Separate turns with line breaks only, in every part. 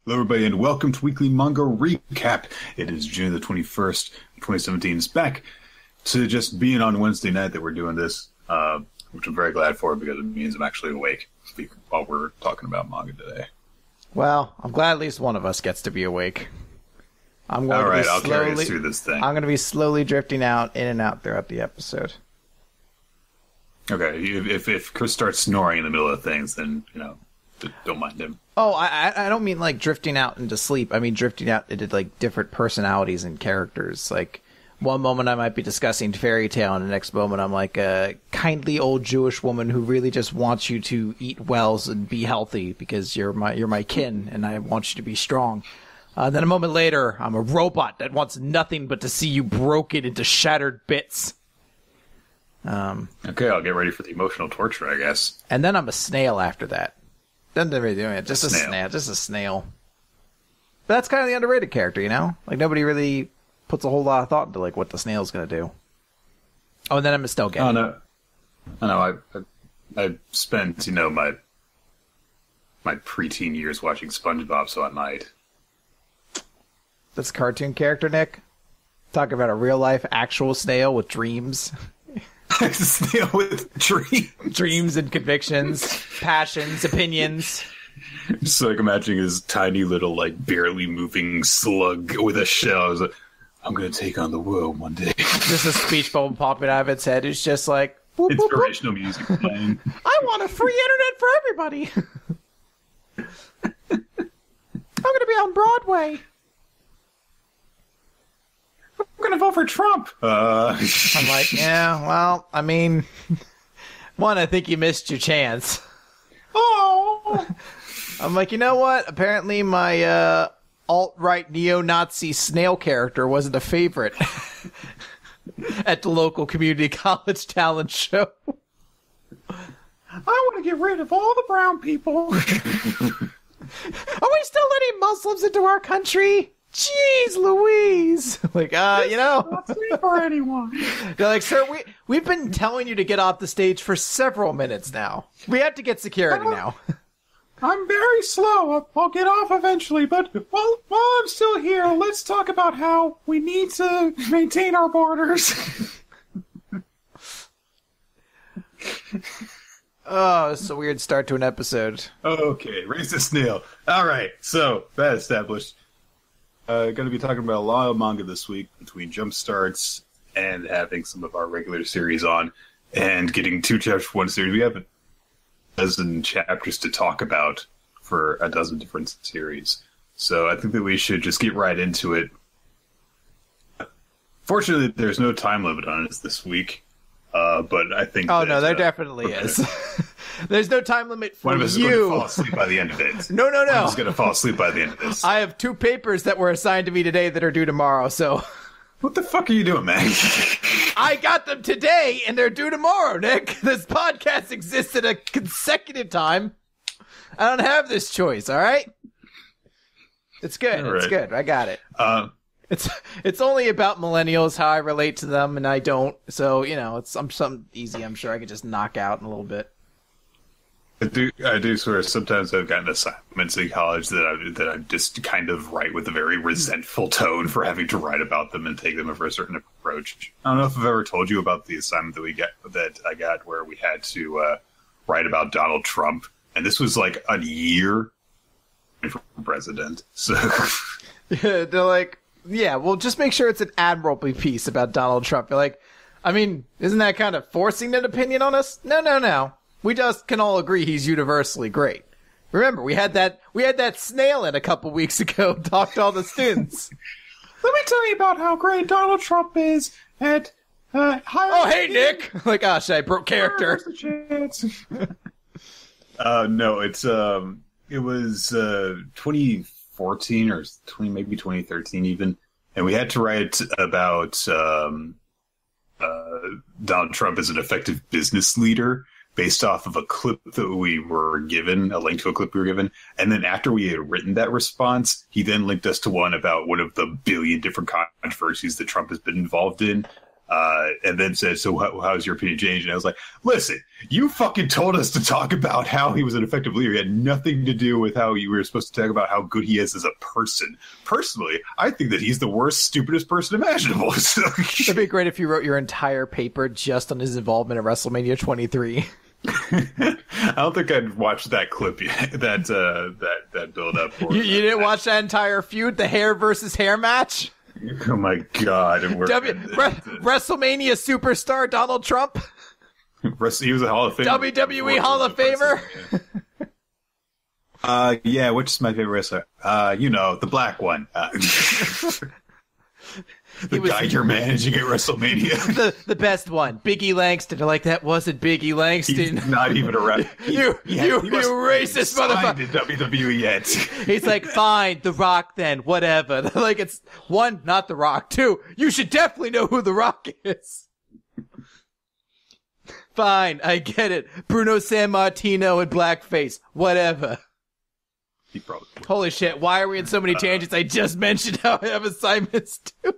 Hello, everybody, and welcome to Weekly Manga Recap. It is June the 21st, 2017. It's back to just being on Wednesday night that we're doing this, which I'm very glad for because it means I'm actually awake while we're talking about manga today.
Well, I'm glad at least one of us gets to be awake. All right,
I'll carry us through this thing.
I'm going to be slowly drifting out, in and out throughout the episode.
Okay, if Chris starts snoring in the middle of things, then, don't mind him.
Oh, I don't mean like drifting out into sleep. I mean drifting out into like different personalities and characters. Like one moment I might be discussing Fairy Tail, and the next moment I'm like a kindly old Jewish woman who really just wants you to eat well and be healthy because you're my kin and I want you to be strong. Then a moment later, I'm a robot that wants nothing but to see you broken into shattered bits.
Okay, I'll get ready for the emotional torture, I guess.
And then I'm a snail after that. Doesn't really do it. Just a snail. But that's kind of the underrated character, you know? Like, nobody really puts a whole lot of thought into, like, what the snail's going to do. Oh, and then I'm a Stelgate.
Oh, no. I know. I spent, my preteen years watching SpongeBob, so I might.
That's a cartoon character, Nick? Talking about a real-life actual snail with dreams.
Snail with
dreams and convictions, passions, opinions.
Just like imagining his tiny little, like, barely moving slug with a shell. Like, I'm gonna take on the world one day.
Just a speech bubble popping out of its head. It's just like
boop, inspirational boop, boop. Music playing.
I want a free internet for everybody. I'm gonna be on Broadway.
I'm gonna vote for Trump.
I'm like, yeah, well, I mean, one, I think you missed your chance.
Oh.
I'm like, you know what? Apparently my alt-right neo-Nazi snail character wasn't a favorite at the local community college talent show.
I want to get rid of all the brown people.
Are we still letting Muslims into our country? Jeez Louise! Like,
not safe for anyone.
They're like, sir, we've been telling you to get off the stage for several minutes now. We have to get security now.
I'm very slow. I'll get off eventually, but while I'm still here, let's talk about how we need to maintain our borders.
Oh, it's a weird start to an episode.
Okay, raise the snail. All right, so that established. Going to be talking about a lot of manga this week between jump starts and having some of our regular series on and getting 2 chapters for one series. We have a dozen chapters to talk about for a dozen different series. So I think that we should just get right into it. Fortunately, there's no time limit on it this week. But I think
no, there definitely is. There's no time limit for you.
One of us is going to fall asleep by the end of it.
No.
One of us is going to fall asleep by the end of this.
I have 2 papers that were assigned to me today that are due tomorrow, so...
What the fuck are you doing, man?
I got them today, and they're due tomorrow, Nick. This podcast exists at a consecutive time. I don't have this choice, all right? It's good. Right. It's good. I got it. It's only about millennials, how I relate to them, and I don't. So, it's something easy I'm sure I could just knock out in a little bit.
I do sort of sometimes I've gotten assignments in college that I just kind of write with a very resentful tone for having to write about them and take them for a certain approach. I don't know if I've ever told you about the assignment that I got where we had to write about Donald Trump, and this was like a year for president. So
yeah, they're like, yeah, well, just make sure it's an admirable piece about Donald Trump. You're like, I mean, isn't that kind of forcing an opinion on us? No. We just can all agree he's universally great. Remember, we had that snail in a couple weeks ago. Talked to all the students.
Let me tell you about how great Donald Trump is at
oh, hey, Nick! Like, gosh, I broke character.
No, it was 2014 or maybe 2013 even, and we had to write about Donald Trump as an effective business leader, based off of a clip that we were given, a link to a clip we were given. And then after we had written that response, he then linked us to one about one of the billion different controversies that Trump has been involved in. and then said, so how's your opinion changed? And I was like, listen, you fucking told us to talk about how he was an effective leader. It had nothing to do with how you were supposed to talk about how good he is as a person. Personally, I think that he's the worst, stupidest person imaginable. So,
it'd be great if you wrote your entire paper just on his involvement at WrestleMania 23.
I don't think I'd watched that clip yet, that build up.
You didn't watch that entire feud, the hair versus hair match?
Oh my god!
WrestleMania superstar Donald Trump.
He was a Hall of Famer.
WWE Hall of Famer.
Yeah. Which is my favorite wrestler? The black one. The guy you're managing at WrestleMania.
the best one, Biggie Langston. They're like, that wasn't Biggie Langston.
He's not even around.
You racist motherfucker.
In WWE yet.
He's like, fine, The Rock then, whatever. They're like, it's one, not The Rock. Two, you should definitely know who The Rock is. Fine, I get it. Bruno Sammartino in blackface, whatever.
He probably.
Holy shit! Why are we in so many tangents? I just mentioned how I have assignments too.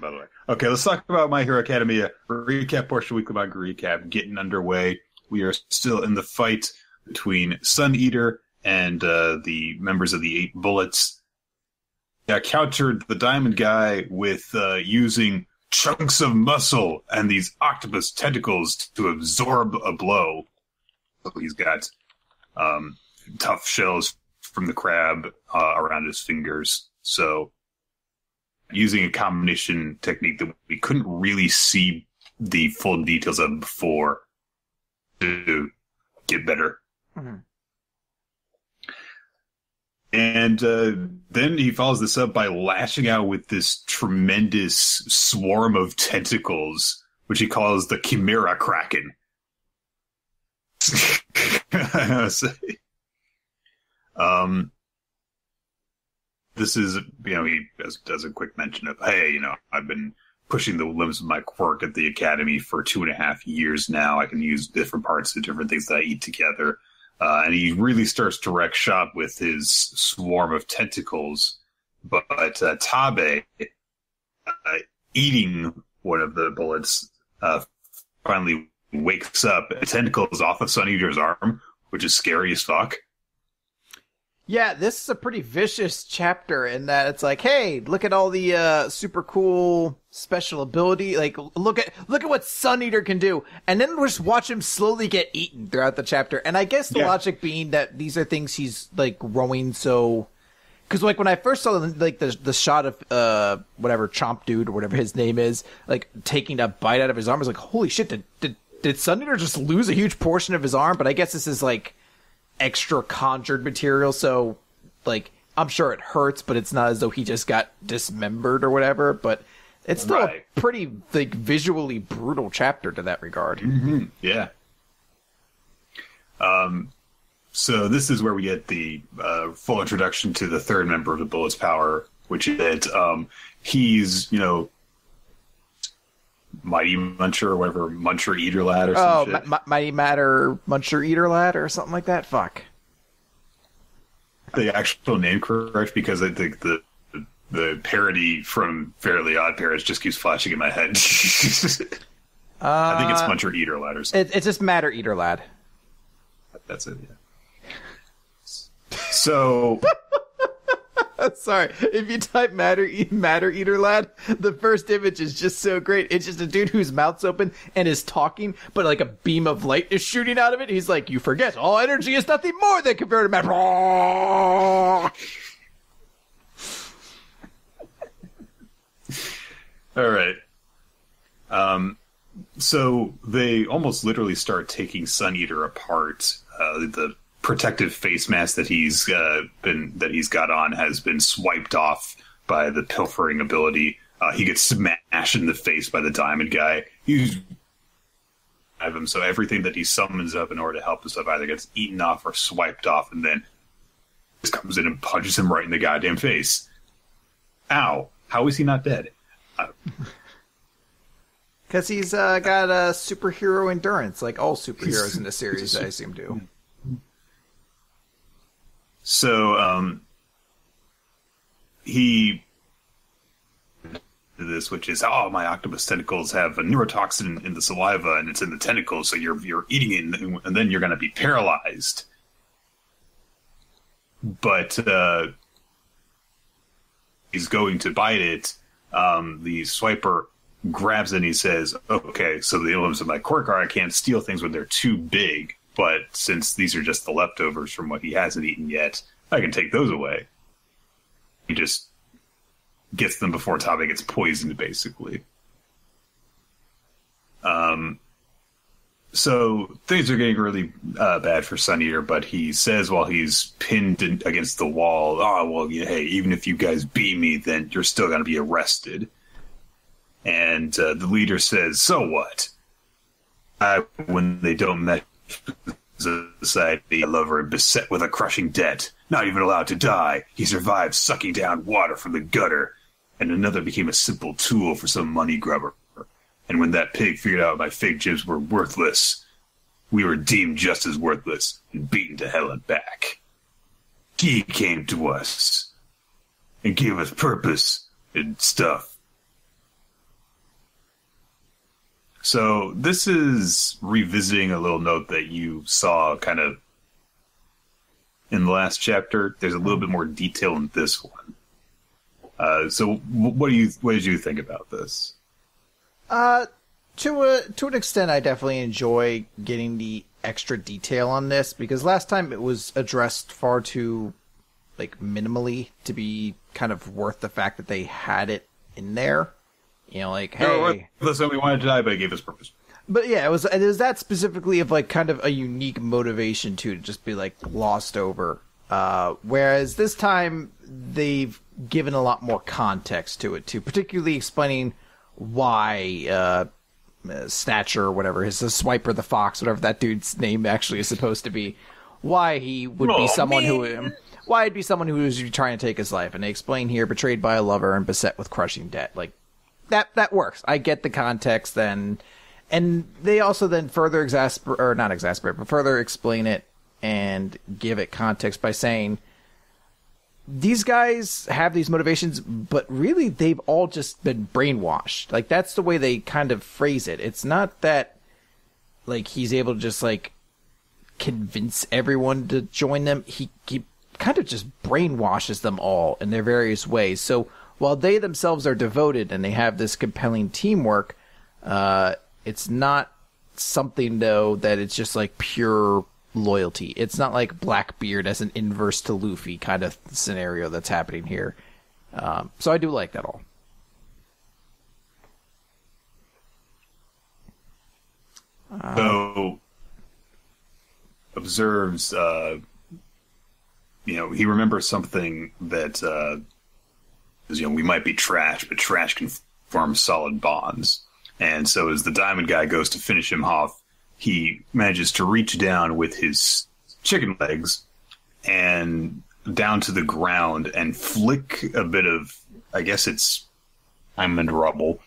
By the way, okay, let's talk about My Hero Academia. Recap portion, weekly manga recap, getting underway. We are still in the fight between Sun Eater and the members of the 8 Bullets. Countered the Diamond Guy with using chunks of muscle and these octopus tentacles to absorb a blow. He's got tough shells from the crab around his fingers. So using a combination technique that we couldn't really see the full details of before to get better. Mm-hmm. And then he follows this up by lashing out with this tremendous swarm of tentacles, which he calls the Chimera Kraken. This is, he does a quick mention of, hey, I've been pushing the limits of my quirk at the academy for 2.5 years now. I can use different parts of different things that I eat together. And he really starts to wreck shop with his swarm of tentacles. But Tabe, eating one of the bullets, finally wakes up. A tentacle is off of Sun Eater's arm, which is scary as fuck.
Yeah, this is a pretty vicious chapter in that it's like, hey, look at all the super cool special ability. Like, look at what Sun Eater can do, and then we'll just watch him slowly get eaten throughout the chapter. And I guess the logic being that these are things he's like growing. So, because like when I first saw like the shot of whatever Chomp Dude or whatever his name is, like taking a bite out of his arm, I was like, holy shit, did Sun Eater just lose a huge portion of his arm? But I guess this is like extra conjured material, so like I'm sure it hurts, but it's not as though he just got dismembered or whatever. But it's still a pretty like visually brutal chapter to that regard.
Mm-hmm. Yeah. So this is where we get the full introduction to the third member of the Bullet's power, which is that he's Mighty Muncher or whatever, Muncher Eater Lad or something.
Mighty Matter Muncher Eater Lad or something like that. Fuck. The
actual name correct, because I think the parody from Fairly Odd Parents just keeps flashing in my head. I think it's Muncher Eater Lad or something.
It's just Matter Eater Lad.
That's it, yeah. So...
Sorry, if you type Matter Eater Lad, the first image is just so great. It's just a dude whose mouth's open and is talking, but like a beam of light is shooting out of it. He's like, you forget, all energy is nothing more than converted matter.
All right. So they almost literally start taking Sun Eater apart. The protective face mask that he's got on has been swiped off by the pilfering ability. He gets smashed in the face by the Diamond Guy. So everything that he summons up in order to help himself either gets eaten off or swiped off, and then just comes in and punches him right in the goddamn face. Ow! How is he not dead?
Because he's got a superhero endurance, like all superheroes in the series, I assume do.
So, he this, which is, oh, my octopus tentacles have a neurotoxin in the saliva, and it's in the tentacles, so you're eating it, and then you're going to be paralyzed. But he's going to bite it. The swiper grabs it and he says, okay, so the elements of my quirk are I can't steal things when they're too big, but since these are just the leftovers from what he hasn't eaten yet, I can take those away. He just gets them before Tabe gets poisoned, basically. So things are getting really bad for Sun Eater, but he says while he's pinned against the wall, oh, well, hey, even if you guys beat me, then you're still going to be arrested. And the leader says, so what? When they don't match society, a lover beset with a crushing debt, not even allowed to die, he survived sucking down water from the gutter, and another became a simple tool for some money grubber. And when that pig figured out my fake jibs were worthless, we were deemed just as worthless and beaten to hell and back. He came to us and gave us purpose and stuff. So this is revisiting a little note that you saw kind of in the last chapter. There's a little bit more detail in this one. So what did you think about this?
To an extent, I definitely enjoy getting the extra detail on this, because last time it was addressed far too, minimally to be kind of worth the fact that they had it in there. Hey...
Listen, we wanted to die, but it gave us purpose.
But yeah, it was that specifically of, kind of a unique motivation to just be, glossed over. Whereas this time, they've given a lot more context to it, too, particularly explaining why Snatcher or whatever, the Swiper the Fox, whatever that dude's name actually is supposed to be, why he would be someone why it'd be someone who was trying to take his life. And they explain here, betrayed by a lover and beset with crushing debt. That works. I get the context then. And they also then further further explain it and give it context by saying, these guys have these motivations, but really they've all just been brainwashed. That's the way they kind of phrase it. It's not that, he's able to just, convince everyone to join them. He kind of just brainwashes them all in their various ways. So while they themselves are devoted and they have this compelling teamwork, it's not something, though, that it's just, pure loyalty. It's not like Blackbeard as an inverse to Luffy kind of scenario that's happening here. So I do like that all.
So observes, he remembers something that, we might be trash, but trash can form solid bonds. And so as the diamond guy goes to finish him off, he manages to reach down with his chicken legs and down to the ground and flick a bit of, I guess it's diamond rubble,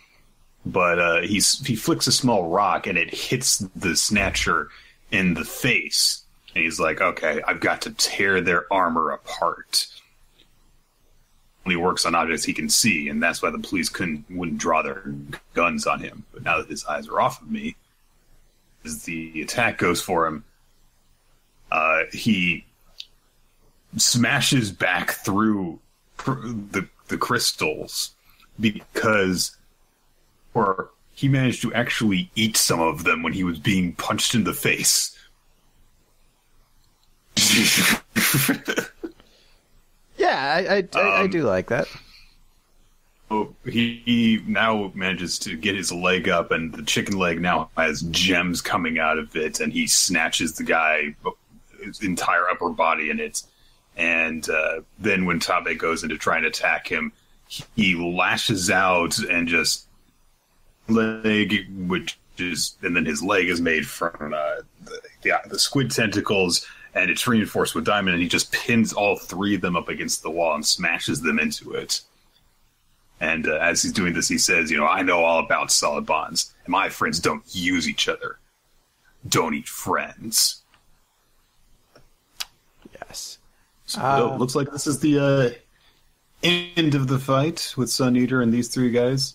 but he flicks a small rock and it hits the Snatcher in the face. And he's like, okay, I've got to tear their armor apart. Only works on objects he can see, and that's why the police wouldn't draw their guns on him. But now that his eyes are off of me, as the attack goes for him, he smashes back through the crystals because, or he managed to actually eat some of them when he was being punched in the face.
Yeah, I do like that.
So he now manages to get his leg up, and the chicken leg now has gems coming out of it, and he snatches the guy, his entire upper body in it. And then when Tabe goes into trying to attack him, he lashes out and just leg, and then his leg is made from the squid tentacles, and it's reinforced with diamond, and he just pins all three of them up against the wall and smashes them into it. And as he's doing this, he says, I know all about solid bonds, and my friends don't use each other. Don't eat friends.
Yes.
So it looks like this is the end of the fight with Sun Eater and these three guys.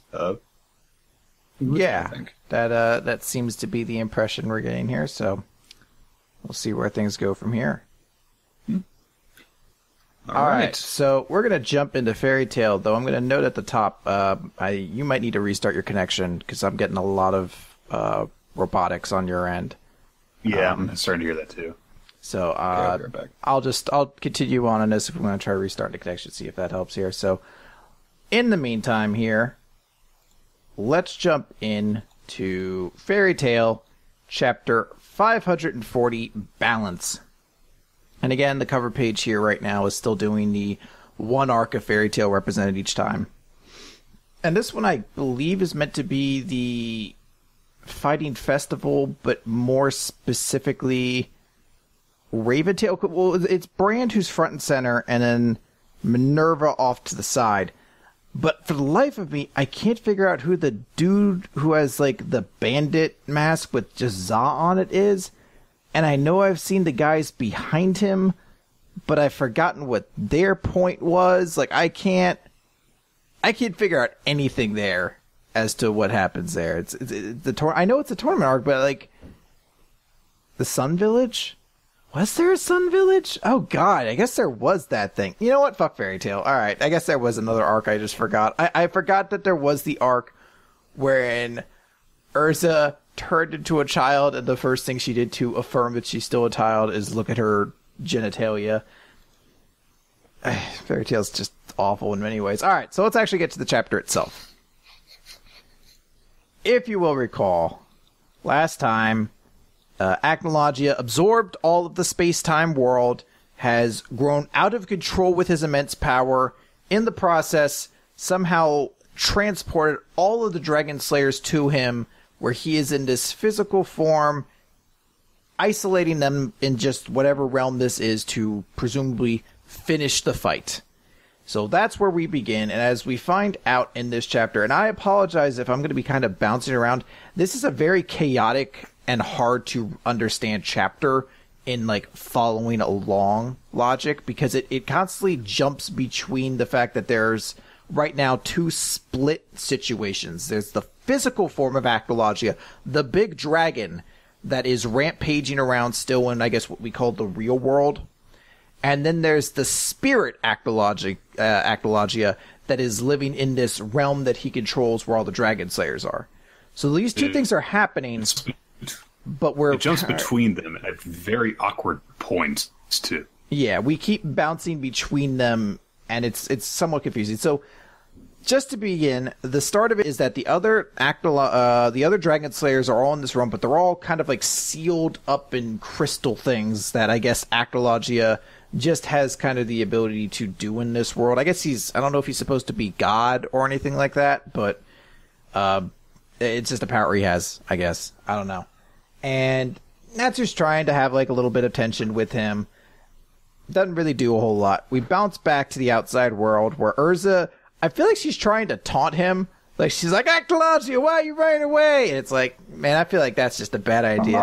Yeah, that seems to be the impression we're getting here. So we'll see where things go from here. All right, so we're gonna jump into Fairy Tail, though. I'm gonna note at the top, you might need to restart your connection because I'm getting a lot of robotics on your end.
Yeah, I'm starting to hear that too.
So
Okay, I'll be right back.
I'll continue on this if we want to try to restart the connection, see if that helps here. So in the meantime here, let's jump in to Fairy Tail chapter 540, Balance. And again, the cover page here right now is still doing the one arc of Fairy Tail represented each time. And this one, I believe, is meant to be the Fighting Festival, but more specifically Raventail. Well, it's Brand who's front and center, and then Minerva off to the side. But for the life of me, I can't figure out who the dude who has, like, the bandit mask with just Za on it is. And I know I've seen the guys behind him, but I've forgotten what their point was. Like, I can't figure out anything there as to what happens there. I know it's a tournament arc, but, like, the Sun Village? Was there a Sun Village? Oh, God, I guess there was that thing. You know what? Fuck Fairy Tail. All right, I guess there was another arc I just forgot. I forgot that there was the arc wherein Urza turned into a child, and the first thing she did to affirm that she's still a child is look at her genitalia. Fairy Tail's just awful in many ways. All right, so let's actually get to the chapter itself. If you will recall, last time, Acnologia absorbed all of the space-time world, has grown out of control with his immense power, in the process, somehow transported all of the Dragon Slayers to him, where he is in this physical form, isolating them in just whatever realm this is to presumably finish the fight. So that's where we begin, and as we find out in this chapter, and I apologize if I'm going to be kind of bouncing around, this is a very chaotic and hard to understand chapter in, like, following along logic, because it constantly jumps between the fact that there's right now two split situations. There's the physical form of Acnologia, the big dragon that is rampaging around still in, I guess, what we call the real world. And then there's the spirit Acnologia that is living in this realm that he controls where all the Dragon Slayers are. So these two things are happening, but
it jumps between them at very awkward points, too.
Yeah, we keep bouncing between them, and it's somewhat confusing. So just to begin, the start of it is that the other Dragon Slayers are all in this room, but they're all kind of like sealed up in crystal things that I guess Acnologia just has kind of the ability to do in this world. I guess I don't know if he's supposed to be God or anything like that, but it's just a power he has, I guess. I don't know. And Natsu's trying to have like a little bit of tension with him. Doesn't really do a whole lot. We bounce back to the outside world where Urza, I feel like she's trying to taunt him. Like, she's like, Acnologia, why are you running away? And it's like, man, I feel like that's just a bad idea.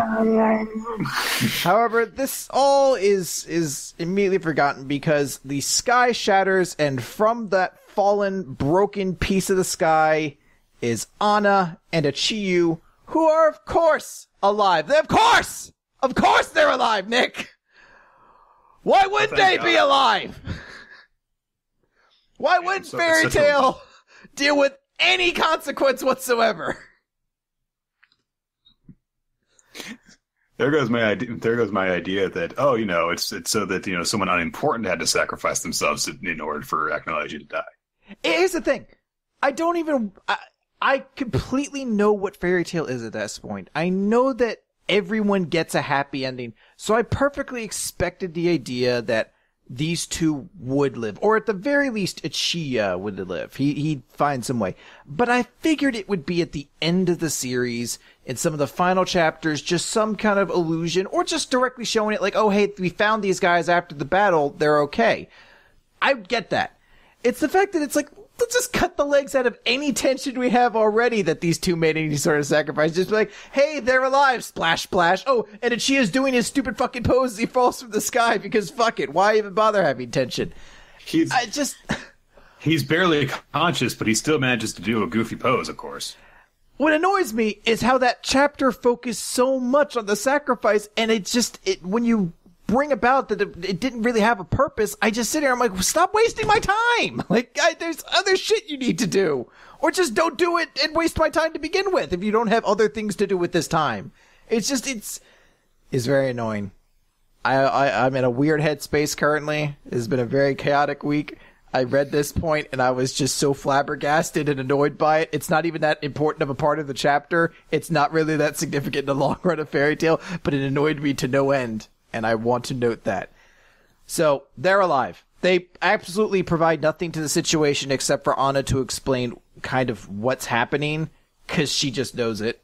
However, this all is immediately forgotten because the sky shatters, and from that fallen, broken piece of the sky is Anna and Achiyu, who are, of course, alive. Of course! Of course they're alive, Nick! Why wouldn't they be alive? Why wouldn't Fairy Tail deal with any consequence whatsoever?
There goes my idea that, oh, you know, it's so that, you know, someone unimportant had to sacrifice themselves in order for Acnologia to die.
Here's the thing. I completely know what Fairy Tail is at this point. I know that everyone gets a happy ending, so I perfectly expected the idea that these two would live, or at the very least, Achiya would live. He'd find some way. But I figured it would be at the end of the series, in some of the final chapters, just some kind of illusion, or just directly showing it like, oh, hey, we found these guys after the battle, they're okay. I get that. It's the fact that it's like, let's just cut the legs out of any tension we have already that these two made any sort of sacrifice. Just be like, hey, they're alive. Splash, splash. Oh, and Achiya's doing his stupid fucking pose as he falls from the sky because fuck it. Why even bother having tension?
He's barely conscious, but he still manages to do a goofy pose, of course.
What annoys me is how that chapter focused so much on the sacrifice, and when you bring about that it didn't really have a purpose, I just sit here, I'm like, stop wasting my time! Like, there's other shit you need to do. Or just don't do it and waste my time to begin with if you don't have other things to do with this time. It's very annoying. I'm in a weird headspace currently. It's been a very chaotic week. I read this point and I was just so flabbergasted and annoyed by it. It's not even that important of a part of the chapter. It's not really that significant in the long run of Fairy Tail, but it annoyed me to no end. And I want to note that. So, they're alive. They absolutely provide nothing to the situation except for Anna to explain kind of what's happening, because she just knows it.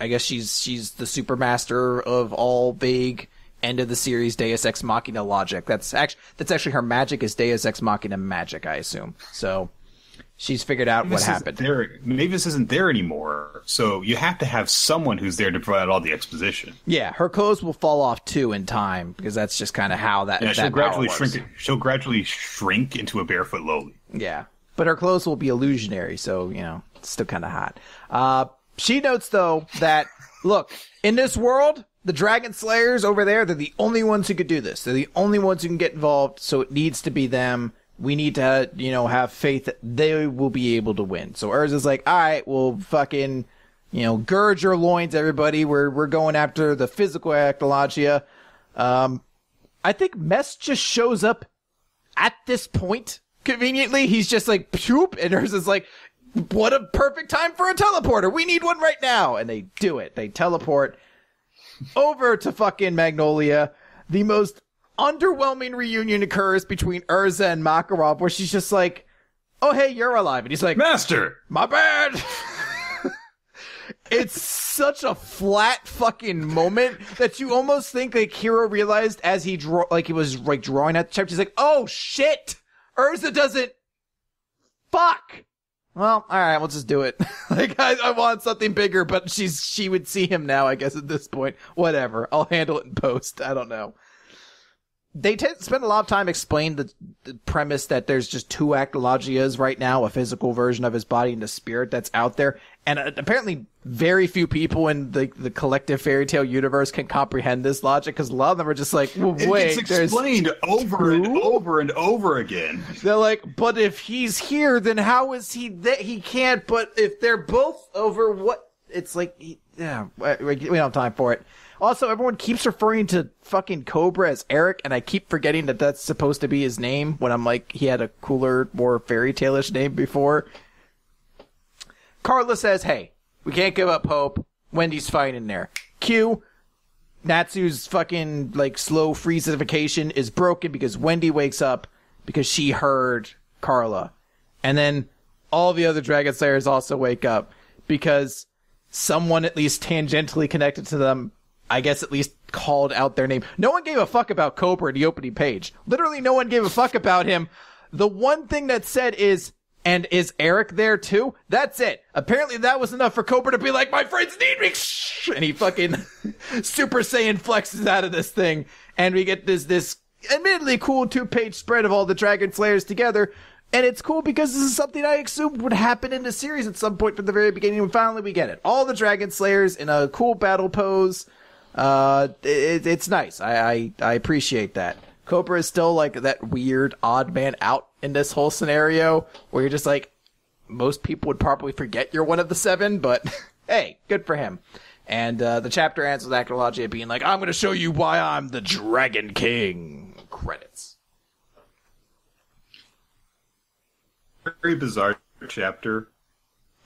I guess she's the supermaster of all vague end of the series Deus Ex Machina logic. That's actually her magic is Deus Ex Machina magic, I assume. So she's figured out what happened.
Mavis isn't there anymore, so you have to have someone who's there to provide all the exposition.
Yeah, her clothes will fall off too in time, because that's just kind of how that.
Yeah,
she'll gradually
shrink. She'll gradually shrink into a barefoot lowly.
Yeah, but her clothes will be illusionary, so it's still kind of hot. She notes though that look, in this world, the Dragon Slayers over there, they're the only ones who could do this. They're the only ones who can get involved, so it needs to be them. We need to, have faith that they will be able to win. So Urza's like, all right, well, fucking, gird your loins, everybody. We're going after the physical Actologia. I think Mess just shows up at this point, conveniently. He's just like, poop, and Urza's like, what a perfect time for a teleporter. We need one right now. And they do it. They teleport over to fucking Magnolia. The most underwhelming reunion occurs between Urza and Makarov, where she's just like, oh, hey, you're alive. And he's like,
Master!
My bad! It's such a flat fucking moment that you almost think like Hiro realized as he was drawing at the chapter. He's like, oh shit! Urza doesn't. Fuck! Well, alright, we'll just do it. I want something bigger, but she would see him now, I guess, at this point. Whatever. I'll handle it in post. I don't know. They spend a lot of time explaining the premise that there's just two Actologias right now, a physical version of his body and a spirit that's out there. And apparently very few people in the collective Fairy Tail universe can comprehend this logic, because a lot of them are just like, well, wait,
it's explained over and over and over again.
They're like, but if he's here, then how is he that he can't, but if they're both over, what? It's like, we don't have time for it. Also, everyone keeps referring to fucking Cobra as Eric, and I keep forgetting that that's supposed to be his name when I'm like, he had a cooler, more fairy tale-ish name before. Carla says, hey, we can't give up hope. Wendy's fine in there. Q, Natsu's fucking, slow freezification is broken because Wendy wakes up because she heard Carla. And then all the other Dragon Slayers also wake up because someone at least tangentially connected to them, I guess at least called out their name. No one gave a fuck about Cobra in the opening page. Literally no one gave a fuck about him. The one thing that said is, and is Eric there too? That's it. Apparently that was enough for Cobra to be like, my friends need me! And he fucking Super Saiyan flexes out of this thing. And we get this admittedly cool 2-page spread of all the Dragon Slayers together. And it's cool because this is something I assumed would happen in the series at some point from the very beginning. And finally we get it. All the Dragon Slayers in a cool battle pose. It's nice. I appreciate that. Cobra is still that weird odd man out in this whole scenario where you're just like, most people would probably forget you're one of the 7, but hey, good for him. And the chapter ends with Actologia being like, I'm going to show you why I'm the Dragon King. Credits.
Very bizarre chapter.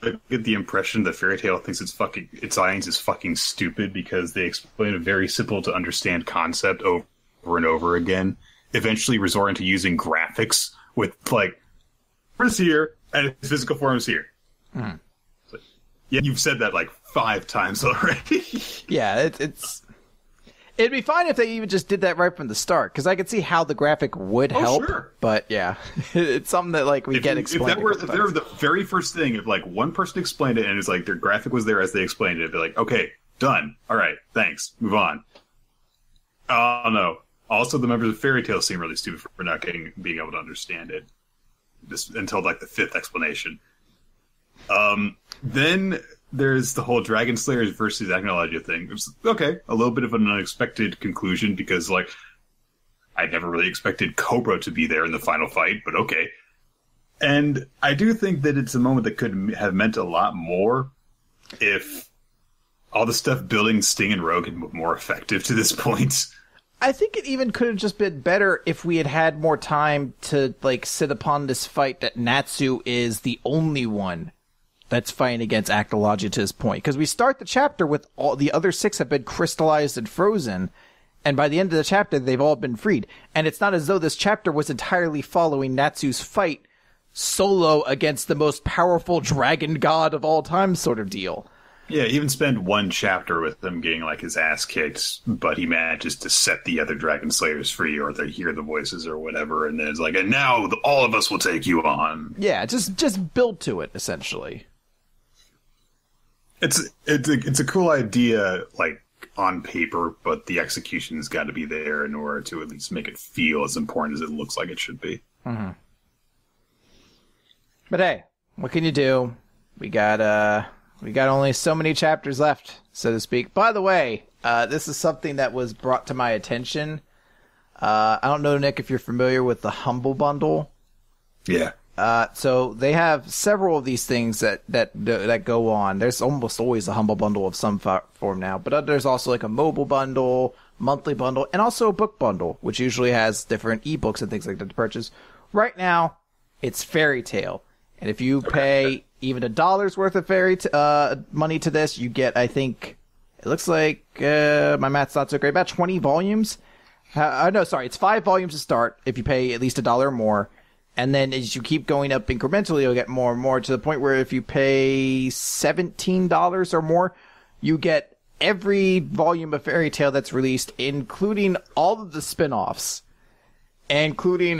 I get the impression that Fairy Tail thinks its audience is fucking stupid because they explain a very simple to understand concept over and over again, eventually resorting to using graphics with forms here and his physical forms here.
Mm.
Yeah, you've said that 5 times already.
Yeah, it'd be fine if they even just did that right from the start, because I could see how the graphic would help. Sure. But yeah, it's something that we get explained.
If they were the very first thing, if one person explained it and it's their graphic was there as they explained it, it'd be like, okay, done. All right, thanks. Move on. Oh no. Also, the members of Fairy Tail seem really stupid for not being able to understand it. until like the fifth explanation. Then there's the whole Dragon Slayers versus Agnologia thing. It was, okay, a little bit of an unexpected conclusion because, like, I never really expected Cobra to be there in the final fight, but okay. And I do think that it's a moment that could have meant a lot more if all the stuff building Sting and Rogue had been more effective to this point.
I think it even could have just been better if we had had more time to, like, sit upon this fight that Natsu is the only one that's fighting against Actologia to this point. Because we start the chapter with all the other 6 have been crystallized and frozen, and by the end of the chapter, they've all been freed. And it's not as though this chapter was entirely following Natsu's fight solo against the most powerful dragon god of all time sort of deal.
Yeah, even spend one chapter with him getting, like, his ass kicked, but he manages to set the other Dragon Slayers free, or they hear the voices or whatever, and then it's like, and now all of us will take you on.
Yeah, just build to it, essentially.
It's a cool idea, like, on paper, but the execution's got to be there in order to at least make it feel as important as it looks like it should be.
Mm-hmm. But hey, what can you do? We got only so many chapters left, so to speak. By the way, this is something that was brought to my attention. I don't know, Nick, if you're familiar with the Humble Bundle.
Yeah.
So they have several of these things that go on. There's almost always a Humble Bundle of some form now, but there's also like a mobile bundle, monthly bundle, and also a book bundle, which usually has different ebooks and things like that to purchase. Right now, it's Fairy Tail. And if you pay even $1 worth of money to this, you get, I think, it looks like, my math's not so great, about 20 volumes. No, sorry, it's 5 volumes to start if you pay at least $1 or more. And then as you keep going up incrementally, you'll get more and more to the point where if you pay $17 or more, you get every volume of Fairy Tail that's released, including all of the spin-offs, including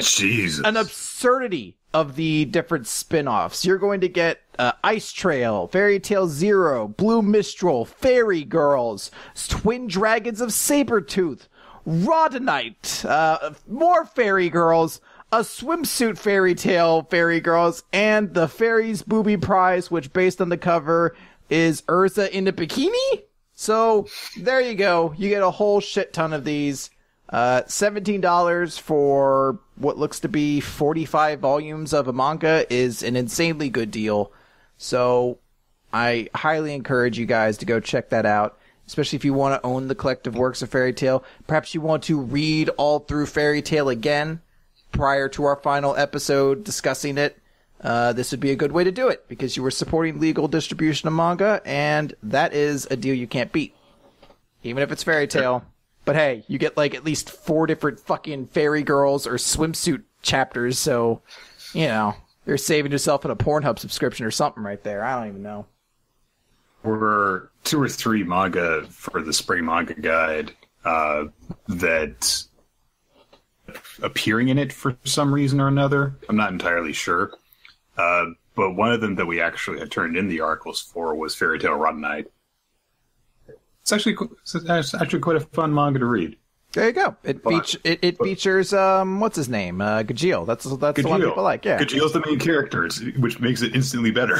an absurdity of the different spin-offs. You're going to get Ice Trail, Fairy Tail Zero, Blue Mistral, Fairy Girls, Twin Dragons of Sabertooth, Rhodonite, more Fairy Girls, a swimsuit Fairy Tail Fairy Girls, and the Fairies Booby Prize, which based on the cover is Urza in a bikini. So there you go. You get a whole shit ton of these. $17 for what looks to be 45 volumes of a manga is an insanely good deal. So I highly encourage you guys to go check that out, especially if you want to own the collective works of Fairy Tail. Perhaps you want to read all through Fairy Tail again prior to our final episode discussing it. This would be a good way to do it because you were supporting legal distribution of manga, and that is a deal you can't beat, even if it's Fairy Tail. But hey, you get like at least 4 different fucking Fairy Girls or swimsuit chapters, so, you know, you're saving yourself in a Pornhub subscription or something right there. I don't even know.
Were 2 or 3 manga for the Spring Manga Guide that appearing in it for some reason or another. I'm not entirely sure. But one of them that we actually had turned in the articles for was Fairy Tail Rhodonite. It's actually quite a fun manga to read.
There you go. It features what's his name? Gajeel. That's Gajeel. The one people like. Yeah.
Gajeel's the main character, which makes it instantly better.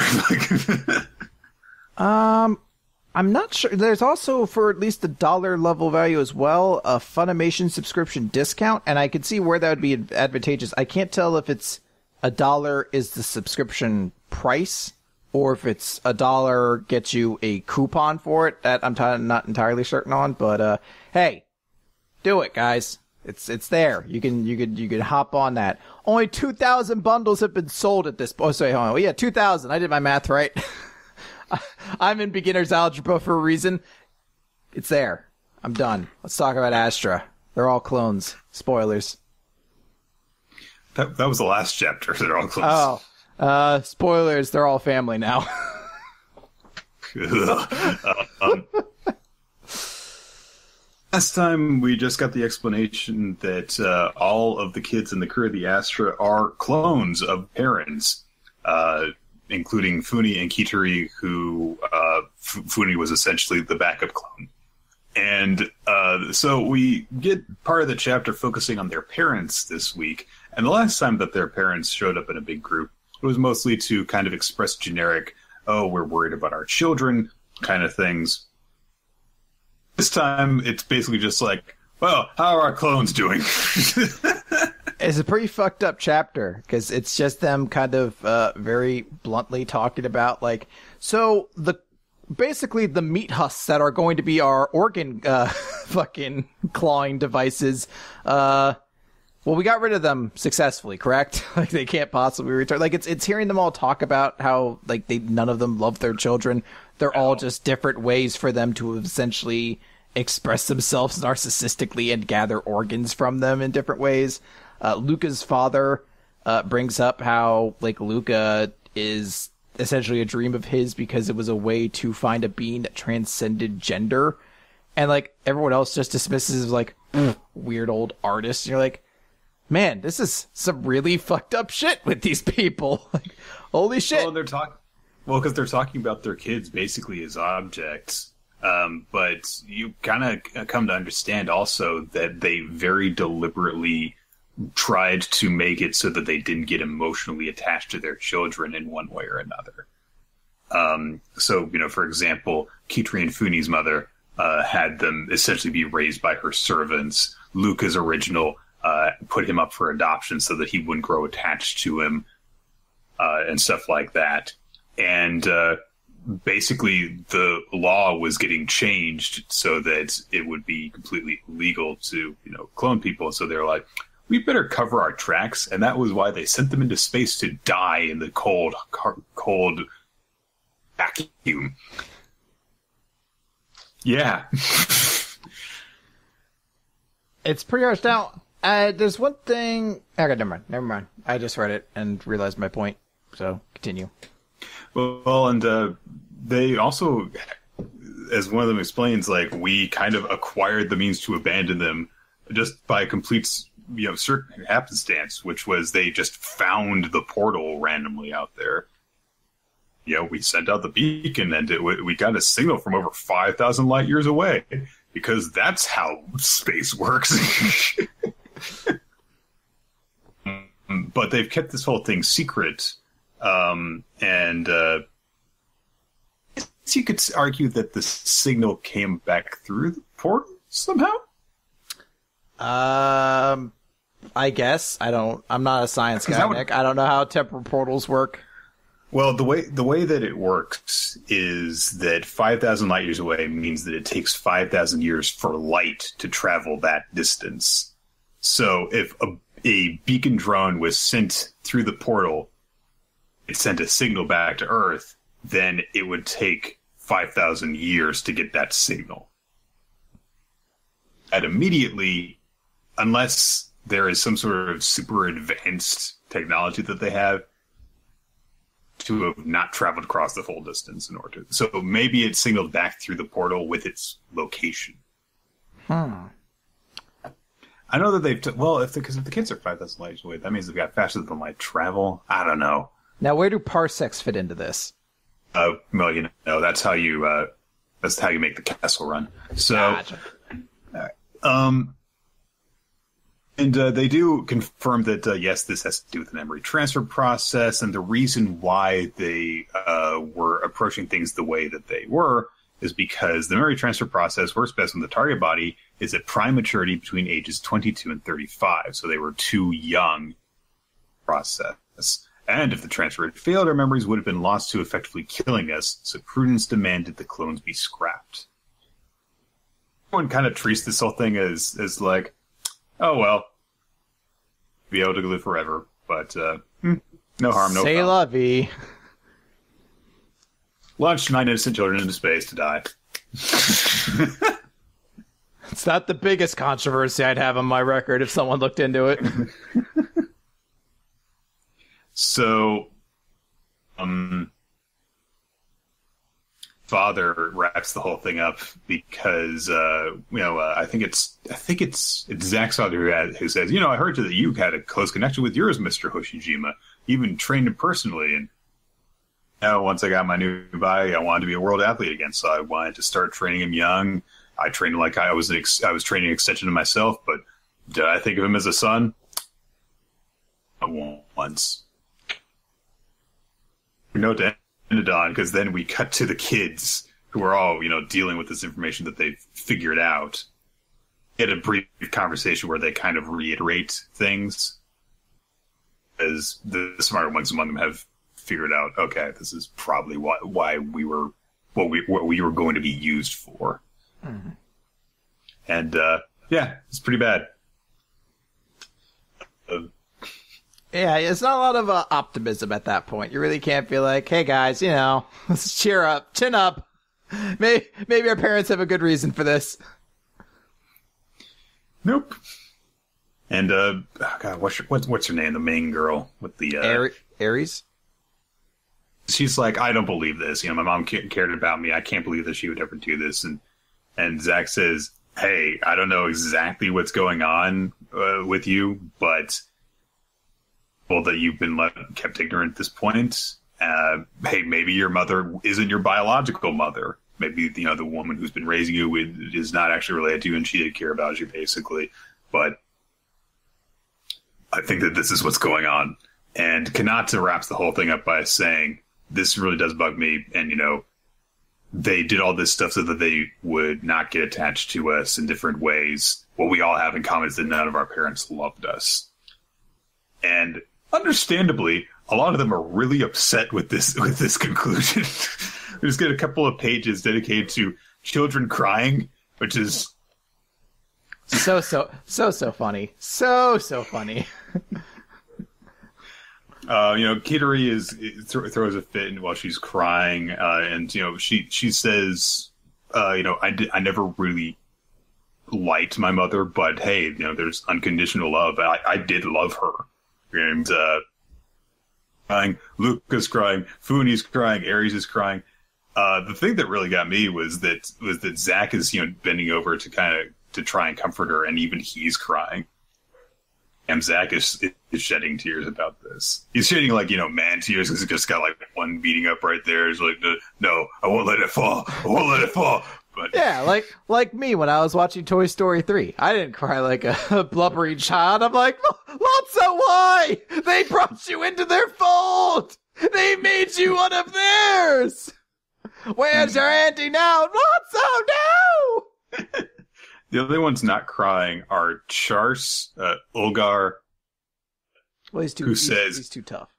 I'm not sure. There's also, for at least the $1 level value as well, a Funimation subscription discount, and I could see where that would be advantageous. I can't tell if it's $1 is the subscription price, or if it's $1 gets you a coupon for it. That I'm not entirely certain on, but hey, do it, guys. It's there. You can hop on that. Only 2,000 bundles have been sold at this. Oh, sorry, hold on. Well, yeah, 2,000. I did my math right. I'm in beginner's algebra for a reason. It's there. I'm done. Let's talk about Astra. They're all clones. Spoilers.
That was the last chapter. They're all clones.
Oh, spoilers. They're all family now.
Last time we just got the explanation that all of the kids in the crew of the Astra are clones of parents. Including Funi and Kitari, who Funi was essentially the backup clone. And so we get part of the chapter focusing on their parents this week, And the last time that their parents showed up in a big group, it was mostly to kind of express generic, oh, we're worried about our children kind of things. This time, it's basically just like, well, how are our clones doing?
It's a pretty fucked up chapter, because it's just them kind of very bluntly talking about, like, so basically the meat husks that are going to be our organ fucking clawing devices, well, we got rid of them successfully, correct? Like, they can't possibly return. Like, it's hearing them all talk about how, like, none of them love their children. They're all just different ways for them to essentially express themselves narcissistically and gather organs from them in different ways. Luca's father brings up how, like, Luca is essentially a dream of his because it was a way to find a being that transcended gender. And, like, everyone else just dismisses as, like, weird old artist. And you're like, man, this is some really fucked up shit with these people. Like, holy shit.
Well, because they're talking about their kids basically as objects. But you kind of come to understand also that they very deliberately tried to make it so that they didn't get emotionally attached to their children in one way or another. So, for example, Kitri and Funi's mother had them essentially be raised by her servants. Luca's original put him up for adoption so that he wouldn't grow attached to him, and stuff like that. And basically, the law was getting changed so that it would be completely illegal to, clone people. So they're like, we better cover our tracks. And that was why they sent them into space to die in the cold vacuum. Yeah.
It's pretty harsh. Now, there's one thing. Okay, never mind. I just read it and realized my point. So, continue.
Well, and they also, as one of them explains, like, we kind of acquired the means to abandon them just by a complete, certain happenstance, which was they just found the portal randomly out there. We sent out the beacon and we got a signal from over 5,000 light years away, because that's how space works. But they've kept this whole thing secret. And you could argue that the signal came back through the portal somehow?
I guess. I'm not a science guy, Nick. I don't know how temporal portals work.
Well, the way that it works is that 5,000 light years away means that it takes 5,000 years for light to travel that distance. So if a beacon drone was sent through the portal, it sent a signal back to Earth, then it would take 5,000 years to get that signal. And immediately, unless there is some sort of super advanced technology that they have, to have not traveled across the full distance in order to. So maybe it signaled back through the portal with its location. I know that they've... because if the kids are 5,000 light years away, that means they've got faster than light travel. I don't know.
Now, where do parsecs fit into this?
Well, that's how you make the castle run. So,
Gotcha.
And they do confirm that, yes, this has to do with the memory transfer process, and the reason why they were approaching things the way that they were is because the memory transfer process works best when the target body is at prime maturity between ages 22 and 35, so they were too young process. And if the transfer had failed, our memories would have been lost to effectively killing us, so prudence demanded the clones be scrapped. Everyone kind of treats this whole thing as like, oh, well, be able to live forever, but no harm, no foul.
C'est la vie.
Launched 9 innocent children into space to die.
It's not the biggest controversy I'd have on my record if someone looked into it.
So, Father wraps the whole thing up because, I think it's Zack's father who says, I heard that you had a close connection with yours, Mr. Hoshijima. You even trained him personally, and once I got my new body, I wanted to be a world athlete again, so I wanted to start training him young. I trained him like I was training an extension of myself, but did I think of him as a son? once. We know to end it on, because then we cut to the kids who are all, dealing with this information that they've figured out. Get a brief conversation where they kind of reiterate things, as the smarter ones among them have figured out, okay, this is probably why we were what we were going to be used for. Mm-hmm. And it's pretty bad.
Yeah, it's not a lot of optimism at that point. You really can't be like, hey guys, let's cheer up, chin up. Maybe our parents have a good reason for this.
Nope. And God, what's her name? The main girl with the
Aries.
She's like, I don't believe this. My mom cared about me. I can't believe that she would ever do this. And Zach says, hey, I don't know exactly what's going on with you, but that you've been kept ignorant at this point. Hey, maybe your mother isn't your biological mother. Maybe, the woman who's been raising you is not actually related to you, and she did care about you, basically. But I think that this is what's going on. And Kanata wraps the whole thing up by saying, this really does bug me, and, they did all this stuff so that they would not get attached to us in different ways. What we all have in common is that none of our parents loved us. And understandably, a lot of them are really upset with this conclusion. We just get a couple of pages dedicated to children crying, which is
so funny. So funny.
Kitari throws a fit while she's crying, and she says, I never really liked my mother, but hey, there's unconditional love. I did love her, and crying, Luca's crying, Funi's crying, Aries is crying. The thing that really got me was that Zach is bending over to try and comfort her, and even he's crying. And Zach is shedding tears about this. He's shedding man tears because he just got one beating up right there. He's like, no, I won't let it fall. I won't let it fall. But
yeah, like me when I was watching Toy Story 3. I didn't cry like a blubbering child. I'm like, Lotso, why? They brought you into their fold. They made you one of theirs. Where's your auntie now? Lotso, no!
The only ones not crying are Chars, Ulgar.
Well, he's too tough.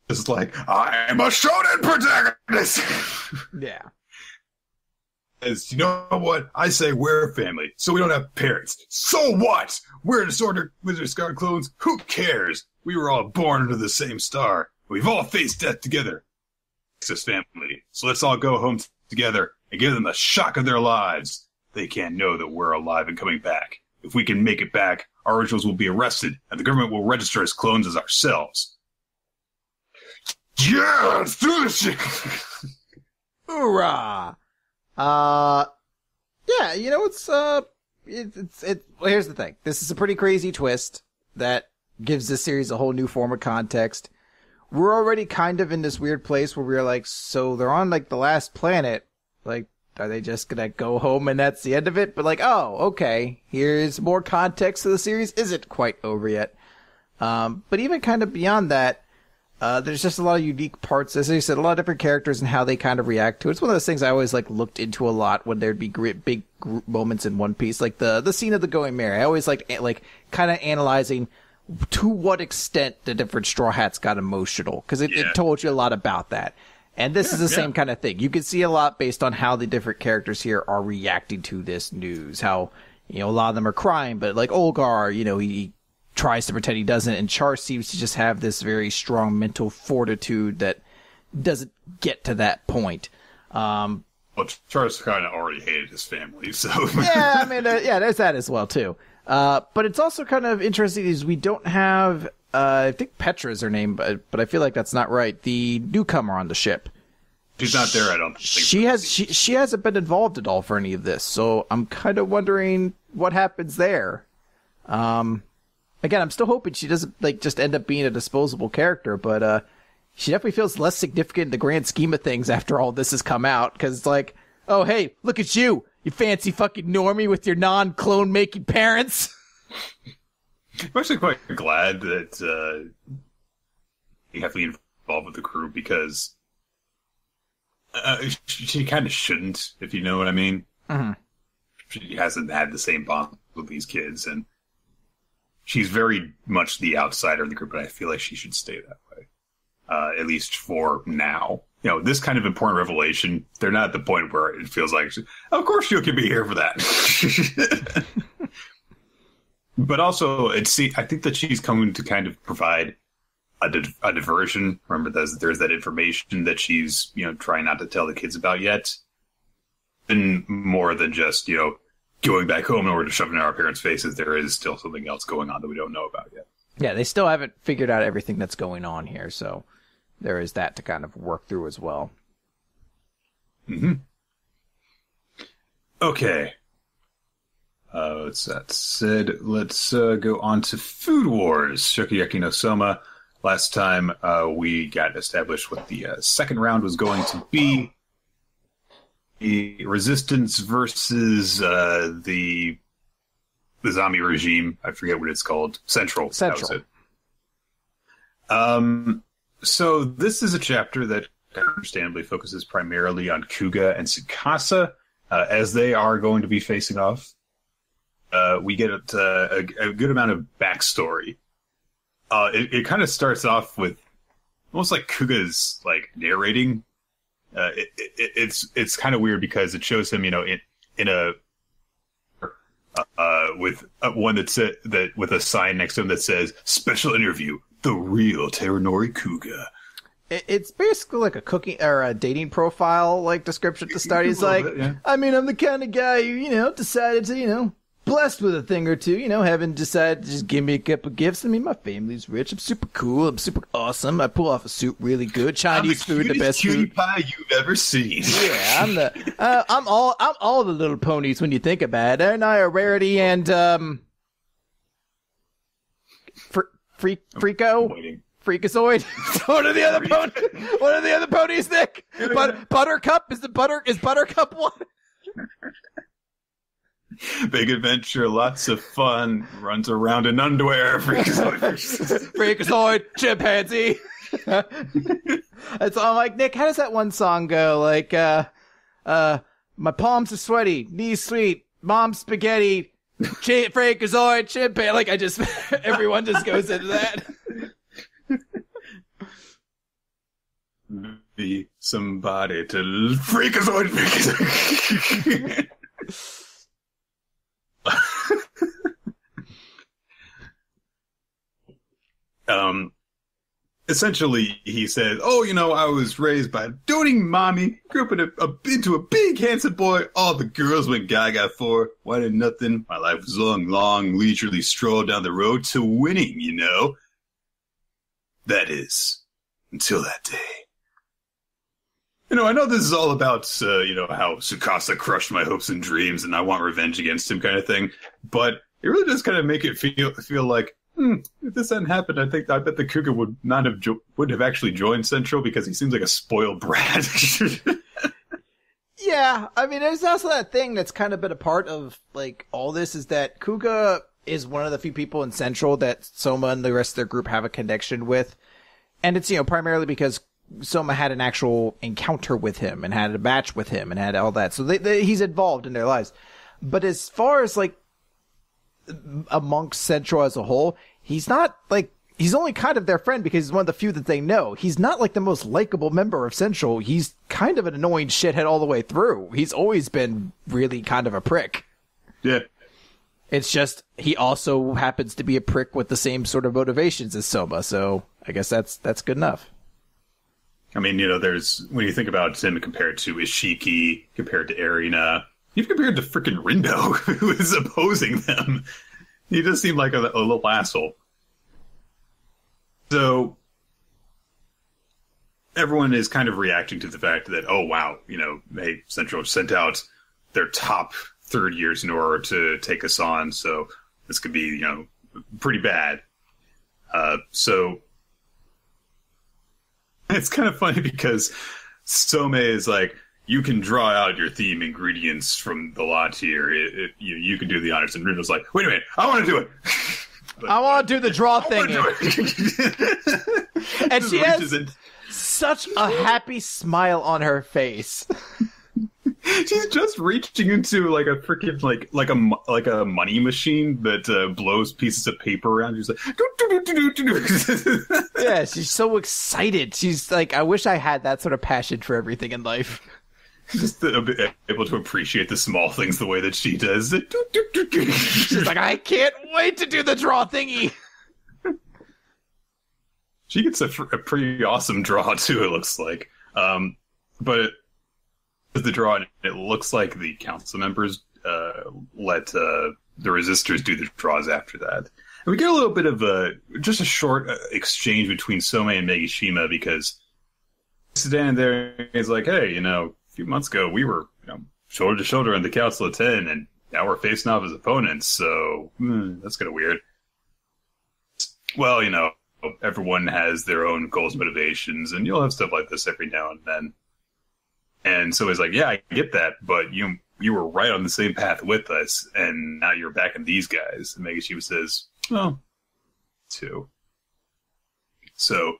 It's like, I'm a Shudan protagonist!
Yeah.
As you know what? I say we're a family, so we don't have parents. So what? We're disordered Wizard Scar clones. Who cares? We were all born under the same star. We've all faced death together. It's this family. So let's all go home together and give them the shock of their lives. They can't know that we're alive and coming back. If we can make it back, our originals will be arrested, and the government will register as clones as ourselves. Yeah, let's do this shit!
Hoorah! Yeah, well, here's the thing. This is a pretty crazy twist that gives this series a whole new form of context. We're already kind of in this weird place where we're like, so they're on the last planet, are they just gonna go home and that's the end of it? But oh, okay, here's more context to the series. Isn't quite over yet. But even kind of beyond that, there's just a lot of unique parts. As I said, a lot of different characters and how they kind of react to it. It's one of those things I always looked into a lot when there'd be big group moments in One Piece, like the scene of the Going Merry. I always liked kind of analyzing to what extent the different Straw Hats got emotional, because it told you a lot about that. And this is the same kind of thing. You can see a lot based on how the different characters here are reacting to this news. How, a lot of them are crying, but Olgar, he tries to pretend he doesn't, and Char seems to just have this very strong mental fortitude that doesn't get to that point.
Well, Char's kind of already hated his family, so...
yeah, there's that as well, too. But it's also kind of interesting is we don't have... I think Petra is her name, but I feel like that's not right. The newcomer on the ship.
She's not there, I don't think.
She hasn't been involved at all for any of this, so I'm kind of wondering what happens there. Again, I'm still hoping she doesn't just end up being a disposable character, but she definitely feels less significant in the grand scheme of things after all this has come out, because it's oh hey, look at you fancy fucking normie with your non-clone making parents.
I'm actually quite glad that you have to be involved with the crew because she kind of shouldn't, if you know what I mean.
Mm-hmm.
She hasn't had the same bond with these kids, and she's very much the outsider in the group, but I feel like she should stay that way, at least for now. You know, this kind of important revelation, they're not at the point where it feels like, of course you can be here for that. But also, I think that she's coming to kind of provide a diversion. Remember, there's that information that she's, trying not to tell the kids about yet. And more than just, going back home in order to shove it in our parents' faces, there is still something else going on that we don't know about yet.
Yeah, they still haven't figured out everything that's going on here, so there is that to kind of work through as well.
Mm-hmm. Okay. With that said, let's go on to Food Wars. Shokugeki no Soma. Last time we got established what the second round was going to be. The Resistance versus the zombie regime. I forget what it's called. Central. That was it. So this is a chapter that understandably focuses primarily on Kuga and Tsukasa, as they are going to be facing off. We get a good amount of backstory. It kind of starts off with almost like Kuga's narrating. It's kind of weird because it shows him, in a with one that with a sign next to him that says "Special Interview: The Real Teranori Kuga."
It's basically like a cooking or a dating profile description to start. He's like, yeah. I mean, I'm the kind of guy who decided to blessed with a thing or two, having decided to just give me a couple gifts. I mean, my family's rich. I'm super cool. I'm super awesome. I pull off a suit really good. Chinese food, the best
cutie
food
pie you've ever seen.
Yeah, I'm all the little ponies when you think about it. Aren't I a rarity and Freako? Freakazoid. What are the other ponies, Nick? Buttercup? Is Buttercup one?
Big adventure, lots of fun, runs around in underwear.
Freakazoid, chimpanzee. So I'm like, Nick, how does that one song go? My palms are sweaty, knees sweet, mom's spaghetti, Freakazoid, chimpanzee. Everyone just goes into that.
Be somebody to Freakazoid. Essentially, he said, I was raised by a doting mommy, grew up into a big, handsome boy, all the girls went gaga for, wanted nothing, my life was long, leisurely stroll down the road to winning, That is, until that day. I know this is all about, how Tsukasa crushed my hopes and dreams and I want revenge against him kind of thing, but it really does kind of make it feel like, if this hadn't happened, I bet the Kuga would have actually joined Central because he seems like a spoiled brat.
Yeah, I mean, there's also that thing that's kind of been a part of, all this is that Kuga is one of the few people in Central that Soma and the rest of their group have a connection with. And it's, primarily because Soma had an actual encounter with him and had a match with him and had all that. So he's involved in their lives. But as far as, amongst Central as a whole, he's not, he's only kind of their friend because he's one of the few that they know. He's not, the most likable member of Central. He's kind of an annoying shithead all the way through. He's always been really kind of a prick.
Yeah.
It's just, he also happens to be a prick with the same sort of motivations as Soma, so I guess that's good enough.
I mean, there's, when you think about him compared to Ishiki, compared to Erina, even compared to frickin' Rindo, who is opposing them, he does seem like a little asshole. So, everyone is kind of reacting to the fact that, oh wow, hey, Central sent out their top third years in order to take us on, so this could be, pretty bad. So, it's kind of funny because Some is like, you can draw out your theme ingredients from the lot here. You can do the honors. And Rindo's like, wait a minute, I want to do it.
I want to do the draw thing. And she has such a happy smile on her face.
She's just reaching into like a freaking like a money machine that blows pieces of paper around. She's like,
yeah, she's so excited. She's like, I wish I had that sort of passion for everything in life.
Just able to appreciate the small things the way that she does.
She's like, I can't wait to do the draw thingy.
She gets a pretty awesome draw too. It looks like, but the draw, and it looks like the council members let the resistors do the draws after that. And we get a little bit of just a short exchange between Somei and Megashima, because standing there is like, hey, a few months ago we were shoulder to shoulder in the Council of 10, and now we're facing off as opponents, so that's kind of weird. Well, everyone has their own goals, motivations, and you'll have stuff like this every now and then. And so he's like, yeah, I get that, but you were right on the same path with us, and now you're backing these guys. And Megashima says, well, too. So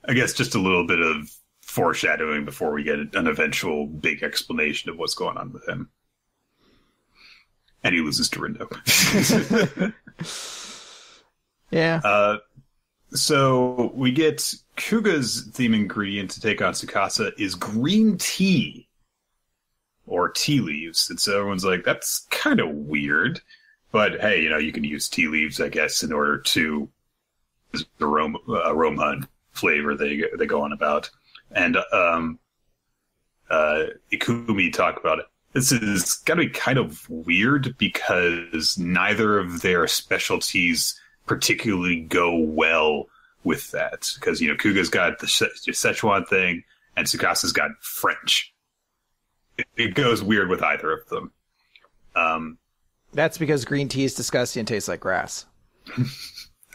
I guess just a little bit of foreshadowing before we get an eventual big explanation of what's going on with him. And he loses to Rindo.
Yeah.
So we get Kuga's theme ingredient to take on Tsukasa is green tea. Or tea leaves. And so everyone's like, that's kind of weird. But hey, you can use tea leaves, I guess, in order to the aroma and flavor they go on about. And Ikumi talk about it. This is gotta be kind of weird because neither of their specialties particularly go well with that. Because, Kuga's got the Szechuan thing and Tsukasa's got French. It goes weird with either of them.
That's because green tea is disgusting and tastes like grass.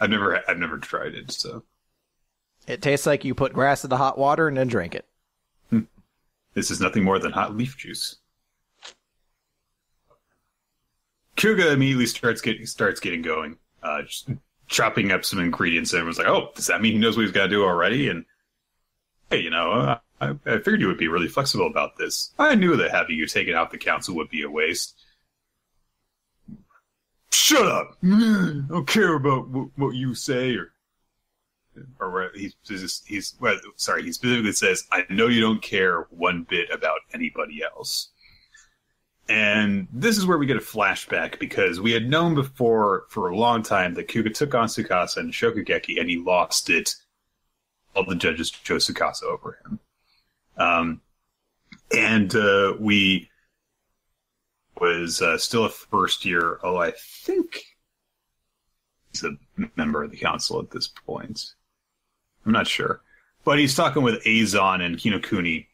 I've never tried it, so.
It tastes like you put grass in the hot water and then drink it.
This is nothing more than hot leaf juice. Kuga immediately starts getting going, just chopping up some ingredients. And everyone's like, "Oh, does that mean he knows what he's got to do already?" And hey, I figured you would be really flexible about this. I knew that having you taken out the council would be a waste. Shut up! I don't care about what you say or he specifically says, I know you don't care one bit about anybody else. And this is where we get a flashback, because we had known before for a long time that Kuga took on Tsukasa and Shokugeki, and he lost it. All the judges chose Tsukasa over him. We was still a first year. Oh, I think he's a member of the council at this point. I'm not sure. But he's talking with Azon and Hinokuni,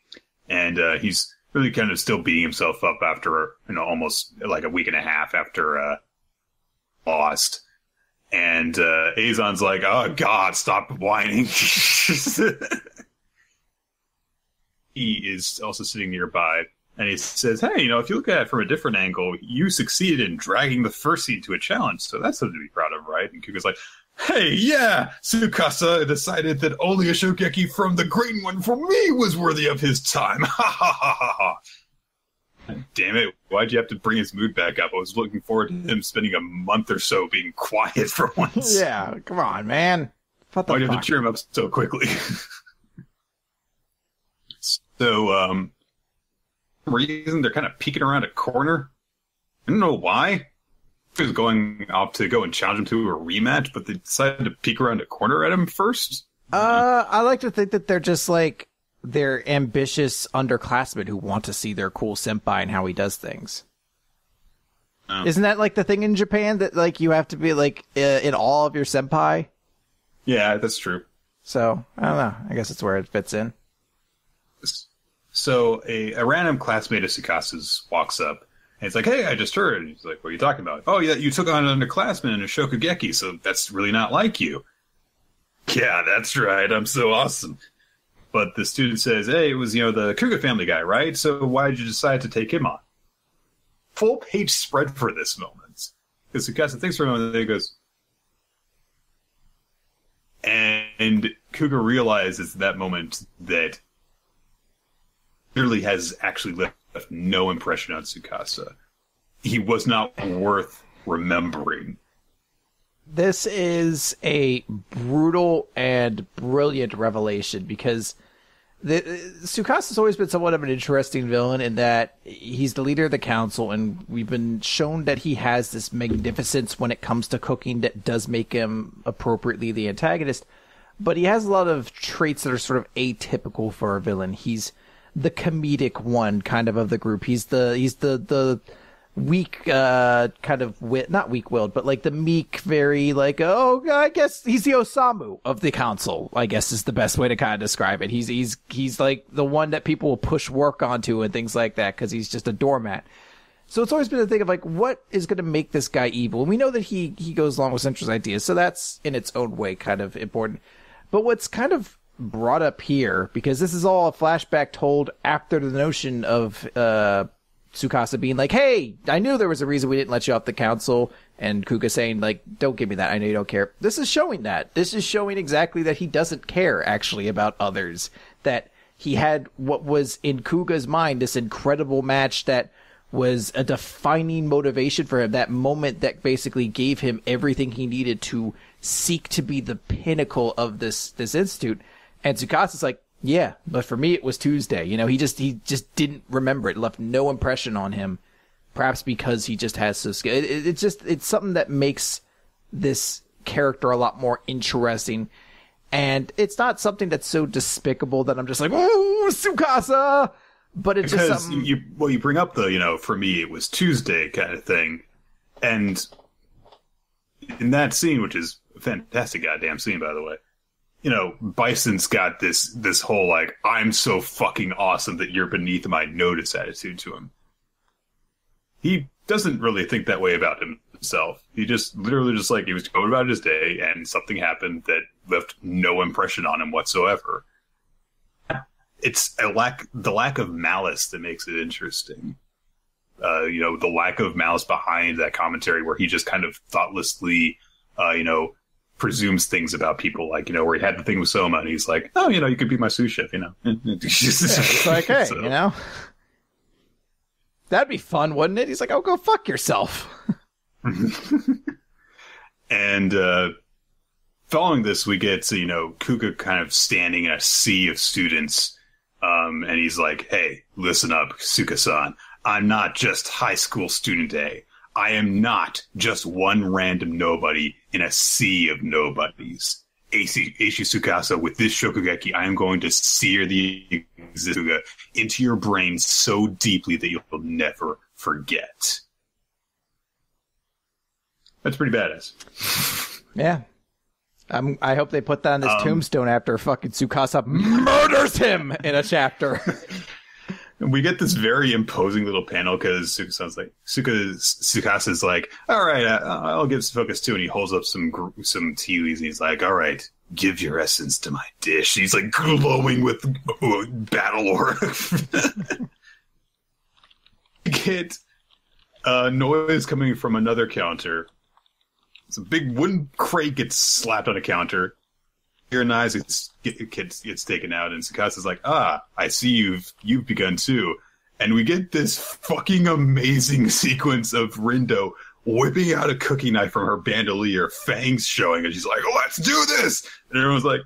and he's really kind of still beating himself up after, almost like a week and a half after lost. And Azon's like, oh, God, stop whining. He is also sitting nearby, and he says, hey, if you look at it from a different angle, you succeeded in dragging the first seed to a challenge, so that's something to be proud of, right? And Kuga's like, hey, yeah, Tsukasa decided that only a Shokugeki from the Green One for me was worthy of his time. Ha ha ha ha ha. Damn it, why'd you have to bring his mood back up? I was looking forward to him spending a month or so being quiet for once.
Yeah, come on, man.
Why'd you have to cheer him up so quickly? So, for some reason, they're kind of peeking around a corner. I don't know why. He was going off to go and challenge him to a rematch, but they decided to peek around a corner at him first.
I like to think that they're just they're ambitious underclassmen who want to see their cool senpai and how he does things. Oh. Isn't that the thing in Japan that you have to be in awe of your senpai?
Yeah, that's true.
So I don't know. I guess it's where it fits in.
So a random classmate of Tsukasa's walks up. And it's like, hey, I just heard. And he's like, what are you talking about? Oh, yeah, you took on an underclassman in a Shokugeki, so that's really not like you. Yeah, that's right. I'm so awesome. But the student says, hey, it was, the Kuga family guy, right? So why did you decide to take him on? Full page spread for this moment. Because Tsukasa thinks for a moment, and he goes, And Kuga realizes at that moment that clearly has actually left no impression on Tsukasa. He was not worth remembering.
This is a brutal and brilliant revelation because Tsukasa's always been somewhat of an interesting villain in that he's the leader of the council, and we've been shown that he has this magnificence when it comes to cooking that does make him appropriately the antagonist. But he has a lot of traits that are sort of atypical for a villain. He's the comedic one kind of the group. He's the weak, kind of not weak-willed, but like the meek, very like, oh, I guess he's the Osamu of the council, I guess is the best way to kind of describe it. He's like the one that people will push work onto and things like that because he's just a doormat. So it's always been a thing of like, what is going to make this guy evil? And we know that he goes along with Centra's ideas, so that's in its own way kind of important. But what's kind of brought up here, because this is all a flashback told after the notion of Tsukasa being like, hey, I knew there was a reason we didn't let you off the council, and Kuga saying, like, don't give me that, I know you don't care. This is showing that. This is showing exactly that he doesn't care, actually, about others. That he had what was in Kuga's mind, this incredible match that was a defining motivation for him, that moment that basically gave him everything he needed to seek to be the pinnacle of this institute. And Tsukasa's like, yeah, but for me it was Tuesday. You know, he just didn't remember it. It left no impression on him. Perhaps because he just has so skill. It's something that makes this character a lot more interesting. And it's not something that's so despicable that I'm just like, oh, Tsukasa! But it's just something...
you bring up the, for me it was Tuesday kind of thing. And in that scene, which is a fantastic goddamn scene, by the way, Bison's got this whole, like, I'm so fucking awesome that you're beneath my notice attitude to him. He doesn't really think that way about himself. He just literally just like, he was going about his day and something happened that left no impression on him whatsoever. It's the lack of malice that makes it interesting. The lack of malice behind that commentary where he just kind of thoughtlessly, presumes things about people, like, where he had the thing with Soma and he's like, oh, you could be my sous chef,
It's like, hey, so. That'd be fun, wouldn't it? He's like, oh, go fuck yourself.
And following this, we get to, Kuga kind of standing in a sea of students. And he's like, hey, listen up, Suka-san. I'm not just high school student A. I am not just one random nobody in a sea of nobodies. Eishi Tsukasa, with this Shokugeki, I am going to sear the existence into your brain so deeply that you'll never forget. That's pretty badass.
Yeah. I hope they put that on his tombstone after fucking Tsukasa murders him in a chapter.
We get this very imposing little panel because Tsukasa's like, all right, I'll give some focus too, and he holds up some tea leaves and he's like, all right, give your essence to my dish. He's like glowing with battle aura. Get noise coming from another counter. It's a big wooden crate gets slapped on a counter. Your eyes gets taken out, and Tsukasa's like, I see you've begun too. And we get this fucking amazing sequence of Rindo whipping out a cookie knife from her bandolier, fangs showing, and she's like, let's do this! And everyone's like,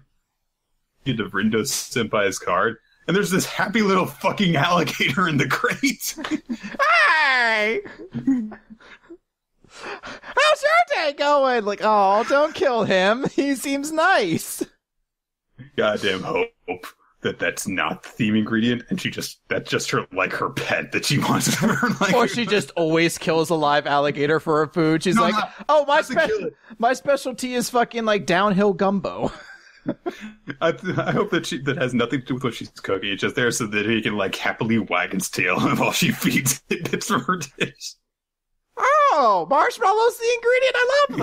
get to Rindo Senpai's card. And there's this happy little fucking alligator in the crate.
Hey! How's your day going? Like, oh, don't kill him. He seems nice.
Goddamn hope that's not the theme ingredient, and that's just her, like, her pet that she wants for her, like,
or she just always kills a live alligator for her food. She's my specialty is fucking, like, downhill gumbo.
I hope that has nothing to do with what she's cooking. It's just there so that he can, like, happily wag his tail while she feeds it bits from her dish.
Oh, marshmallows the ingredient. I love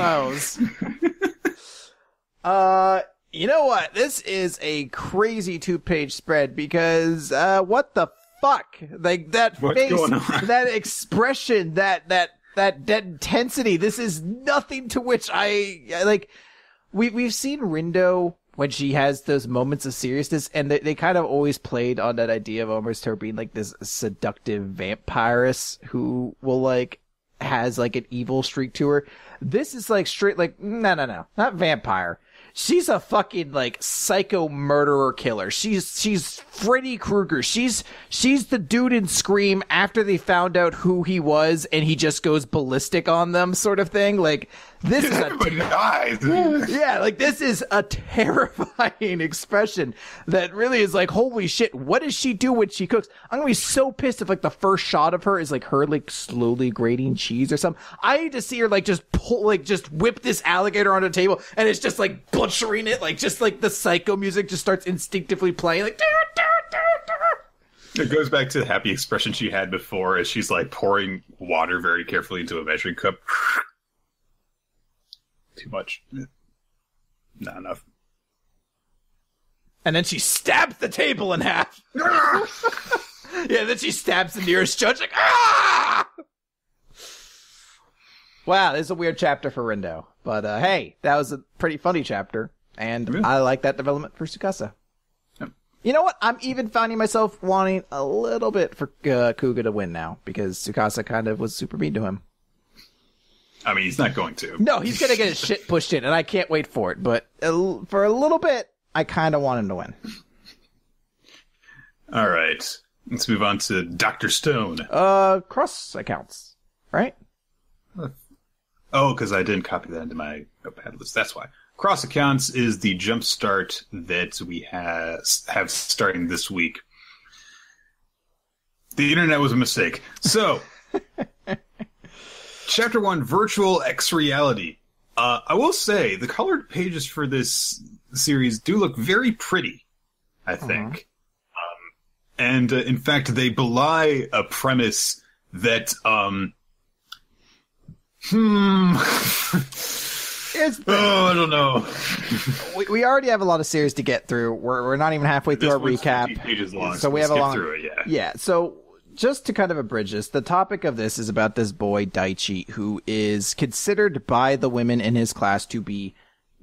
those. You know what? This is a crazy 2-page spread because what the fuck? Like that
What's
face,
going on?
that expression, that intensity. This is nothing to which I like. We've seen Rindo when she has those moments of seriousness, and they kind of always played on that idea of almost her being like this seductive vampiress who will like has like an evil streak to her. This is like straight like no, not vampire. She's a fucking like psycho murderer killer. She's Freddy Krueger. She's the dude in Scream after they found out who he was and he just goes ballistic on them sort of thing. Like this is
everybody dies.
Yeah, like this is a terrifying expression that really is like, holy shit, what does she do when she cooks? I'm gonna be so pissed if like the first shot of her is like her like slowly grating cheese or something. I need to see her like just pull, like just whip this alligator onto the table and it's just like butchering it, like just like the psycho music just starts instinctively playing like.
It goes back to the happy expression she had before as she's like pouring water very carefully into a measuring cup. Too much. Not enough.
And then she stabs the table in half. Yeah, then she stabs the nearest judge like, ah! Wow, this is a weird chapter for Rindo. But hey, that was a pretty funny chapter. And I like that development for Tsukasa. Yep. You know what? I'm even finding myself wanting a little bit for Kuga to win now. Because Tsukasa kind of was super mean to him.
I mean, he's not going to.
No, he's going to get his shit pushed in. And I can't wait for it. But for a little bit, I kind of want him to win.
All right. Let's move on to Dr. Stone.
Cross accounts, right?
Oh, because I didn't copy that into my notepad list. That's why. Cross accounts is the jumpstart that we have starting this week. The internet was a mistake. So, Chapter 1, Virtual X Reality. I will say, the colored pages for this series do look very pretty, I think. And in fact, they belie a premise that, I don't know.
we already have a lot of series to get through. We're not even halfway through our recap.
Pages long,
so we have a long
through it,
yeah. So just to kind of abridge this, the topic of this is about this boy Daichi, who is considered by the women in his class to be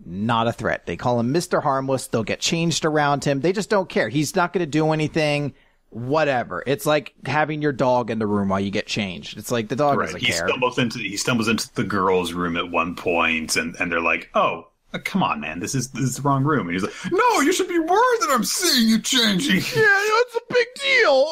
not a threat. They call him Mr. Harmless. They'll get changed around him. They just don't care. He's not going to do anything. Whatever. It's like having your dog in the room while you get changed. It's like the dog doesn't care.
He stumbles into the girls' room at one point, and they're like, "Oh, come on, man, this is the wrong room." And he's like, "No, you should be worried that I'm seeing you changing."
Yeah, it's a big deal.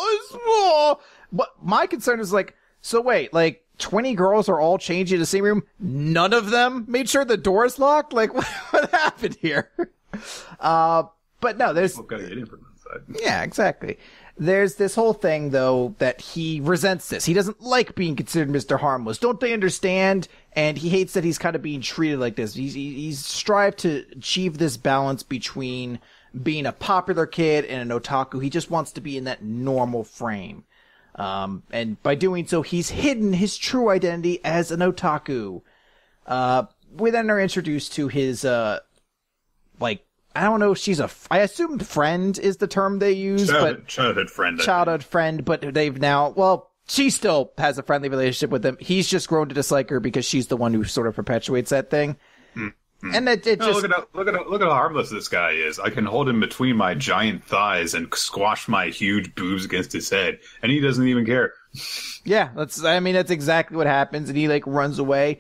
But my concern is like, so wait, like 20 girls are all changing in the same room. None of them made sure the door is locked. Like, what happened here? But no, there's.
We've got to get in from inside.
Yeah, exactly. There's this whole thing, though, that he resents this. He doesn't like being considered Mr. Harmless. Don't they understand? And he hates that he's kind of being treated like this. He's strived to achieve this balance between being a popular kid and an otaku. He just wants to be in that normal frame. And by doing so, he's hidden his true identity as an otaku. We then are introduced to his, I don't know if she's I assume friend is the term they use,
childhood friend.
Childhood friend, but they've now, well, she still has a friendly relationship with him. He's just grown to dislike her because she's the one who sort of perpetuates that thing. Mm-hmm. And it just...
Look at how harmless this guy is. I can hold him between my giant thighs and squash my huge boobs against his head, and he doesn't even care.
Yeah, that's exactly what happens, and he, like, runs away.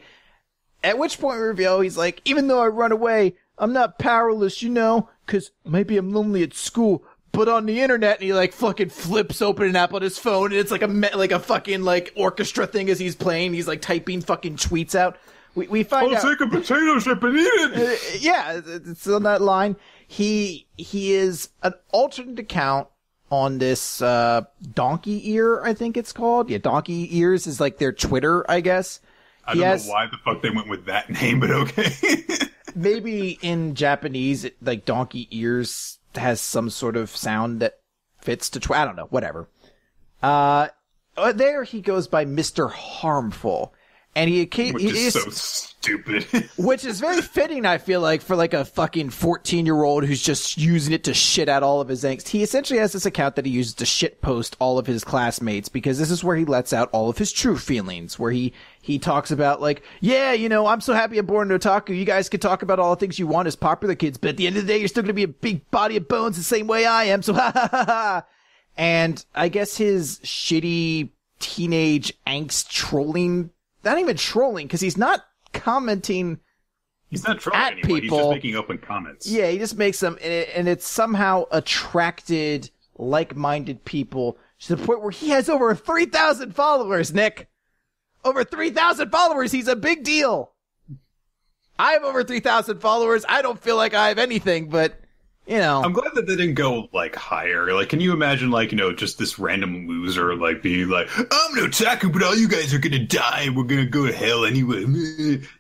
At which point we reveal he's like, even though I run away, I'm not powerless, you know, because maybe I'm lonely at school, but on the internet, and he, like, fucking flips open an app on his phone, and it's like a fucking, like, orchestra thing as he's playing. He's, like, typing fucking tweets out. We find out...
I'll take a potato chip and eat it!
Yeah, it's on that line. He is an alternate account on this, Donkey Ear, I think it's called. Yeah, Donkey Ears is, like, their Twitter, I guess.
I don't know why the fuck they went with that name, but okay.
Maybe in Japanese, like, Donkey Ears has some sort of sound that fits to I don't know, whatever. There he goes by Mr. Harmful. And he
Which is so stupid.
Which is very fitting, I feel like, for like a fucking 14-year-old who's just using it to shit out all of his angst. He essentially has this account that he uses to shit post all of his classmates, because this is where he lets out all of his true feelings, where he talks about like, yeah, you know, I'm so happy I'm born an otaku. You guys can talk about all the things you want as popular kids, but at the end of the day, you're still going to be a big body of bones the same way I am. So ha ha ha ha. And I guess his shitty teenage angst trolling, not even trolling, because he's not commenting.
He's not trolling
at
anyone.
people.
He's just making open comments.
Yeah, he just makes them, and it's somehow attracted like-minded people to the point where he has over 3,000 followers, Nick. Over 3,000 followers. He's a big deal. I have over 3,000 followers. I don't feel like I have anything, but, you know.
I'm glad that they didn't go, like, higher. Like, can you imagine, like, you know, just this random loser, like, being like, I'm an otaku, but all you guys are gonna die, and we're gonna go to hell anyway.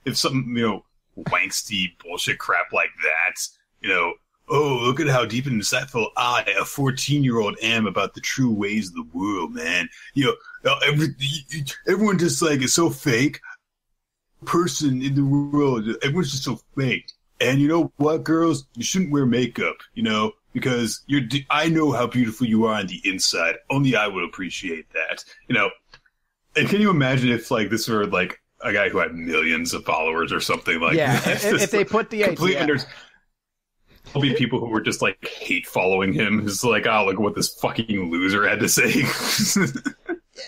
If some, you know, wangsty bullshit crap like that, you know, oh, look at how deep and insightful I, a 14-year-old, am about the true ways of the world, man. You know, everyone just, like, is so fake. Person in the world, everyone's just so fake. And you know what, girls? You shouldn't wear makeup, you know, because I know how beautiful you are on the inside. Only I would appreciate that, you know. And can you imagine if, like, this were, like, a guy who had millions of followers or something like that?
Yeah, if they put the idea.
There'll be people who were just, like, hate following him. It's like, oh, look what this fucking loser had to say.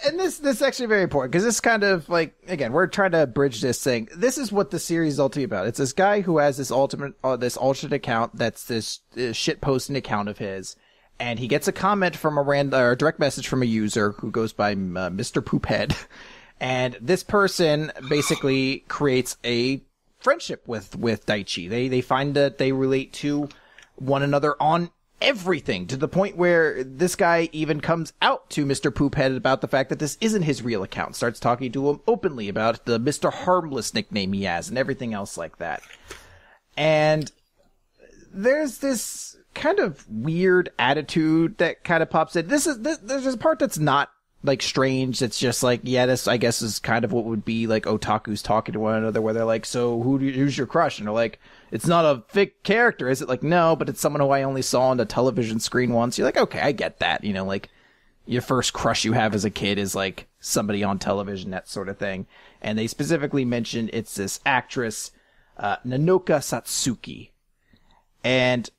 And this is actually very important, because this kind of, like, again, we're trying to bridge this thing. This is what the series is ultimately about. It's this guy who has this this alternate account that's this shit posting account of his, and he gets a comment from a direct message from a user who goes by Mr. Poophead, and this person basically creates a friendship with Daichi. They find that they relate to one another on everything, to the point where this guy even comes out to Mr. Poophead about the fact that this isn't his real account, starts talking to him openly about the Mr. Harmless nickname he has and everything else like that. And there's this kind of weird attitude that kind of pops in. There's a part that's not, like, strange. It's just like, yeah, this, I guess, is kind of what would be like otakus talking to one another, where they're like, so who's your crush? And they're like, it's not a fake character, is it? Like, no, but it's someone who I only saw on the television screen once. You're like, okay, I get that. You know, like, your first crush you have as a kid is, like, somebody on television, that sort of thing. And they specifically mentioned it's this actress, Nanoka Satsuki. And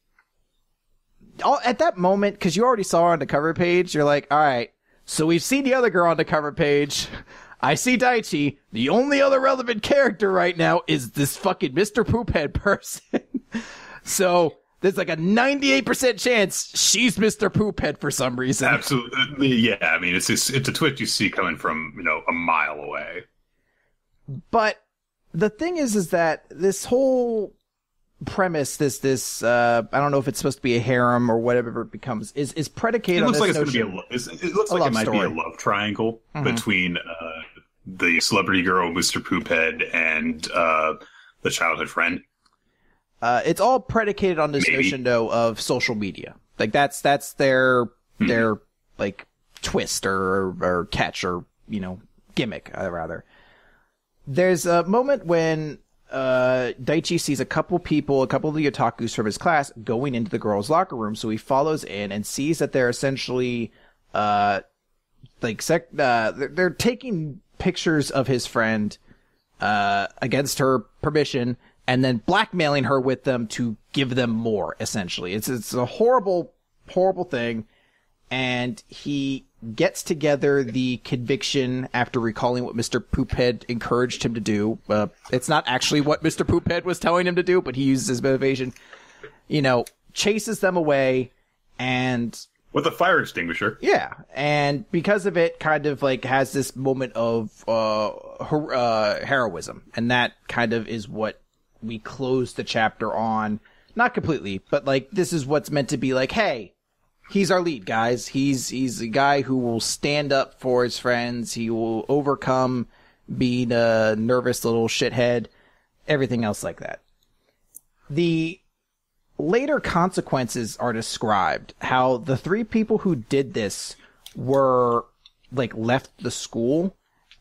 at that moment, because you already saw her on the cover page, you're like, all right, so we've seen the other girl on the cover page. I see Daichi. The only other relevant character right now is this fucking Mr. Poophead person. So there's like a 98% chance she's Mr. Poophead for some reason.
Absolutely, yeah. I mean, it's a twist you see coming from, you know, a mile away.
But the thing is that this whole premise, this I don't know if it's supposed to be a harem or whatever it becomes, is predicated on this notion.
It looks like it might be a love triangle between the celebrity girl, Mr. Poophead, and the childhood friend.
It's all predicated on this notion, though, of social media. Like, that's their like twist or catch, or, you know, gimmick, rather. There's a moment when Daichi sees a couple of the otakus from his class going into the girls' locker room, so he follows in and sees that they're essentially they're taking pictures of his friend against her permission, and then blackmailing her with them to give them more, essentially. It's a horrible thing, and he gets together the conviction after recalling what Mr. Poophead encouraged him to do. It's not actually what Mr. Poophead was telling him to do, but he uses his motivation. You know, chases them away, and
with a fire extinguisher.
Yeah, and because of it, kind of like has this moment of heroism, and that kind of is what we close the chapter on. Not completely, but like this is what's meant to be like, hey, he's our lead, guys. He's a guy who will stand up for his friends. He will overcome being a nervous little shithead, everything else like that. The later consequences are described, how the three people who did this were, like, left the school,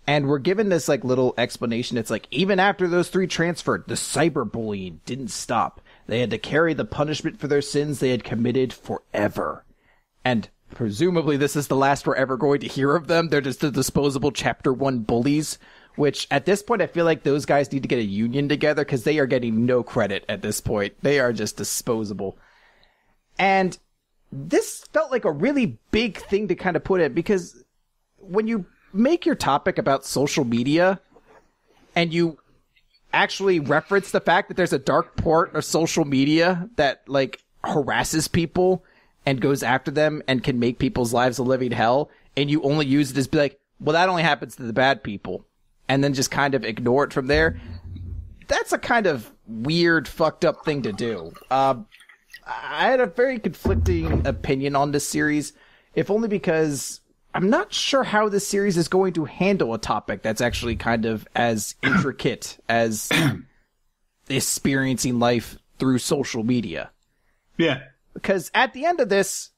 And we're given this like little explanation. It's like, even after those 3 transferred, the cyberbullying didn't stop. They had to carry the punishment for their sins they had committed forever. And presumably this is the last we're ever going to hear of them. They're just the disposable Chapter 1 bullies, which at this point I feel like those guys need to get a union together because they are getting no credit at this point. They are just disposable. And this felt like a really big thing to kind of put in, because when you make your topic about social media and you actually reference the fact that there's a dark part of social media that like harasses people and goes after them and can make people's lives a living hell, and you only use it as be like, well, that only happens to the bad people, and then just kind of ignore it from there, that's a kind of weird, fucked up thing to do. I had a very conflicting opinion on this series, if only because I'm not sure how this series is going to handle a topic that's actually kind of as intricate as experiencing life through social media.
Yeah.
Because at the end of this,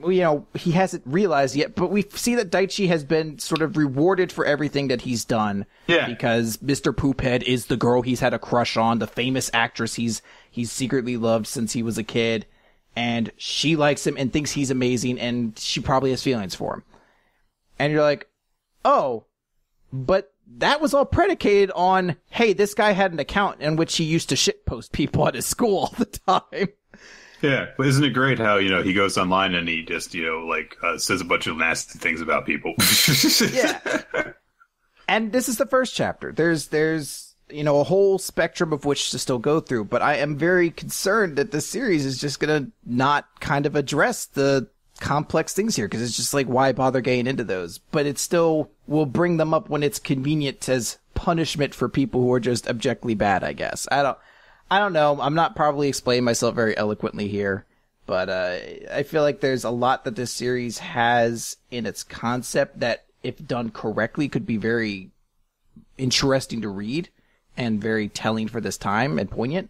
you know, he hasn't realized yet, but we see that Daichi has been sort of rewarded for everything that he's done.
Yeah.
Because Mr. Poophead is the girl he's had a crush on, the famous actress he's secretly loved since he was a kid. And she likes him and thinks he's amazing, and she probably has feelings for him. And you're like, oh, but that was all predicated on, hey, this guy had an account in which he used to shitpost people at his school all the time.
Yeah, but isn't it great how, you know, he goes online and he just, you know, like, says a bunch of nasty things about people.
Yeah. And this is the first chapter. There's, you know, a whole spectrum of which to still go through, but I am very concerned that this series is just gonna not kind of address the complex things here, because it's just like, why bother getting into those? But it still will bring them up when it's convenient as punishment for people who are just objectively bad, I guess. I don't know. I'm not probably explaining myself very eloquently here, but I feel like there's a lot that this series has in its concept that, if done correctly, could be very interesting to read and very telling for this time and poignant.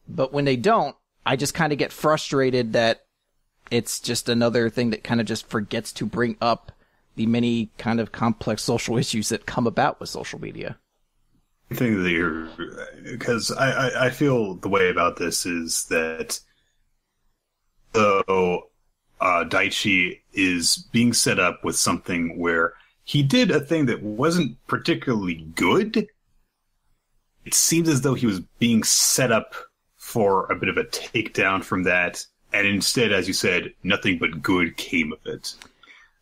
But when they don't, I just kind of get frustrated that it's just another thing that kind of just forgets to bring up the many kind of complex social issues that come about with social media.
I think that you're, because I feel the way about this is that though Daichi is being set up with something where he did a thing that wasn't particularly good, it seems as though he was being set up for a bit of a takedown from that. And instead, as you said, nothing but good came of it.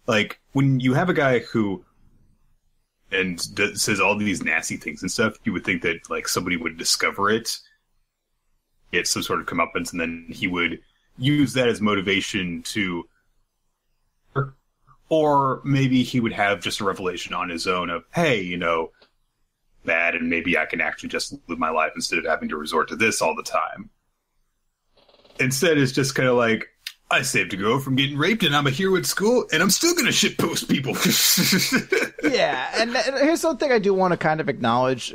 Like, when you have a guy who says all these nasty things and stuff, you would think that, like, somebody would discover it, get some sort of comeuppance, and then he would use that as motivation to... Or maybe he would have just a revelation on his own of, hey, you know, bad, and maybe I can actually just live my life instead of having to resort to this all the time. Instead, it's just kind of like, I saved a girl from getting raped, and I'm a hero at school, and I'm still going to shitpost people.
Yeah, and here's something I do want to kind of acknowledge.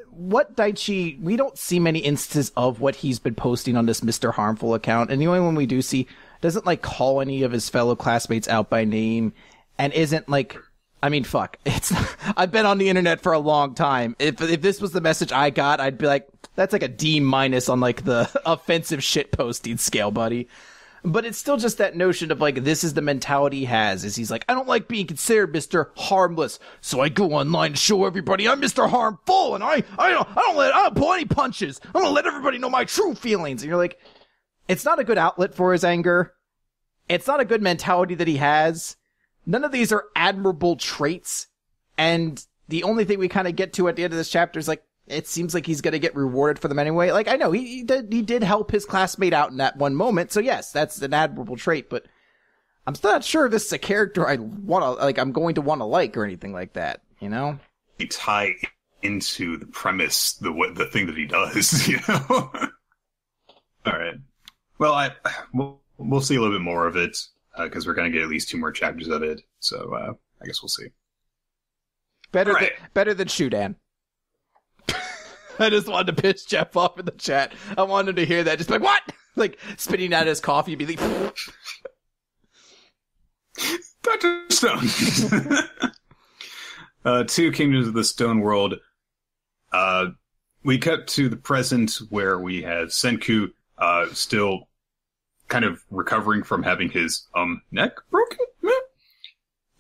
What Daichi, we don't see many instances of what he's been posting on this Mr. Harmful account, and the only one we do see doesn't, like, call any of his fellow classmates out by name, and isn't, like, I mean, fuck. I've been on the internet for a long time. If this was the message I got, I'd be like, that's like a D- on, like, the offensive shit posting scale, buddy. But it's still just that notion of, like, this is the mentality he has, is he's like, I don't like being considered Mr. Harmless, so I go online to show everybody I'm Mr. Harmful, and I don't pull any punches. I'm gonna let everybody know my true feelings. And you're like, it's not a good outlet for his anger. It's not a good mentality that he has. None of these are admirable traits, and the only thing we kind of get to at the end of this chapter is, like, it seems like he's going to get rewarded for them anyway. Like, I know he did help his classmate out in that one moment, so yes, that's an admirable trait, but I'm still not sure if this is a character I'm going to want to like or anything like that, you know?
They tie into the premise, the thing that he does, you know? All right. Well, we'll see a little bit more of it, because we're going to get at least 2 more chapters of it, so I guess we'll see.
Better than Shudan. I just wanted to piss Jeff off in the chat. I wanted him to hear that. Just be like, what? Like, spitting out his coffee, be like,
Dr. Stone. Two Kingdoms of the Stone World. We cut to the present where we have Senku still kind of recovering from having his neck broken.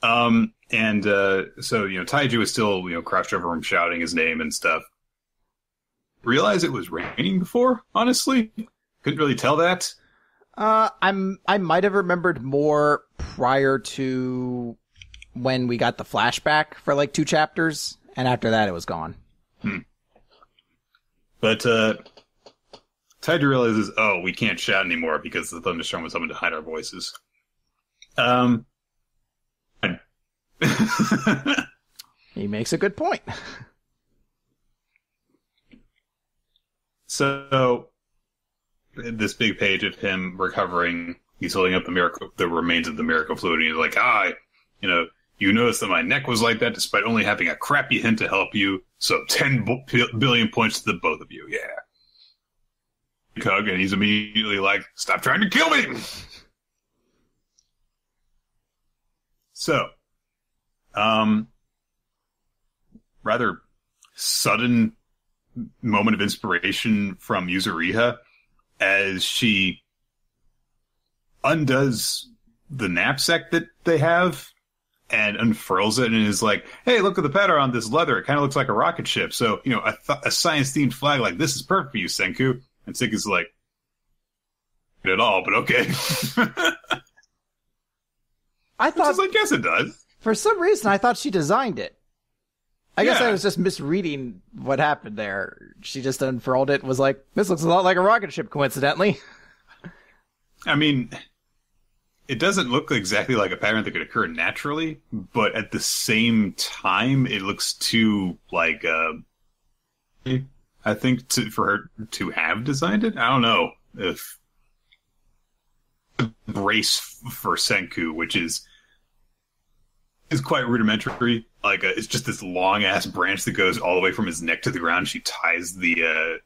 So Taiju is still crouched over him shouting his name and stuff. Realize it was raining before, honestly. Couldn't really tell that.
I might have remembered more prior to when we got the flashback for like 2 chapters, and after that it was gone.
But Taiju realizes, we can't shout anymore because the thunderstorm was something to hide our voices.
He makes a good point.
So, this big page of him recovering, he's holding up the remains of the miracle fluid, and he's like, you noticed that my neck was like that despite only having a crappy hint to help you, so 10 billion points to the both of you, yeah. Hug, and he's immediately like, stop trying to kill me! So, rather sudden moment of inspiration from Yuzuriha as she undoes the knapsack that they have and unfurls it and is like, hey, look at the pattern on this leather. It kind of looks like a rocket ship. So, a science-themed flag like this is perfect for you, Senku. And Senku's like, not at all, but okay.
I thought,
yes, it does.
For some reason, I thought she designed it. I guess I was just misreading what happened there. She just unfurled it and was like, this looks a lot like a rocket ship, coincidentally.
I mean, it doesn't look exactly like a pattern that could occur naturally, but at the same time, it looks too, like, I think for her to have designed it. I don't know if brace for Senku, which is quite rudimentary. Like it's just this long ass branch that goes all the way from his neck to the ground. She ties the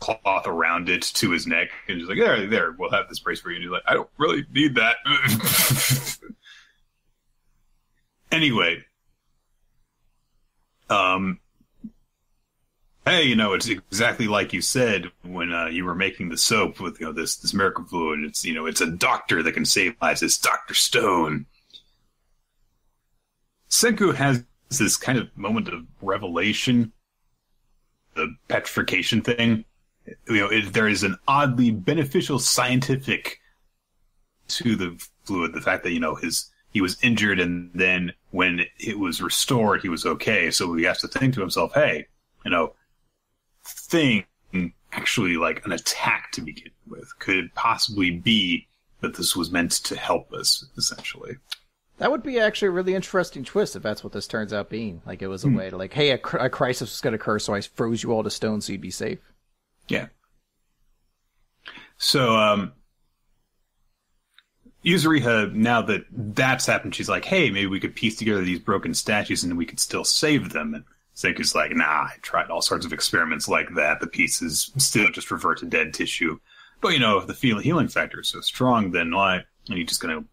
cloth around it to his neck, and she's like, "There, we'll have this brace for you." And he's like, "I don't really need that." Anyway, hey, it's exactly like you said when you were making the soap with this miracle fluid. It's it's a doctor that can save lives. It's Dr. Stone. Senku has this kind of moment of revelation, the petrification thing. There is an oddly beneficial scientific to the fluid. The fact that he was injured and then when it was restored, he was okay. So he has to think to himself, hey, thing actually like an attack to begin with. Could it possibly be that this was meant to help us, essentially?
That would be actually a really interesting twist if that's what this turns out being. Like, it was a way to, like, hey, a crisis was going to occur, so I froze you all to stone so you'd be safe.
Yeah. So, Yuzuriha, now that that's happened, she's like, hey, maybe we could piece together these broken statues and we could still save them. And Senku's like, nah, I tried all sorts of experiments like that. The pieces still just revert to dead tissue. But, if the healing factor is so strong, then why are you just going to...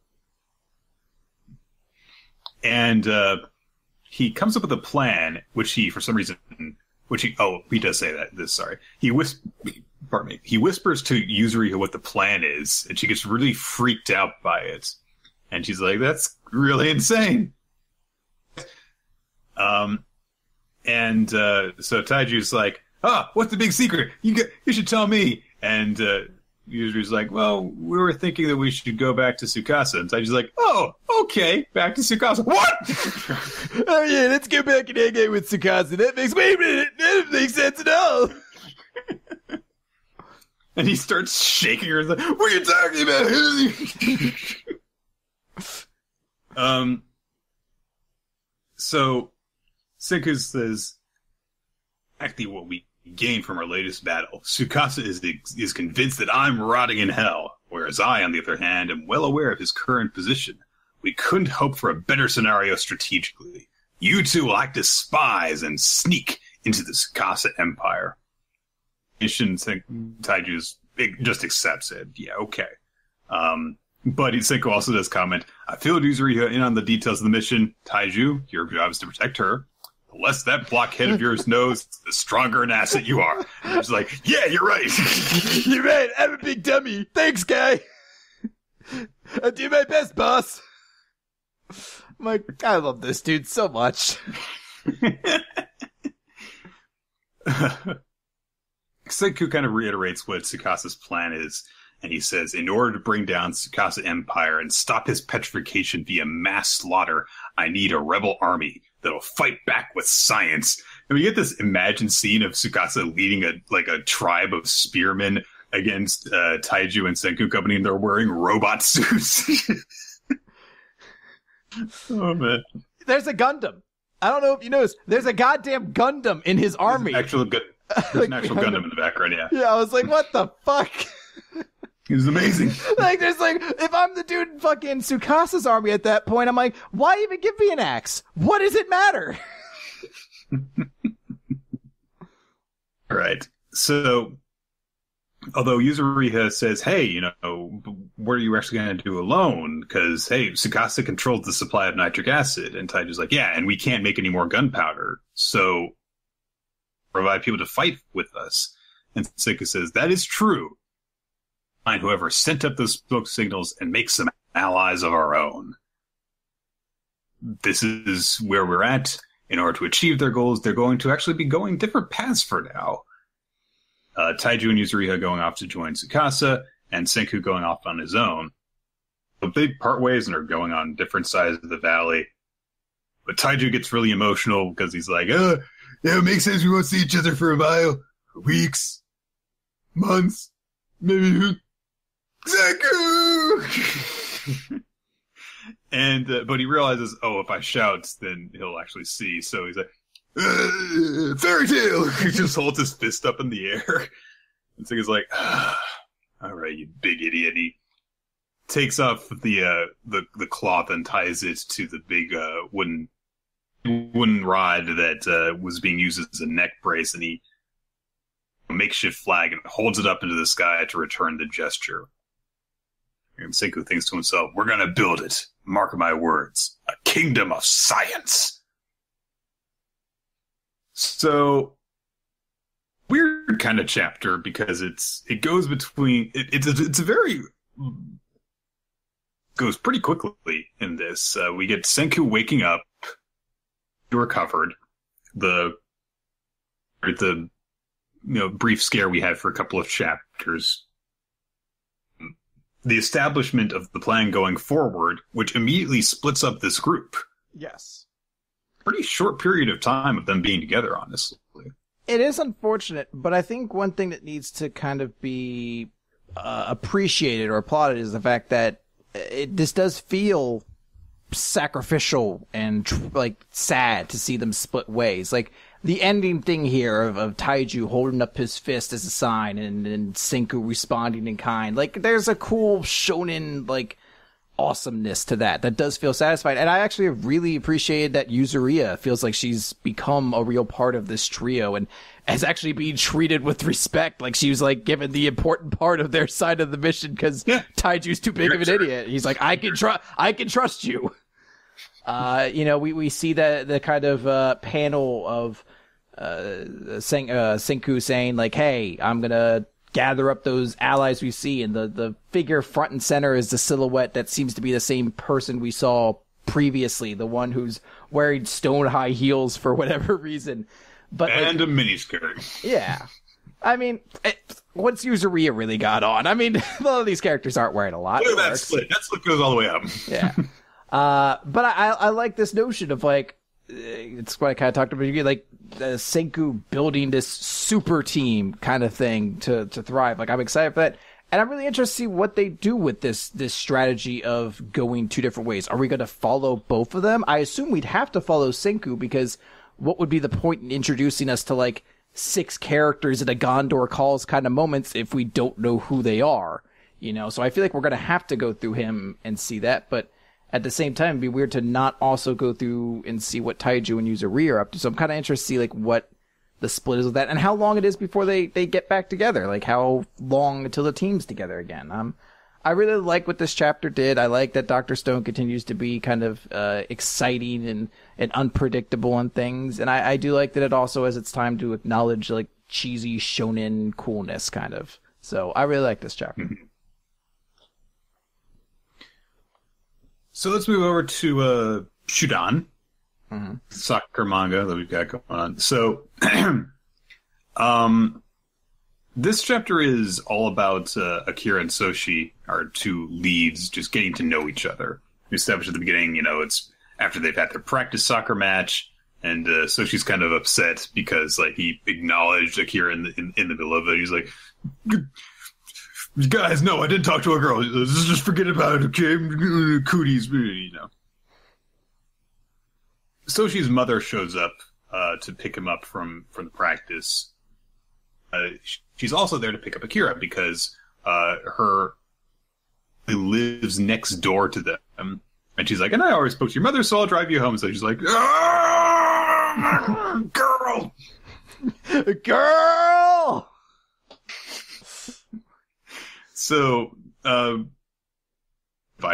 And he comes up with a plan, which he, for some reason, he does say that. Sorry. He whispers to Yuzuriha what the plan is, and she gets really freaked out by it. And she's like, that's really insane. So Taiju's like, what's the big secret? You should tell me. And Yuzuri's like, well, we were thinking that we should go back to Tsukasa. And Taiju's like, oh, okay, back to Tsukasa. What?
Oh yeah, let's go back and hang out with Tsukasa. That makes sense at all.
And he starts shaking her. Like, what are you talking about? So Senku says, actually, what we gained from our latest battle, Tsukasa is convinced that I'm rotting in hell, whereas I, on the other hand, am well aware of his current position. We couldn't hope for a better scenario strategically. You two will act as spies and sneak into the Tsukasa Empire. Taiju just accepts it. Yeah, okay. But Senku also does comment, I filled Yuzuriha in on the details of the mission. Taiju, your job is to protect her. The less that blockhead of yours knows, the stronger an asset you are. And he's like, yeah, you're right.
You're right. I'm a big dummy. Thanks, guy. I'll do my best, boss. I'm like, I love this dude so much.
Senku kind of reiterates what Tsukasa's plan is, and he says, in order to bring down Tsukasa Empire and stop his petrification via mass slaughter, I need a rebel army that'll fight back with science. And we get this imagined scene of Tsukasa leading a tribe of spearmen against Taiju and Senku Company, and they're wearing robot suits. Oh, man.
There's a Gundam. I don't know if you noticed. There's a goddamn Gundam in his army.
There's an actual Gundam in the background, yeah.
Yeah, I was like, what the fuck?
It was amazing.
If I'm the dude in fucking Tsukasa's army at that point, I'm like, why even give me an axe? What does it matter?
Right. So, although Yuzuriha says, hey, what are you actually going to do alone? Because, hey, Tsukasa controls the supply of nitric acid. And Taiju's like, yeah, and we can't make any more gunpowder. So, provide people to fight with us. And Senku says, that is true. Find whoever sent up those smoke signals and make some allies of our own. This is where we're at. In order to achieve their goals, they're going to actually be going different paths for now. Taiju and Yuzuriha going off to join Tsukasa, and Senku going off on his own. But they part ways and are going on different sides of the valley. But Taiju gets really emotional because he's like, yeah, it makes sense we won't see each other for a while. Weeks. Months. Maybe... Senku! And, but he realizes, if I shout, then he'll actually see. So he's like, fairy tale! He just holds his fist up in the air. And Senku's like, all right, you big idiot. He takes off the cloth and ties it to the big, wooden rod that, was being used as a neck brace, and he makeshift flag and holds it up into the sky to return the gesture. And Senku thinks to himself, we're gonna build it. Mark my words. A kingdom of science. So, weird kind of chapter because it goes between, it's a very, goes pretty quickly in this. We get Senku waking up, recovered, the brief scare we had for a couple of chapters. The establishment of the plan going forward, which immediately splits up this group.
Yes.
Pretty short period of time of them being together, honestly.
It is unfortunate, but I think one thing that needs to kind of be appreciated or applauded is the fact that this does feel sacrificial and sad to see them split ways. Like the ending thing here of Taiju holding up his fist as a sign and Senku responding in kind. Like there's a cool shonen awesomeness to that does feel satisfying. And I actually have really appreciated that Yuzuriha feels like she's become a real part of this trio and has actually been treated with respect. Like she was given the important part of their side of the mission because Taiju's too big of an idiot. He's like, I can trust you. We see the kind of panel of Senku saying hey, I'm gonna gather up those allies we see, and the figure front and center is the silhouette that seems to be the same person we saw previously, the one who's wearing stone high heels for whatever reason. But
and a miniskirt.
Yeah. I mean, what's Yuzuriha really got on? I mean, a lot of these characters aren't wearing a lot.
Look at that split. That split goes all the way up.
Yeah. But I like this notion of it's what I kind of talked about. You get Senku building this super team kind of thing to thrive. I'm excited for that. And I'm really interested to see what they do with this strategy of going two different ways. Are we going to follow both of them? I assume we'd have to follow Senku because what would be the point in introducing us to 6 characters in a Gondor calls kind of moments if we don't know who they are? So I feel like we're going to have to go through him and see that. But at the same time, it'd be weird to not also go through and see what Taiju and Yuzuriha are up to. So I'm kind of interested to see what the split is with that and how long it is before they get back together. How long until the team's together again. I'm I really like what this chapter did. I like that Dr. Stone continues to be kind of exciting and unpredictable on things. And I do like that it also has its time to acknowledge like cheesy shonen coolness kind of. So I really like this chapter.
Mm-hmm. So let's move over to Shudan, soccer manga that we've got going on. So this chapter is all about Akira and Soshi, our two leads, just getting to know each other. We established at the beginning, it's after they've had their practice soccer match, and Soshi's kind of upset because like he acknowledged Akira in the middle of it. He's like, guys, no, I didn't talk to a girl. Just forget about it, okay? Cooties, Soshi's mother shows up to pick him up from the practice. She's also there to pick up Akira because he lives next door to them. And she's like, and I always spoke to your mother, so I'll drive you home. So she's like, girl!
Girl!
So, invite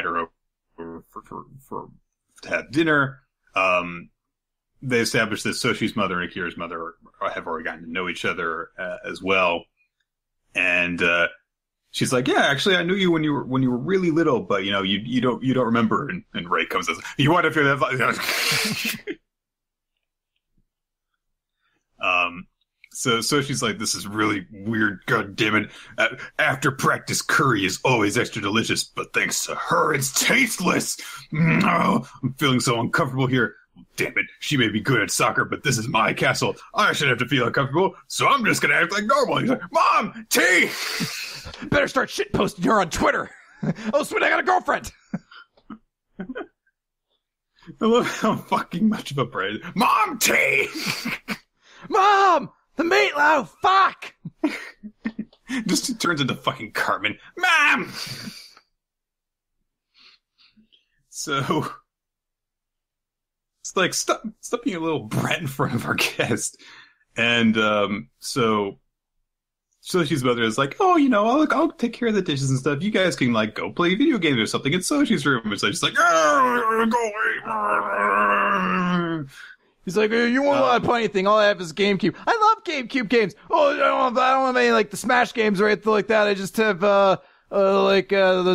her over for to have dinner. They established that Soshi's mother and Akira's mother have already gotten to know each other as well. And she's like, "Yeah, actually, I knew you when you were really little, but you don't remember." And Ray comes and says, "You want to feel that?" So she's like, "This is really weird. God damn it! After practice, curry is always extra delicious, but thanks to her, it's tasteless. Oh, I'm feeling so uncomfortable here. Damn it! She may be good at soccer, but this is my castle. I shouldn't have to feel uncomfortable, so I'm just gonna act like normal." He's like, "Mom, tea."
Better start shitposting her on Twitter. Oh, sweet, I got a girlfriend.
I love how fucking much of a praise. Mom, tea.
Mom. The meatloaf! Fuck!
Just turns into fucking Cartman. Mom! So, it's like, stop being a little brat in front of our guest. And, so Soshi's mother is like, "Oh, I'll take care of the dishes and stuff. You guys can, go play video games or something in Soshi's room." And so she's like, "Go away."
He's like, "You won't let me play anything. All I have is GameCube. I love GameCube games. Oh, I don't have any the Smash games or anything like that. I just have the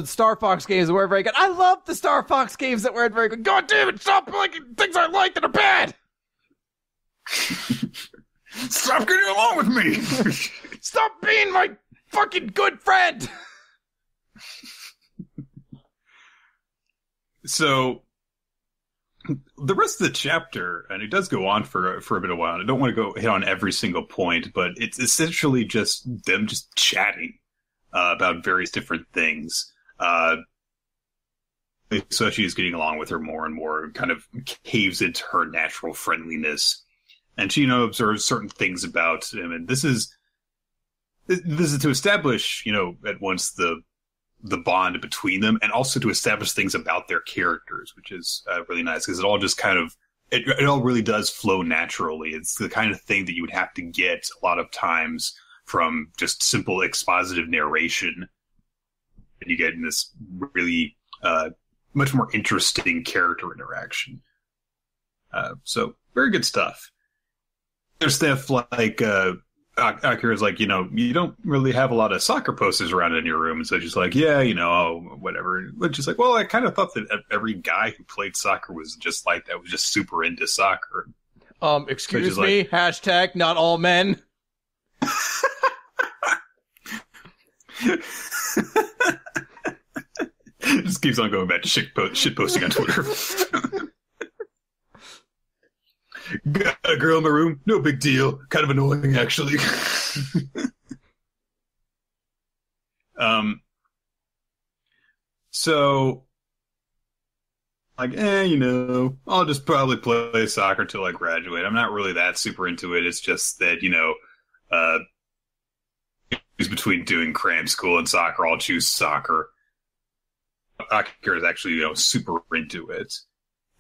Star Fox games that weren't very good. I love the Star Fox games that weren't very good. God damn it! Stop liking things I like that are bad.
Stop getting along with me.
Stop being my fucking good friend."
So, the rest of the chapter, and it does go on for a bit of a while, and I don't want to go hit on every single point, but it's essentially just them just chatting about various different things. So she's getting along with her more and more, kind of caves into her natural friendliness, and she observes certain things about him, and this is to establish at once the bond between them, and also to establish things about their characters, which is really nice, because it all just kind of it all really does flow naturally. It's the kind of thing that you would have to get a lot of times from just simple expositive narration, and you get in this really much more interesting character interaction. So very good stuff. There's stuff like Akira's like, you don't really have a lot of soccer posters around in your room. And so she's like, yeah, whatever. But she's like, well, I kind of thought that every guy who played soccer was just like that, was just super into soccer.
Excuse me, hashtag not all men.
Just keeps on going back to shit posting on Twitter. Got a girl in my room, no big deal. Kind of annoying, actually. So, I'll just probably play soccer till I graduate. I'm not really that super into it. It's just that, choose between doing cram school and soccer. I'll choose soccer. Akira is actually, super into it.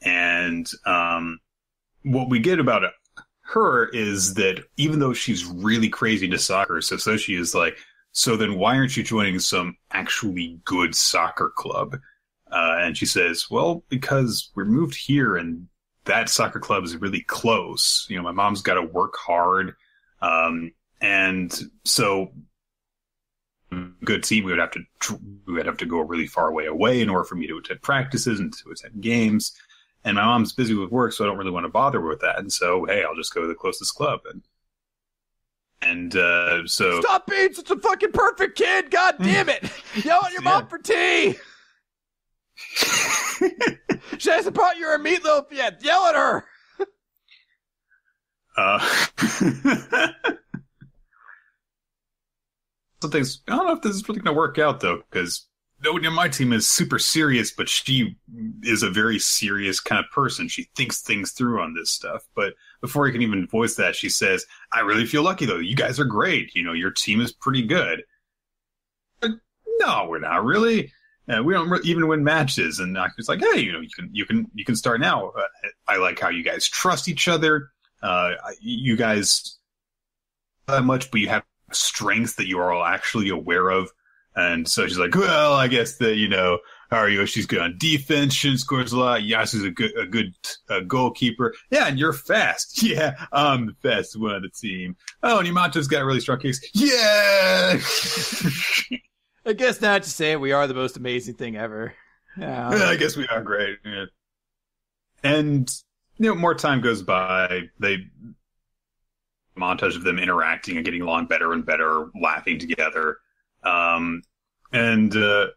And, what we get about her is that even though she's really crazy into soccer, so she is like so then why aren't you joining some actually good soccer club? And she says, well, because we're moved here and that soccer club is really close. You know, my mom's got to work hard. And so good team, we would have to go a really far away in order for me to attend practices and to attend games. And my mom's busy with work, so I don't really want to bother with that. And so, hey, I'll just go to the closest club. And so...
Stop being such a fucking perfect kid! God damn it! Yell at your mom for tea! She hasn't brought you her meatloaf yet! Yell at her!
Some things, I don't know if this is really going to work out, though, because nobody on my team is super serious, but she is a very serious kind of person. She thinks things through on this stuff. But before he can even voice that, she says, I really feel lucky, though. You guys are great. You know, your team is pretty good. But no, we're not really. We don't even win matches. And Akira's like, hey, you know, you can start now. I like how you guys trust each other. You guys not much, but you have strengths that you are all actually aware of. And so she's like, well, I guess that, you know, Ariyoshi's good on defense, Shin scores a lot, Yasu's a good goalkeeper. Yeah, and you're fast. Yeah, I'm the fastest one on the team. Oh, and Yamato's got really strong kicks. Yeah!
I guess not to say we are the most amazing thing ever.
Yeah, I guess we are great. Yeah. And, you know, more time goes by. Montage of them interacting and getting along better and better, laughing together. Akira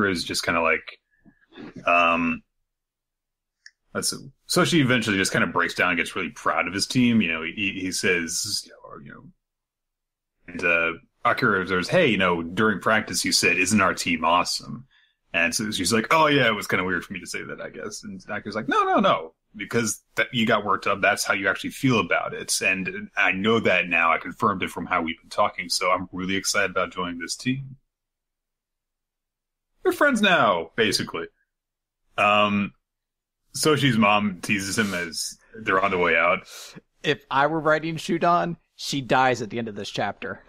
is just kind of like, so she eventually just kind of breaks down and gets really proud of his team. You know, he says, and Akira observes, hey, you know, during practice you said, isn't our team awesome? And so she's like, oh yeah, it was kind of weird for me to say that, I guess. And Akira's like, no. Because you got worked up, that's how you actually feel about it. And I know that now. I confirmed it from how we've been talking, so I'm really excited about joining this team. We're friends now, basically. Soshi's mom teases him as they're on the way out.
If I were writing Shudan, she dies at the end of this chapter.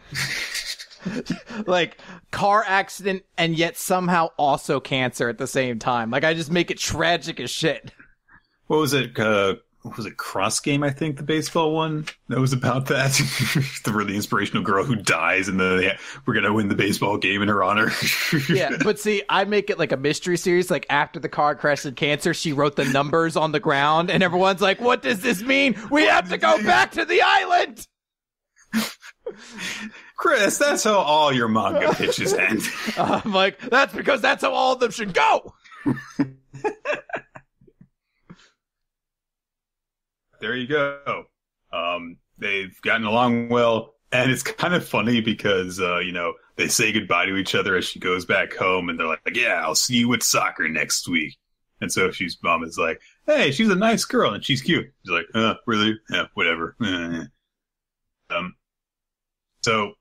Like, car accident and yet somehow also cancer at the same time. Like, I just make it tragic as shit.
What was it? Was it Cross Game? I think the baseball one that was about that. The really inspirational girl who dies, and then we're gonna win the baseball game in her honor.
Yeah, but see, I make it like a mystery series. Like after the car crash and cancer, she wrote the numbers on the ground, and everyone's like, "What does this mean? We have to go back to the island."
Chris, that's how all your manga pitches end.
I'm like, that's because that's how all of them should go.
There you go. They've gotten along well, and it's kind of funny because, you know, they say goodbye to each other as she goes back home, and they're like, yeah, I'll see you at soccer next week. And so she's mom is like, hey, she's a nice girl, and she's cute. She's like, really? Yeah, whatever. So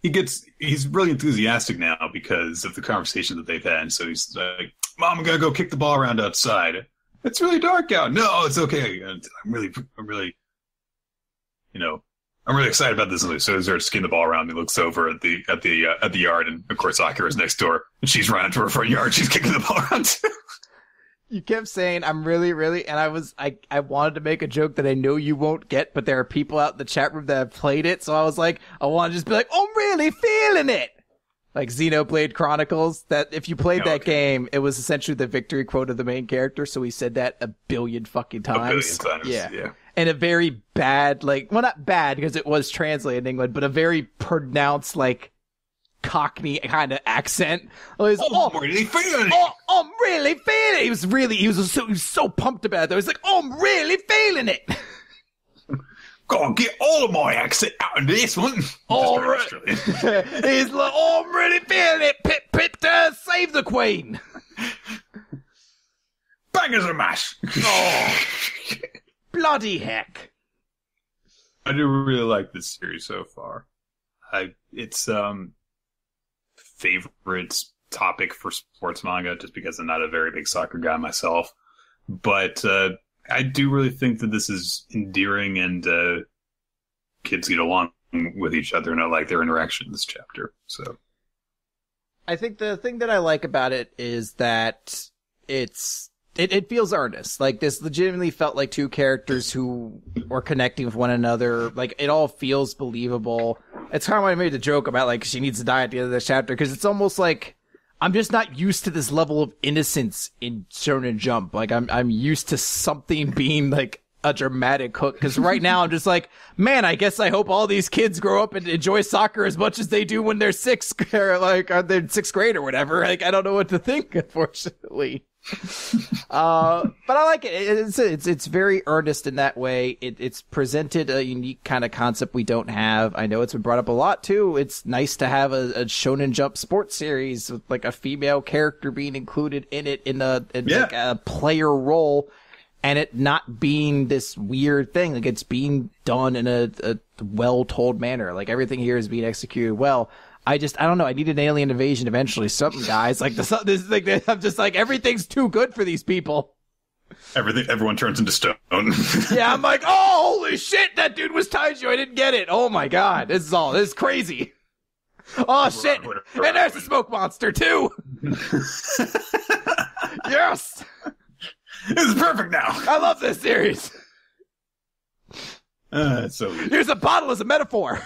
he's really enthusiastic now because of the conversation that they've had. And so he's like, Mom, I'm going to go kick the ball around outside. It's really dark out. No, it's okay. I'm really, you know, I'm really excited about this. So he starts kicking the ball around. He looks over at the yard, and of course Akira's next door, and she's running to her front yard. She's kicking the ball around too.
You kept saying, I'm really, and I wanted to make a joke that I know you won't get, but there are people out in the chat room that have played it, so I was like, I want to just be like, I'm really feeling it! Like Xenoblade Chronicles, that if you played that game, it was essentially the victory quote of the main character, so he said that a billion fucking times. Yeah. And a very bad, like, well, not bad, because it was translated in England, but a very pronounced, like, Cockney kind of accent.
I'm really feeling it.
I'm really feeling it. He was so pumped about it. He was like, I'm really feeling it.
Go on, get all of my accent out of this one.
All right. He's like, I'm really feeling it. Pit, save the Queen.
Bangers and mash.
Oh, bloody heck.
I do really like this series so far. It's favorite topic for sports manga, just because I'm not a very big soccer guy myself. But I do really think that this is endearing and kids get along with each other, and I like their interaction in this chapter. So
I think the thing that I like about it is that it feels earnest. Like, this legitimately felt like two characters who were connecting with one another. Like, it all feels believable. It's kind of why I made the joke about, like, she needs to die at the end of this chapter, because it's almost like I'm just not used to this level of innocence in Shonen Jump. Like, I'm used to something being, like, a dramatic hook, because right now I'm just like, man, I guess I hope all these kids grow up and enjoy soccer as much as they do when they're six, or like, they're in sixth grade or whatever. Like, I don't know what to think, unfortunately. But I like it. It's very earnest in that way. It's presented a unique kind of concept we don't have. I know it's been brought up a lot too. It's nice to have a Shonen Jump sports series with like a female character being included in it like a player role, and it not being this weird thing. Like, it's being done in a well-told manner. Like, everything here is being executed well. I don't know. I need an alien invasion eventually. Something, guys. Like, I'm just like, everything's too good for these people.
Everyone turns into stone.
Yeah, I'm like, oh, holy shit, that dude was Taiju. I didn't get it. Oh my god, this is crazy. Oh shit, and there's a smoke monster too. Yes,
this is perfect now.
I love this series.
It's so good.
Here's a bottle as a metaphor.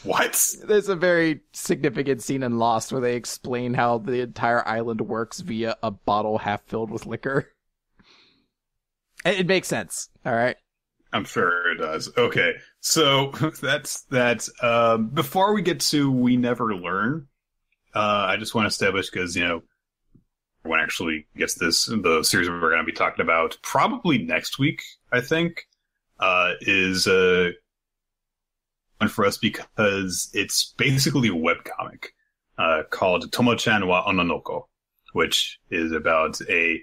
What?
There's a very significant scene in Lost where they explain how the entire island works via a bottle half filled with liquor. It makes sense. All right.
I'm sure it does. Okay. So that's before we get to We Never Learn, I just want to establish, because, everyone actually gets this, the series we're going to be talking about probably next week, I think, is for us, because it's basically a webcomic called Tomo-chan wa Ononoko, which is about a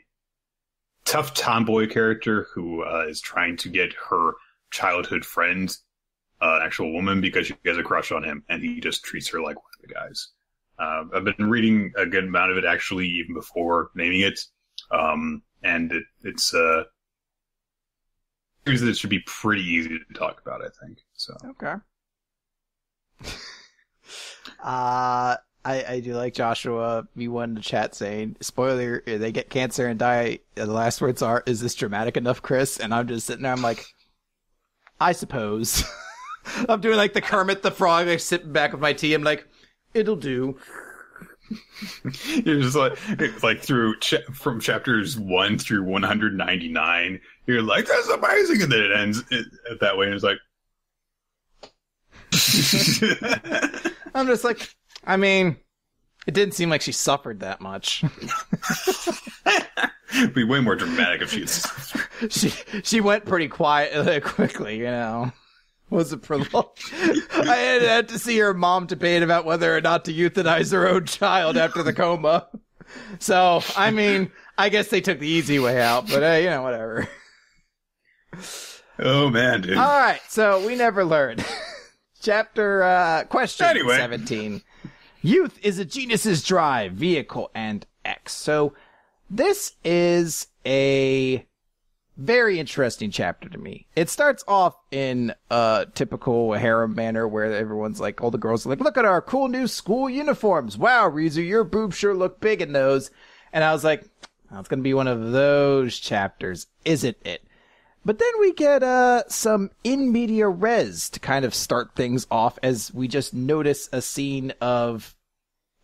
tough tomboy character who is trying to get her childhood friend, an actual woman, because she has a crush on him, and he just treats her like one of the guys. I've been reading a good amount of it, actually, even before naming it, and it's a series that should be pretty easy to talk about, I think. So
okay. I do like Joshua V1 in the chat saying, spoiler, they get cancer and die. The last words are, is this dramatic enough, Chris? And I'm just sitting there, I'm like, I suppose. I'm doing like the Kermit the Frog, like sitting back with my tea. I'm like, it'll do.
You're just like from chapters 1 through 199, you're like, that's amazing, and then it ends that way, and it's like,
I'm just like, I mean, it didn't seem like she suffered that much.
It'd be way more dramatic if
she went pretty quiet quickly, Was it prolonged? I had to see her mom debate about whether or not to euthanize her own child after the coma. So, I mean, I guess they took the easy way out, but whatever.
Oh man, dude.
All right, so We Never Learned. Question 17. Youth is a genius's drive, vehicle, and X. So this is a very interesting chapter to me. It starts off in a typical harem manner where everyone's like, all the girls are like, look at our cool new school uniforms. Wow, Rizu, your boobs sure look big in those. And I was like, oh, it's going to be one of those chapters, isn't it? But then we get some in media res to kind of start things off, as we just notice a scene of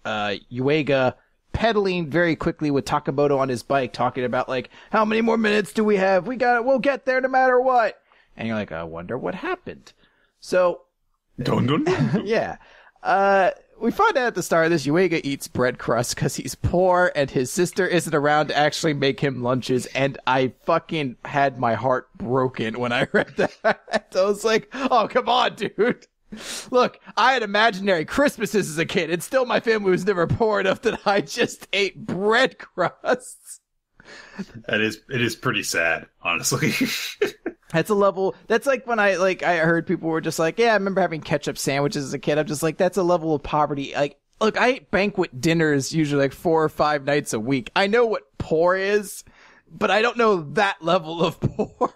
Yuiga pedaling very quickly with Takamoto on his bike, talking about like, how many more minutes do we have? We'll get there no matter what. And you're like, I wonder what happened. So, yeah. We find out at the start of this, Yuiga eats bread crust because he's poor and his sister isn't around to actually make him lunches, and I fucking had my heart broken when I read that. I was like, oh, come on, dude. Look, I had imaginary Christmases as a kid, and still my family was never poor enough that I just ate bread crusts.
It is pretty sad, honestly.
That's a level, that's like when I heard people were just like, yeah, I remember having ketchup sandwiches as a kid. I'm just like, that's a level of poverty. Like, look, I eat banquet dinners usually like 4 or 5 nights a week. I know what poor is, but I don't know that level of poor.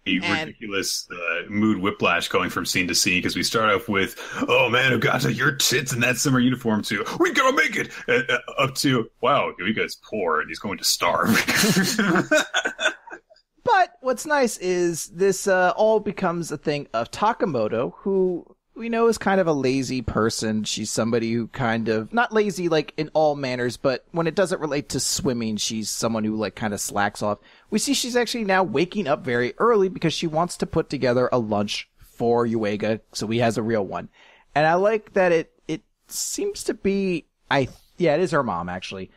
ridiculous mood whiplash going from scene to scene, because we start off with, oh man, Ogata, your tits in that summer uniform too. We gotta make it! Up to, wow, Yuiga's poor and he's going to starve.
But what's nice is this all becomes a thing of Takamoto, who we know is kind of a lazy person. She's somebody who kind of, not lazy like in all manners, but when it doesn't relate to swimming, she's someone who like kind of slacks off. We see she's actually now waking up very early because she wants to put together a lunch for Yuiga, so he has a real one. And I like that it seems to be, it is her mom actually,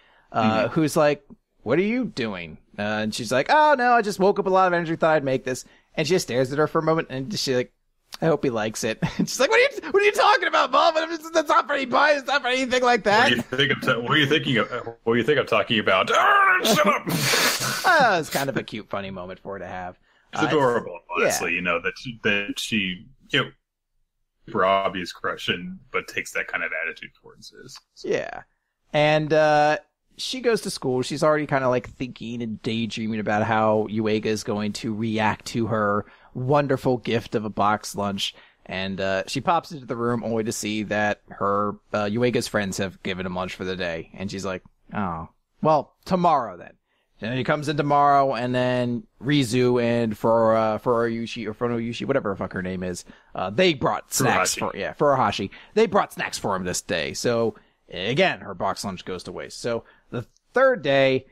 who's like, what are you doing? And she's like, oh no, I just woke up with a lot of energy, thought I'd make this. And she just stares at her for a moment, and she's like, I hope he likes it. And she's like, what are you talking about, Mom? That's not for any pie. It's not for anything like that.
What do you think I'm talking about? Shut up.
It's kind of a cute, funny moment for her to have.
It's adorable, honestly. Yeah. You know that she super obvious crush, but takes that kind of attitude towards this. So.
Yeah, and she goes to school. She's already kind of like thinking and daydreaming about how Yuiga is going to react to her wonderful gift of a box lunch. And she pops into the room only to see that her Yuiga's friends have given him lunch for the day. And she's like, oh, well, tomorrow then. And he comes in tomorrow, and then Rizu and Furuhashi, whatever the fuck her name is, they brought snacks Furuhashi. They brought snacks for him this day. So again, her box lunch goes to waste. So the third day,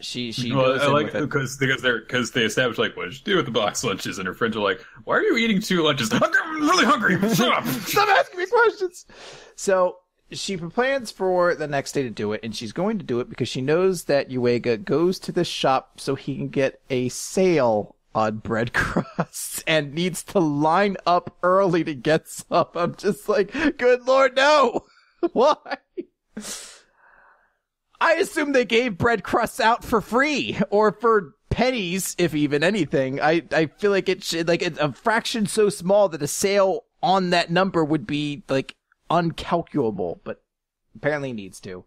she goes in with it.
because they establish like, what did you do with the box lunches? And her friends are like, why are you eating 2 lunches? I'm really hungry. Shut up.
Stop asking me questions. So she plans for the next day to do it, and she's going to do it because she knows that Yuiga goes to the shop so he can get a sale on bread crusts and needs to line up early to get some. I'm just like, good Lord, no. Why? I assume they gave bread crusts out for free or for pennies, if even anything. I feel like it should, like, it's a fraction so small that a sale on that number would be like uncalculable, but apparently needs to.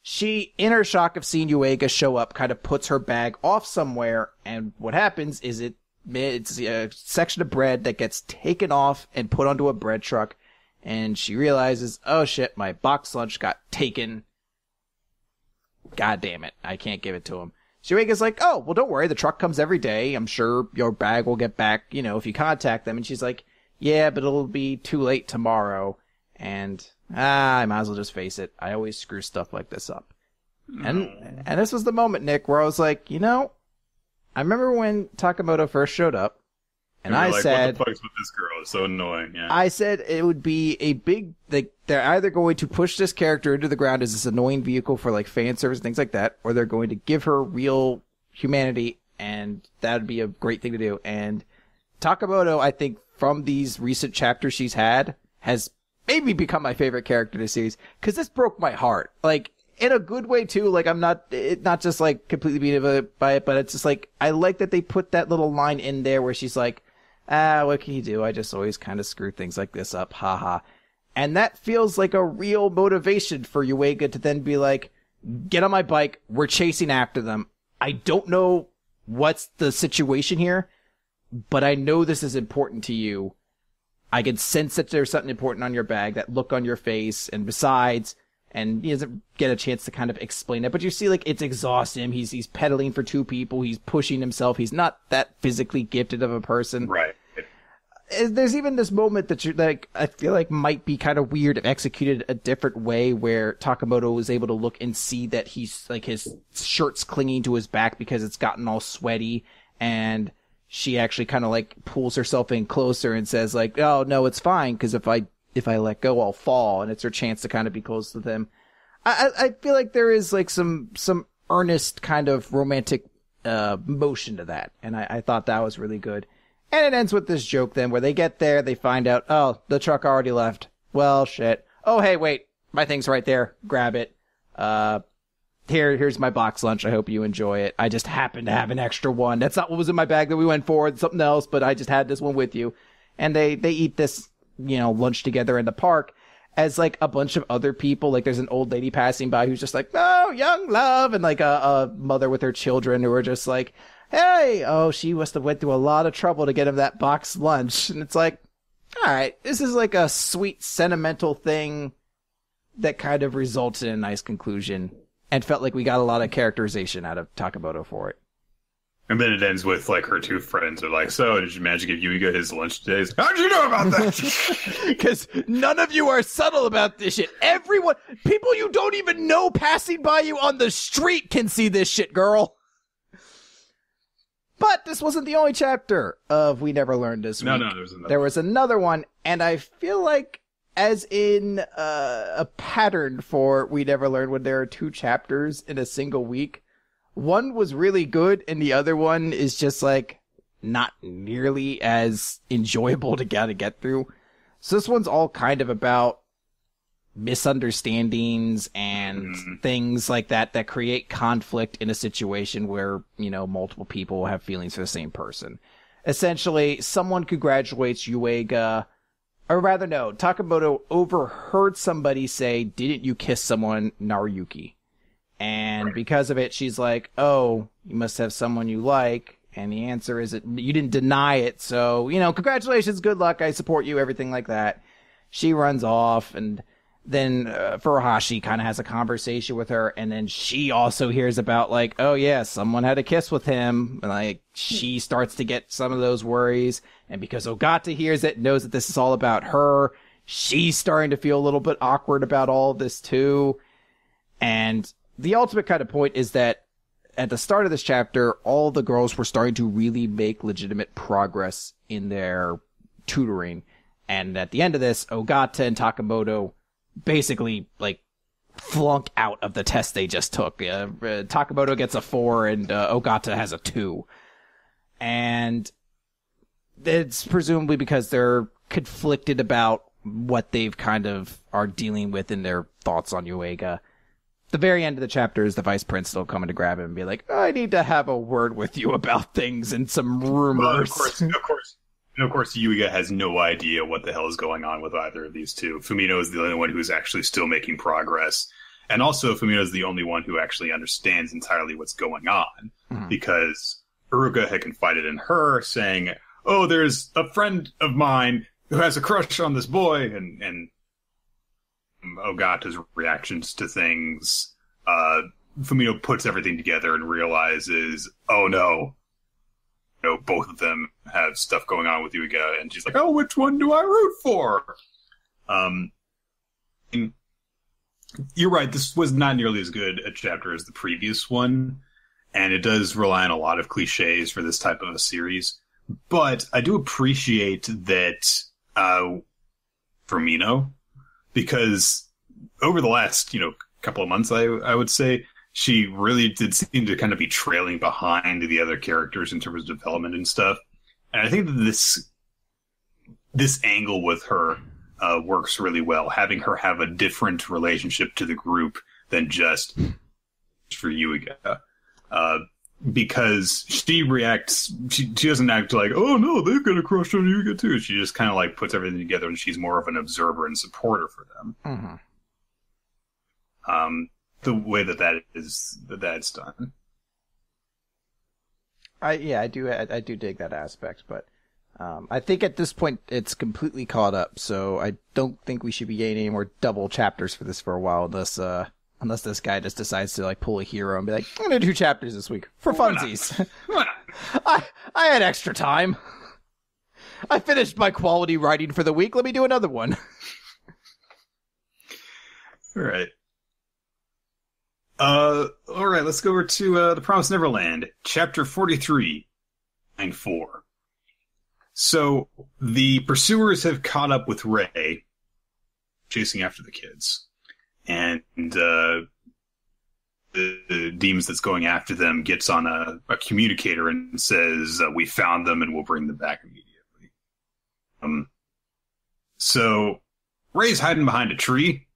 She, in her shock of seeing Yuiga show up, kind of puts her bag off somewhere, and what happens is it's a section of bread that gets taken off and put onto a bread truck, and she realizes, oh shit, my box lunch got taken. God damn it, I can't give it to him. Yuiga's like, oh, well, don't worry, the truck comes every day. I'm sure your bag will get back, if you contact them. And she's like, yeah, but it'll be too late tomorrow. And, I might as well just face it. I always screw stuff like this up. And this was the moment, Nick, where I was like, I remember when Takamoto first showed up, and I said,
what the fuck's with this girl? It's so annoying. Yeah.
I said it would be a big, like, they're either going to push this character into the ground as this annoying vehicle for like fan service and things like that, or they're going to give her real humanity, and that would be a great thing to do. And Takamoto, I think, from these recent chapters she's had, has maybe become my favorite character in the series, because this broke my heart. Like, in a good way too. Like, I'm not just like completely beaten by it, but it's just like, I like that they put that little line in there where she's like, what can you do? I just always kind of screw things like this up. Haha. And that feels like a real motivation for Yuiga to then be like, get on my bike. We're chasing after them. I don't know what's the situation here, but I know this is important to you. I can sense that there's something important on your bag, that look on your face, and besides, and he doesn't get a chance to kind of explain it, but you see, like, it's exhausting him. He's pedaling for 2 people. He's pushing himself. He's not that physically gifted of a person.
Right.
There's even this moment that you're like, I feel like might be kind of weird if executed a different way, where Takamoto was able to look and see that he's like, his shirt's clinging to his back because it's gotten all sweaty, and she actually kind of like pulls herself in closer and says like, oh no, it's fine, because if I let go, I'll fall. And it's her chance to kind of be close to them. I feel like there is like some earnest kind of romantic motion to that, and I thought that was really good. And it ends with this joke then, where they get there, they find out, oh, the truck already left. Well, shit. Oh, hey, wait, my thing's right there. Grab it. Here's my box lunch. I hope you enjoy it. I just happen to have an extra one. That's not what was in my bag that we went for. It's something else, but I just had this one with you. And they eat this, lunch together in the park. as like a bunch of other people. Like there's an old lady passing by who's just like, oh, young love, and like a mother with her children who are just like, hey, oh, she must have went through a lot of trouble to get him that boxed lunch. And it's like, all right, this is like a sweet sentimental thing that kind of results in a nice conclusion, and felt like we got a lot of characterization out of Takamoto for it.
And then it ends with, like, her two friends are like, so, did you manage to give Yuiga his lunch today? Like, how'd you know about that?
Because none of you are subtle about this shit. Everyone, people you don't even know passing by you on the street can see this shit, girl. But this wasn't the only chapter of We Never Learned this week.
No,
there was another one, and I feel like, as in a pattern for We Never Learned when there are 2 chapters in a single week, one was really good, and the other one is just, like, not nearly as enjoyable to get through. So this one's all kind of about misunderstandings and things like that create conflict in a situation where, you know, multiple people have feelings for the same person. Essentially, someone congratulates Yuiga, or rather, no, Takamoto overheard somebody say, didn't you kiss someone, Naruyuki? And because of it, she's like, oh, you must have someone you like. And the answer is that you didn't deny it. So, you know, congratulations, good luck, I support you, everything like that. She runs off, and then Furuhashi kind of has a conversation with her. And then she also hears about, like, oh, yeah, someone had a kiss with him. And, like, she starts to get some of those worries. And because Ogata hears it, knows that this is all about her, she's starting to feel a little bit awkward about all of this, too. And the ultimate kind of point is that at the start of this chapter, all the girls were starting to really make legitimate progress in their tutoring. And at the end of this, Ogata and Takamoto basically, like, flunk out of the test they just took. Takamoto gets a 4 and Ogata has a 2. And it's presumably because they're conflicted about what they've kind of are dealing with in their thoughts on Yuiga. The very end of the chapter is the vice principal coming to grab him and be like, I need to have a word with you about things and some rumors.
Well, of course, Yuiga has no idea what the hell is going on with either of these two. Fumino is the only one who's actually still making progress. And also, Fumino is the only one who actually understands entirely what's going on. Mm-hmm. Because Uruka had confided in her, saying, oh, there's a friend of mine who has a crush on this boy, and Ogata's reactions to things, Fumino puts everything together and realizes, oh no, both of them have stuff going on with Yuiga, and she's like, oh, which one do I root for? You're right, this was not nearly as good a chapter as the previous one, and it does rely on a lot of cliches for this type of a series, but I do appreciate that Fumino, because over the last, couple of months, I would say, she really did seem to kind of be trailing behind the other characters in terms of development and stuff. And I think that this angle with her works really well, having her have a different relationship to the group than just for Yuiga. Because she reacts, she doesn't act like, oh no, they've got a crush on Yuiga too. She just kind of like puts everything together, and she's more of an observer and supporter for them.
Mm-hmm.
The way that's done.
I do dig that aspect, but I think at this point it's completely caught up. So I don't think we should be getting any more double chapters for this for a while, unless this guy just decides to like pull a hero and be like, I'm gonna do chapters this week for funsies. I had extra time. I finished my quality writing for the week. Let me do another one.
All right. All right, let's go over to The Promised Neverland, Chapter 43, Line 4. So, the pursuers have caught up with Rei, chasing after the kids. And the demons that's going after them gets on a communicator and says, we found them and we'll bring them back immediately. So, Rei's hiding behind a tree.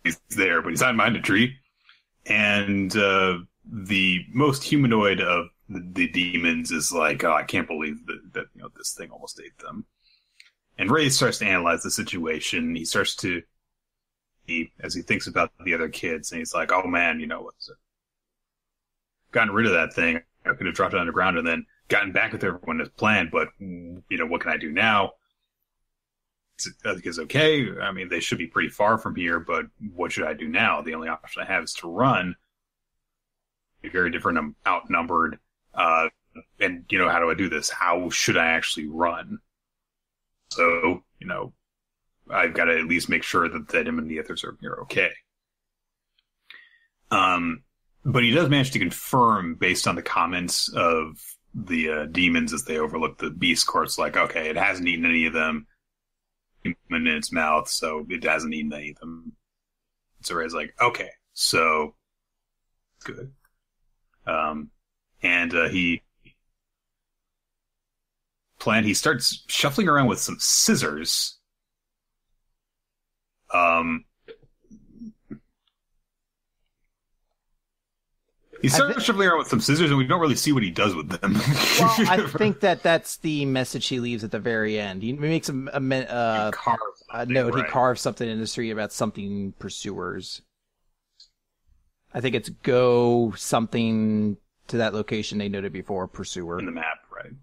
He's there, but he's hiding behind a tree. And the most humanoid of the demons is like, oh, I can't believe that this thing almost ate them. And Rei starts to analyze the situation. He starts to as he thinks about the other kids, and he's like, "Oh man, what's it? Gotten rid of that thing. I could have dropped it underground and then gotten back with everyone as planned. But what can I do now? I think it's okay. I mean, they should be pretty far from here, but what should I do now? The only option I have is to run. Be very different. I'm outnumbered, and how do I do this? How should I actually run? So I've got to at least make sure that him and the others are okay." But he does manage to confirm, based on the comments of the demons as they overlook the beast corpse, like, okay, it hasn't eaten any of them in its mouth, so it hasn't eaten any of them. So Ray's like, okay, so good. And he starts shuffling around with some scissors. He starts shuffling around with some scissors, and we don't really see what he does with them.
Well, I think that's the message he leaves at the very end. He makes a note. Right. He carves something in the street about something pursuers. I think it's go something to that location they noted before, pursuer.
In the map, right.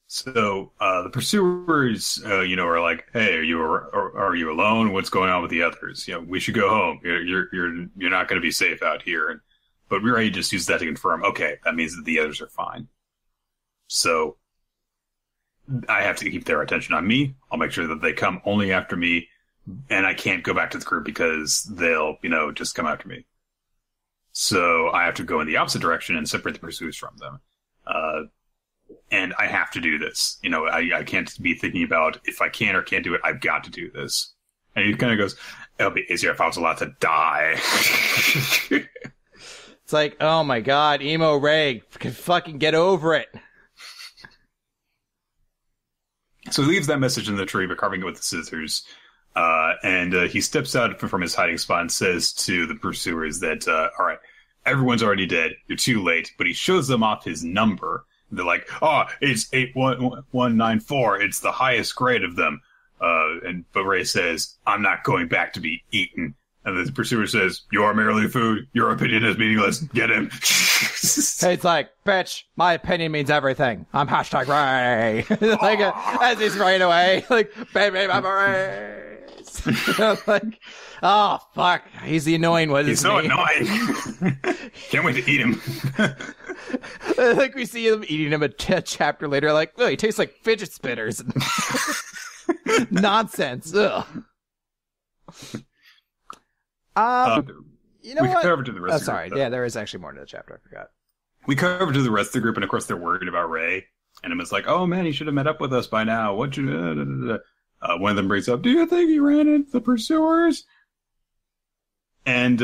So the pursuers, are like, "Hey, are you alone? What's going on with the others? We should go home. You're not going to be safe out here." But Ray just used that to confirm, okay, that means that the others are fine. So I have to keep their attention on me. I'll make sure that they come only after me, and I can't go back to the group because they'll, just come after me. So I have to go in the opposite direction and separate the pursuers from them. And I have to do this. I can't be thinking about if I can or can't do it. I've got to do this. And he kind of goes, "It'll be easier if I was allowed to die."
It's like, oh my god, emo Ray, can fucking get over it.
So he leaves that message in the tree, but carving it with the scissors. And he steps out from his hiding spot and says to the pursuers that, all right, everyone's already dead. You're too late. But he shows them off his number. They're like, "Oh, it's 81194. It's the highest grade of them." But Ray says, "I'm not going back to be eaten." And the pursuer says, "You are merely food. Your opinion is meaningless. Get him."
It's like, bitch, my opinion means everything. I'm #Ray. As he's running away, like, baby, memories. Like, oh, fuck. He's the annoying one.
He's so annoying. Can't wait to eat him.
I think we see him eating him a chapter later, like, oh, he tastes like fidget spinners. Nonsense. Ugh. You know what?
Covered to the rest of the group,
yeah, there is actually more to the chapter. I forgot.
We covered to the rest of the group, and of course they're worried about Ray. And Emma's like, "Oh man, he should have met up with us by now. One of them brings up, "Do you think he ran into the pursuers?" And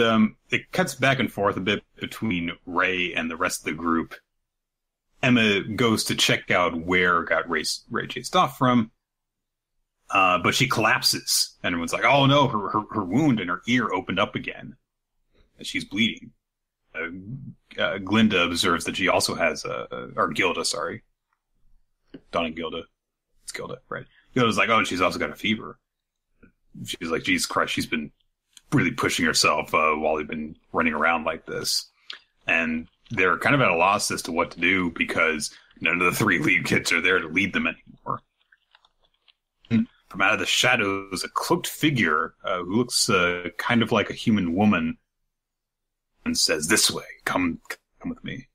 it cuts back and forth a bit between Ray and the rest of the group. Emma goes to check out where got Ray chased off from. But she collapses, and everyone's like, "Oh no, her wound in her ear opened up again, and she's bleeding." Glinda observes that she also has or Gilda, sorry. Dawn and Gilda. It's Gilda, right? Gilda's like, "Oh, and she's also got a fever." She's like, "Jesus Christ, she's been really pushing herself while they've been running around like this." And they're kind of at a loss as to what to do because none of the three lead kids are there to lead them anymore. From out of the shadows, a cloaked figure who looks kind of like a human woman and says, "This way, come with me."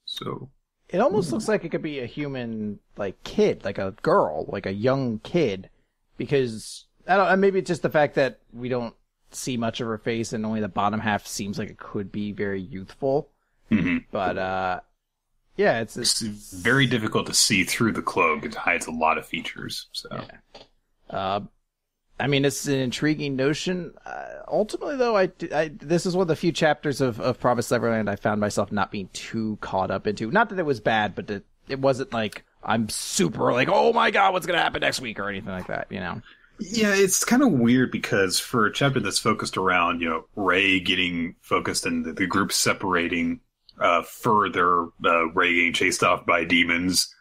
So
it almost looks like it could be a human, like, kid, like a girl, like a young kid, because I don't know, maybe it's just the fact that we don't see much of her face and only the bottom half seems like it could be very youthful.
Mm-hmm.
But yeah, it's
very difficult to see through the cloak. It hides a lot of features. So,
yeah. I mean, it's an intriguing notion. Ultimately, though, this is one of the few chapters of Promised Neverland I found myself not being too caught up into. Not that it was bad, but it wasn't like I'm super like, oh my god, what's gonna happen next week or anything like that. You know?
Yeah, it's kind of weird because for a chapter that's focused around Ray getting focused and the group separating. Further, Ray getting chased off by demons.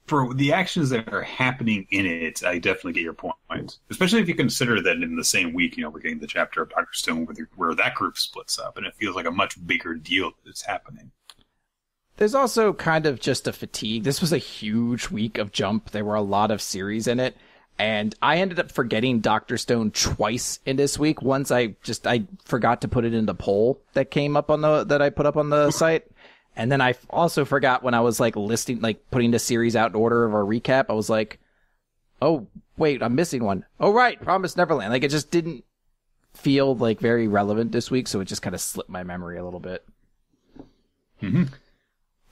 for the actions that are happening in it, I definitely get your point. Especially if you consider that in the same week, we're getting the chapter of Dr. Stone where that group splits up, and it feels like a much bigger deal that's happening.
There's also kind of just a fatigue. This was a huge week of Jump. There were a lot of series in it, and I ended up forgetting Dr. Stone twice in this week. Once I forgot to put it in the poll that came up that I put up on the site. And then I also forgot when I was putting the series out in order of our recap. I was like, oh, wait, I'm missing one. Oh, right. Promised Neverland. It just didn't feel very relevant this week. So it just kind of slipped my memory a little bit.
Mm-hmm.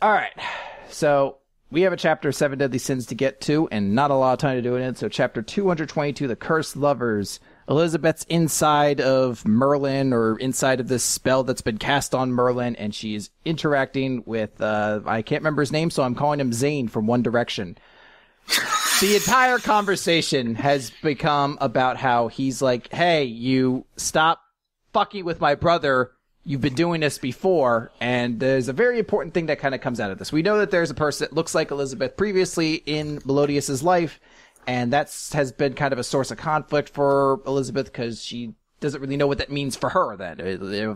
All right. So we have a chapter of 7 Deadly Sins to get to and not a lot of time to do it in. So chapter 222, The Cursed Lovers. Elizabeth's inside of Merlin, or inside of this spell that's been cast on Merlin, and she's interacting with, I can't remember his name, so I'm calling him Zane from One Direction. The entire conversation has become about how he's like, hey, you stop fucking with my brother. You've been doing this before. And there's a very important thing that kind of comes out of this. We know that there's a person that looks like Elizabeth previously in Melodious's life. And has been kind of a source of conflict for Elizabeth because she doesn't really know what that means for her then.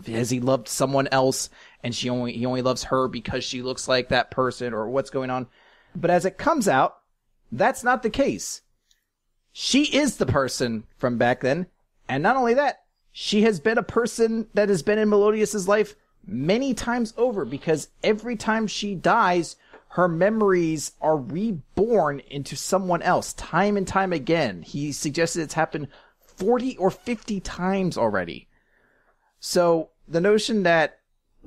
Has he loved someone else and he only loves her because she looks like that person, or what's going on? But as it comes out, that's not the case. She is the person from back then. And not only that, she has been a person that has been in Melodious's life many times over, because every time she dies, her memories are reborn into someone else time and time again. He suggested it's happened 40 or 50 times already. So the notion that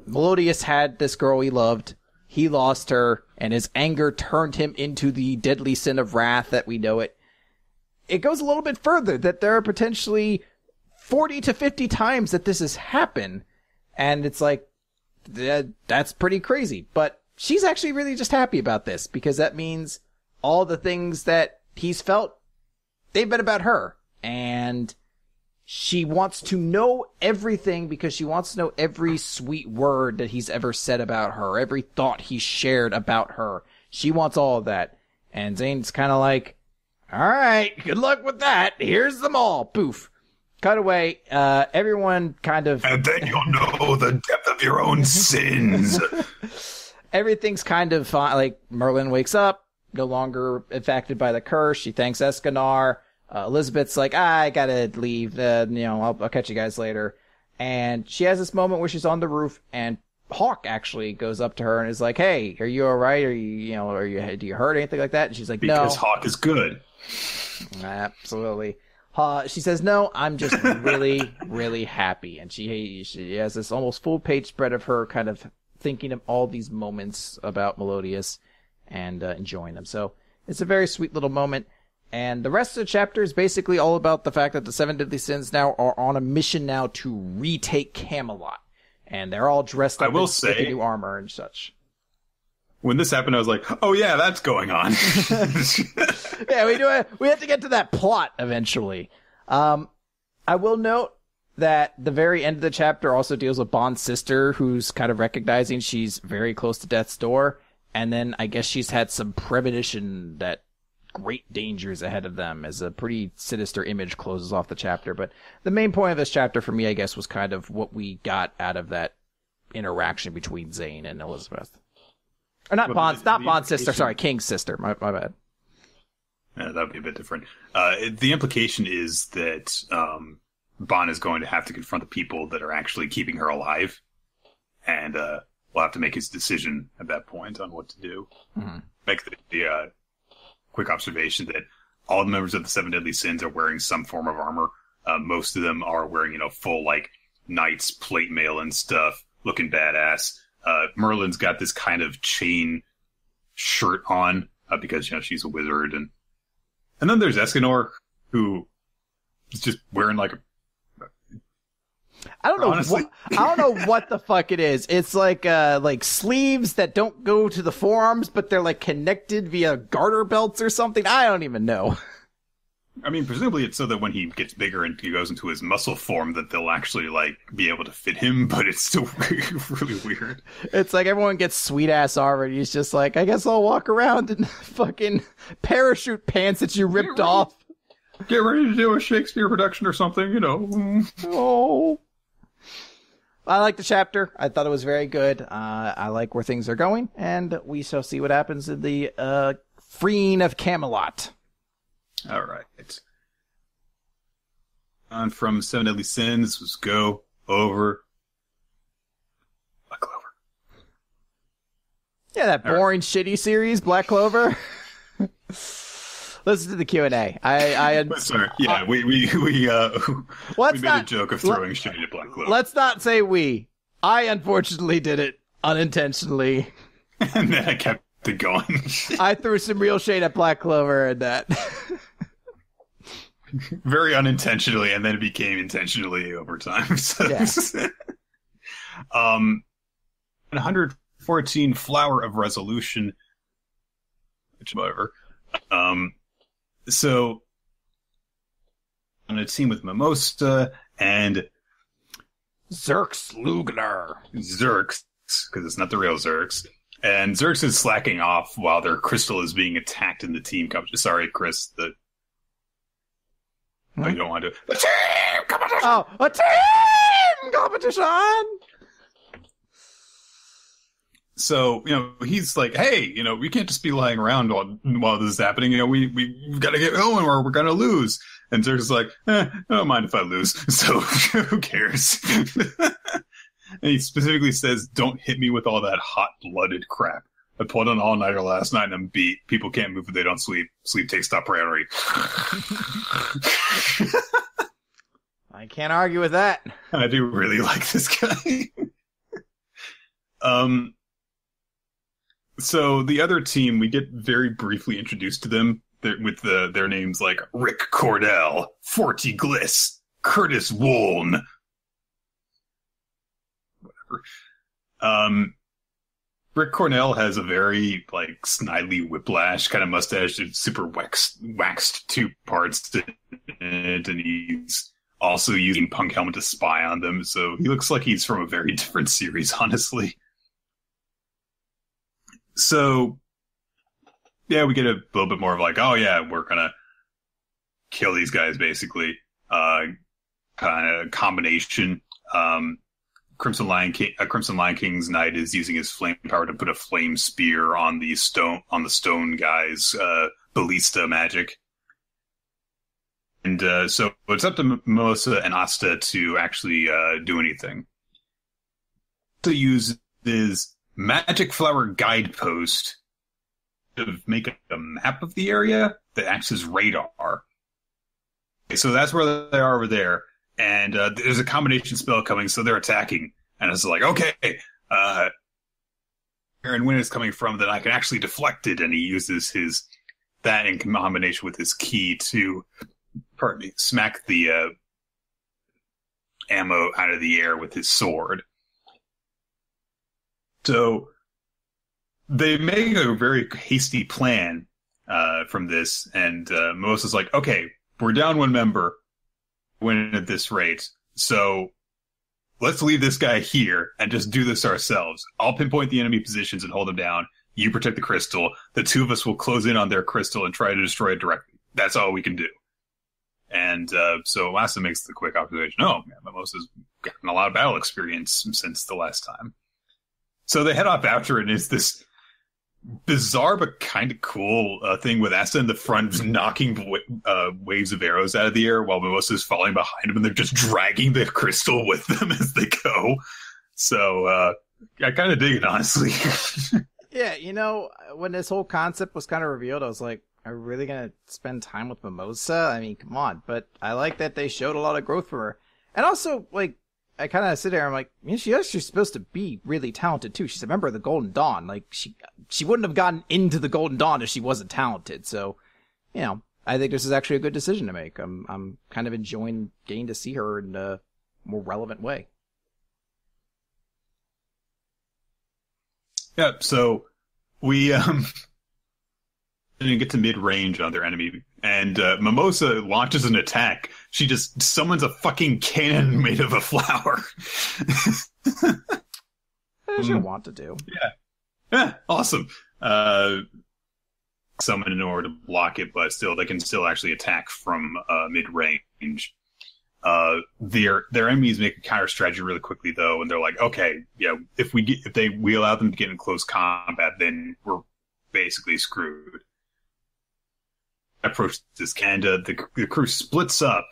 Melodious had this girl he loved, he lost her, and his anger turned him into the deadly sin of wrath that we know it. It goes a little bit further, that there are potentially 40 to 50 times that this has happened. And it's like, that's pretty crazy. But she's actually really just happy about this, because that means all the things that he's felt, they've been about her. And she wants to know everything, because she wants to know every sweet word that he's ever said about her, every thought he shared about her. She wants all of that. And Zane's kind of like, all right, good luck with that. Here's them all. Poof. Cut away. Everyone kind of...
And then you'll know the depth of your own sins.
Everything's kind of fine. Like, Merlin wakes up, no longer affected by the curse. She thanks Escanar. Elizabeth's like, I gotta leave. I'll catch you guys later. And she has this moment where she's on the roof, and Hawk actually goes up to her and is like, hey, are you all right? Do you hurt, anything like that? And she's like, no.
Because Hawk is good.
Absolutely. She says, no, I'm just really, really happy. And she has this almost full page spread of her kind of thinking of all these moments about Melodious and enjoying them. So it's a very sweet little moment. And the rest of the chapter is basically all about the fact that the 7 Deadly Sins now are on a mission now to retake Camelot. And they're all dressed up in new armor and such.
When this happened, I was like, oh yeah, that's going on.
Yeah, we have to get to that plot eventually. I will note that the very end of the chapter also deals with Bond's sister, who's kind of recognizing she's very close to death's door. And then I guess she's had some premonition that great dangers ahead of them, as a pretty sinister image closes off the chapter. But the main point of this chapter for me, I guess, was kind of what we got out of that interaction between Zane and Elizabeth. Or not Bond's sister, sorry, King's sister. My bad.
Yeah, that would be a bit different. The implication is that Bond is going to have to confront the people that are actually keeping her alive. And we'll have to make his decision at that point on what to do.
Mm-hmm.
Make the quick observation that all the members of the 7 Deadly Sins are wearing some form of armor. Most of them are wearing, full, knights, plate mail and stuff, looking badass. Merlin's got this kind of chain shirt on, because, she's a wizard. And then there's Escanor, who is just wearing,
I don't know what the fuck it is. It's like sleeves that don't go to the forearms, but they're connected via garter belts or something. I don't even know.
I mean, presumably it's so that when he gets bigger and he goes into his muscle form that they'll actually, like, be able to fit him, but it's still really weird.
It's like everyone gets sweet-ass armor, and he's just like, I guess I'll walk around in fucking parachute pants that you ripped off.
Get ready to do a Shakespeare production or something, you know.
Oh. I like the chapter. I thought it was very good. I like where things are going, and we shall see what happens in the freeing of Camelot.
All right. On from Seven Deadly Sins was Go Over Black Clover.
Yeah, that boring, shitty series, Black Clover. Listen to the Q&A.
Sorry. Yeah, we made a joke of throwing shade at Black Clover.
Let's not say we. I unfortunately did it unintentionally.
And then I kept it going.
I threw some real shade at Black Clover and that.
Very unintentionally, and then it became intentionally over time. So,
yeah.
114 Flower of Resolution. Which, however, so on a team with Mimosa and
Zerx Lugner.
Zerx, because it's not the real Zerx. And Zerx is slacking off while their crystal is being attacked in the team competition. Sorry, Chris. Oh, you don't want to do it. The team competition!
Oh, a team competition!
So, he's like, hey, we can't just be lying around while this is happening. We've got to get going or we're going to lose. And Zerx is like, I don't mind if I lose. So, who cares? And he specifically says, don't hit me with all that hot-blooded crap. I pulled an all-nighter last night and I'm beat. People can't move if they don't sleep. Sleep takes top priority.
I can't argue with that.
I do really like this guy. So the other team, we get very briefly introduced to them with their names like Rick Cordell, Forty Gliss, Curtis Wooln. Whatever. Rick Cornell has a very, snidely whiplash kind of mustache. It's super waxed two parts to it, and he's also using Punk Helmet to spy on them, so he looks like he's from a very different series, honestly. So, yeah, we get a little bit more of oh yeah, we're gonna kill these guys, basically. Kind of combination. Crimson Lion King's Knight is using his flame power to put a flame spear on the stone guy's ballista magic. And so it's up to Mimosa and Asta to actually do anything. To use his magic flower guidepost to make a map of the area that acts as radar. Okay, so that's where they are over there. And there's a combination spell coming, so they're attacking. And it's like, okay, and when it's coming from, then I can actually deflect it. And he uses that in combination with his key to, smack the ammo out of the air with his sword. So they make a very hasty plan from this. And Mimosa's like, okay, we're down one member. Winning at this rate, so let's leave this guy here and just do this ourselves. I'll pinpoint the enemy positions and hold them down. You protect the crystal. The two of us will close in on their crystal and try to destroy it directly. That's all we can do. And so Asta makes the quick observation, oh, man, Mimosa's gotten a lot of battle experience since the last time. So they head off after it, and it's this bizarre but kind of cool thing with Asta in the front knocking waves of arrows out of the air while Mimosa's falling behind him, and they're just dragging the crystal with them as they go. So I kind of dig it, honestly.
Yeah, when this whole concept was kind of revealed, I was like, are we really going to spend time with Mimosa? I mean, come on. But I like that they showed a lot of growth for her. And also, I kind of sit there and I'm like, she's actually supposed to be really talented too. She's a member of the Golden Dawn. She wouldn't have gotten into the Golden Dawn if she wasn't talented. So, I think this is actually a good decision to make. I'm kind of enjoying getting to see her in a more relevant way.
Yeah, so we and get to mid-range on their enemy, and Mimosa launches an attack. She just summons a fucking cannon made of a flower.
As you want to do.
Yeah, awesome. Summon in order to block it, but still, they can still actually attack from mid-range. Their enemies make a counter strategy really quickly though, and they're like, okay, yeah, if we allow them to get in close combat, then we're basically screwed. Approach this Canada, the crew splits up.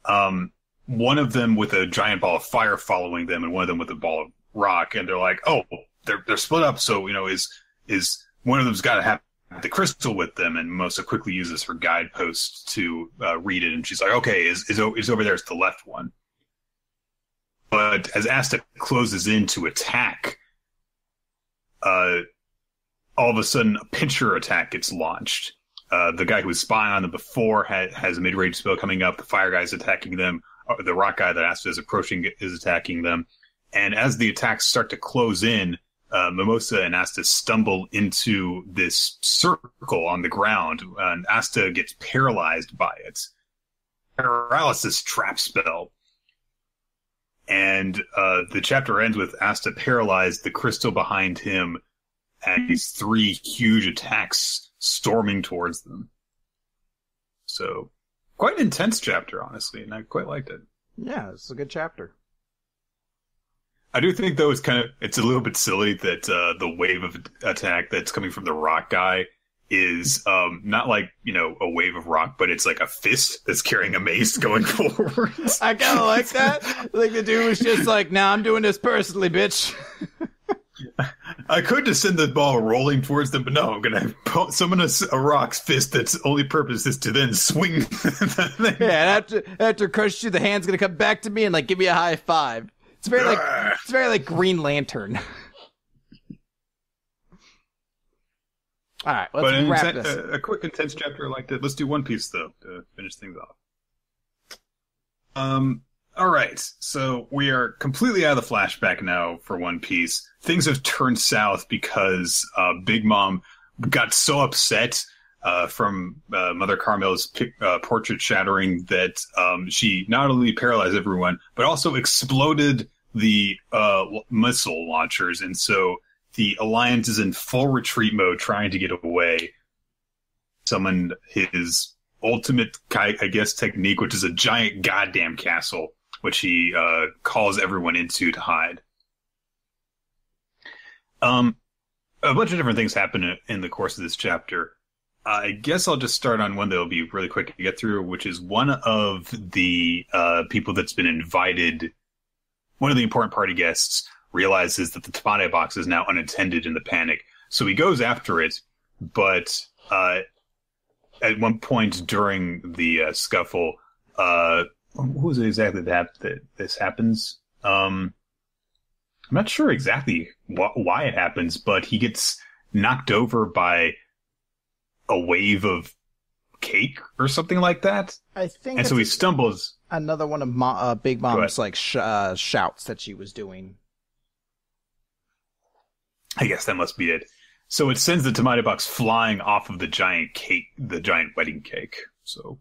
One of them with a giant ball of fire following them, and one of them with a ball of rock, and they're like, oh, they're split up, so is one of them's got to have the crystal with them, and Mimosa quickly uses her guidepost to read it, and she's like, okay, is over there, it's the left one. But as Asta closes in to attack, all of a sudden a pincher attack gets launched. The guy who was spying on them before has a mid-range spell coming up, the fire guy's attacking them, the rock guy that Asta is approaching is attacking them, and as the attacks start to close in, Mimosa and Asta stumble into this circle on the ground, and Asta gets paralyzed by it. Paralysis trap spell. And the chapter ends with Asta paralyzed, the crystal behind him, and these three huge attacks storming towards them. So, quite an intense chapter, honestly, and I quite liked it.
Yeah, it's a good chapter.
I do think, though, it's a little bit silly that the wave of attack that's coming from the rock guy is not like, a wave of rock, but it's like a fist that's carrying a mace going forward.
I kind of like that. Like the dude was just like, nah, I'm doing this personally, bitch.
I could just send the ball rolling towards them, but no, I'm going to summon a rock's fist that's only purpose is to then swing the thing.
Yeah, and after crush you, the hand's going to come back to me and like give me a high five. It's very like Green Lantern. All right, let's wrap this.
A quick intense chapter like that. Let's do One Piece though to finish things off. All right, so we are completely out of the flashback now for One Piece. Things have turned south because Big Mom got so upset from Mother Carmel's portrait shattering that she not only paralyzed everyone, but also exploded the missile launchers. And so the Alliance is in full retreat mode, trying to get away. Summoned his ultimate, I guess, technique, which is a giant goddamn castle, which he calls everyone into to hide. A bunch of different things happen in the course of this chapter. I guess I'll just start on one that'll be really quick to get through, which is one of the people that's been invited. One of the important party guests realizes that the Tamane box is now unattended in the panic. So he goes after it, but at one point during the scuffle, who was it exactly that this happens? I'm not sure exactly why it happens, but he gets knocked over by a wave of cake or something like that.
I think,
and so he stumbles.
Another one of Big Mom's like shouts that she was doing.
I guess that must be it. So it sends the Tamane box flying off of the giant cake, the giant wedding cake. So,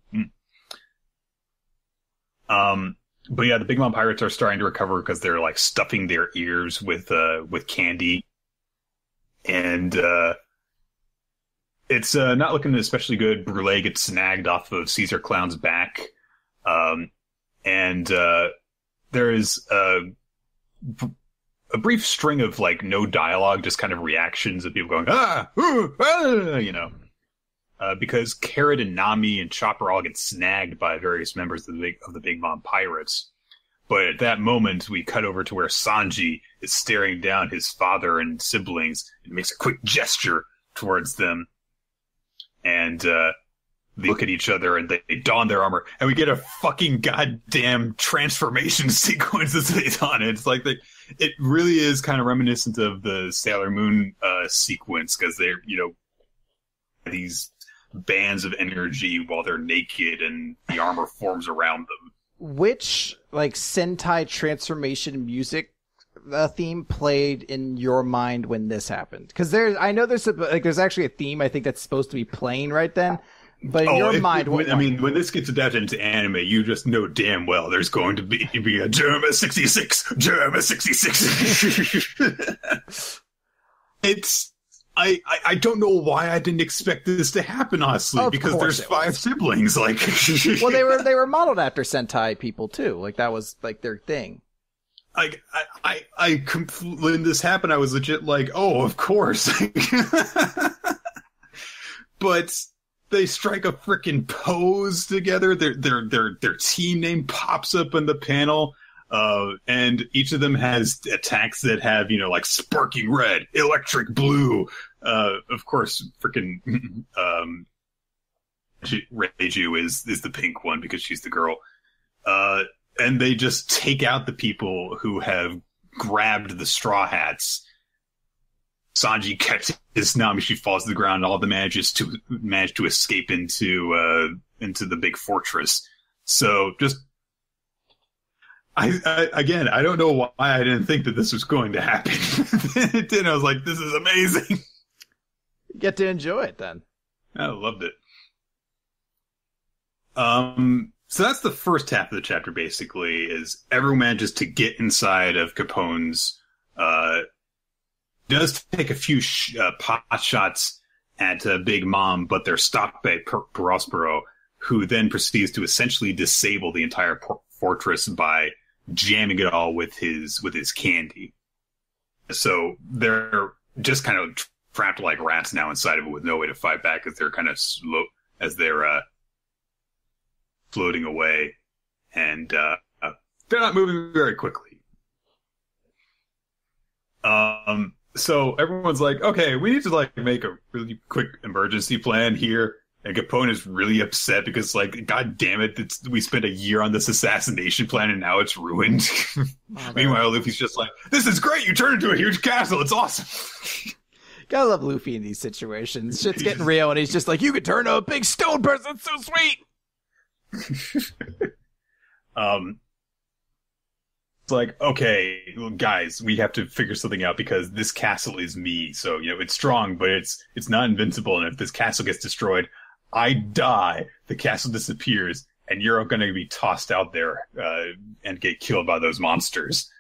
but yeah, the Big Mom pirates are starting to recover because they're like stuffing their ears with candy, and it's not looking especially good. Brule gets snagged off of Caesar Clown's back, and there is a brief string of like no dialogue, just kind of reactions of people going because Carrot and Nami and Chopper all get snagged by various members of the Big Mom pirates. But at that moment, we cut over to where Sanji is staring down his father and siblings and makes a quick gesture towards them. And they look at each other and they don their armor. And we get a fucking goddamn transformation sequence as they don it. It's like it really is kind of reminiscent of the Sailor Moon sequence, because they're, these bands of energy while they're naked and the armor forms around them.
Which, like, Sentai transformation music, theme played in your mind when this happened? Because there's actually a theme I think that's supposed to be playing right then. But in your mind,
when this gets adapted into anime, you just know damn well there's going to be a Germa 66, Germa 66. I don't know why I didn't expect this to happen, honestly, because there's 5 siblings. Like,
well, they were modeled after Sentai people too. Like that was like their thing.
When this happened, I was legit like, oh, of course. But they strike a freaking pose together. Their team name pops up in the panel. And each of them has attacks that have, like sparking red, electric blue. Of course, freaking, Reiju is the pink one because she's the girl. And they just take out the people who have grabbed the Straw Hats. Sanji catches Nami, she falls to the ground, and all of them manage to escape into the big fortress. So just, I don't know why I didn't think that this was going to happen. It did. I was like, this is amazing.
You get to enjoy it then.
I loved it. So that's the first half of the chapter, basically, is everyone manages to get inside of Capone's, does take a few pot shots at Big Mom, but they're stopped by Prospero, who then proceeds to essentially disable the entire fortress by jamming it all with his candy. So they're just kind of trapped like rats now inside of it with no way to fight back, as they're kind of slow as they're floating away, and they're not moving very quickly. So everyone's like, okay, we need to like make a really quick emergency plan here. And Capone is really upset because, like, god damn it, we spent a year on this assassination plan and now it's ruined. Meanwhile, Luffy's just like, this is great, you turned into a huge castle, it's awesome.
Gotta love Luffy in these situations. Shit's getting real and he's just like, you could turn into a big stone person, it's so sweet!
It's like, okay, guys, we have to figure something out because this castle is me. So, it's strong, but it's not invincible. And if this castle gets destroyed, I die, the castle disappears, and you're going to be tossed out there and get killed by those monsters.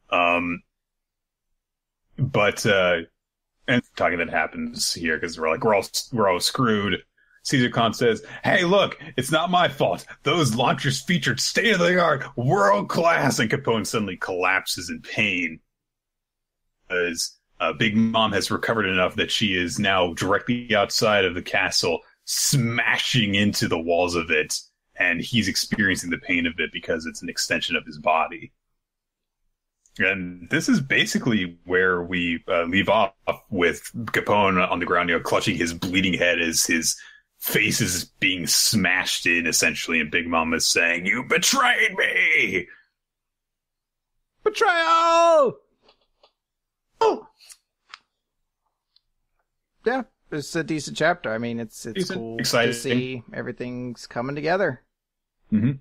And talking that happens here because we're all screwed. Caesar Khan says, hey, look, it's not my fault. Those launchers featured state-of-the-art, world-class, and Capone suddenly collapses in pain. As Big Mom has recovered enough that she is now directly outside of the castle, smashing into the walls of it, and he's experiencing the pain of it because it's an extension of his body. And this is basically where we leave off with Capone on the ground, clutching his bleeding head as his face is being smashed in, essentially, and Big Mom is saying, you betrayed me!
Betrayal! Oh! Yeah, it's a decent chapter. I mean, it's decent, cool exciting to see everything's coming together.
Mm-hmm.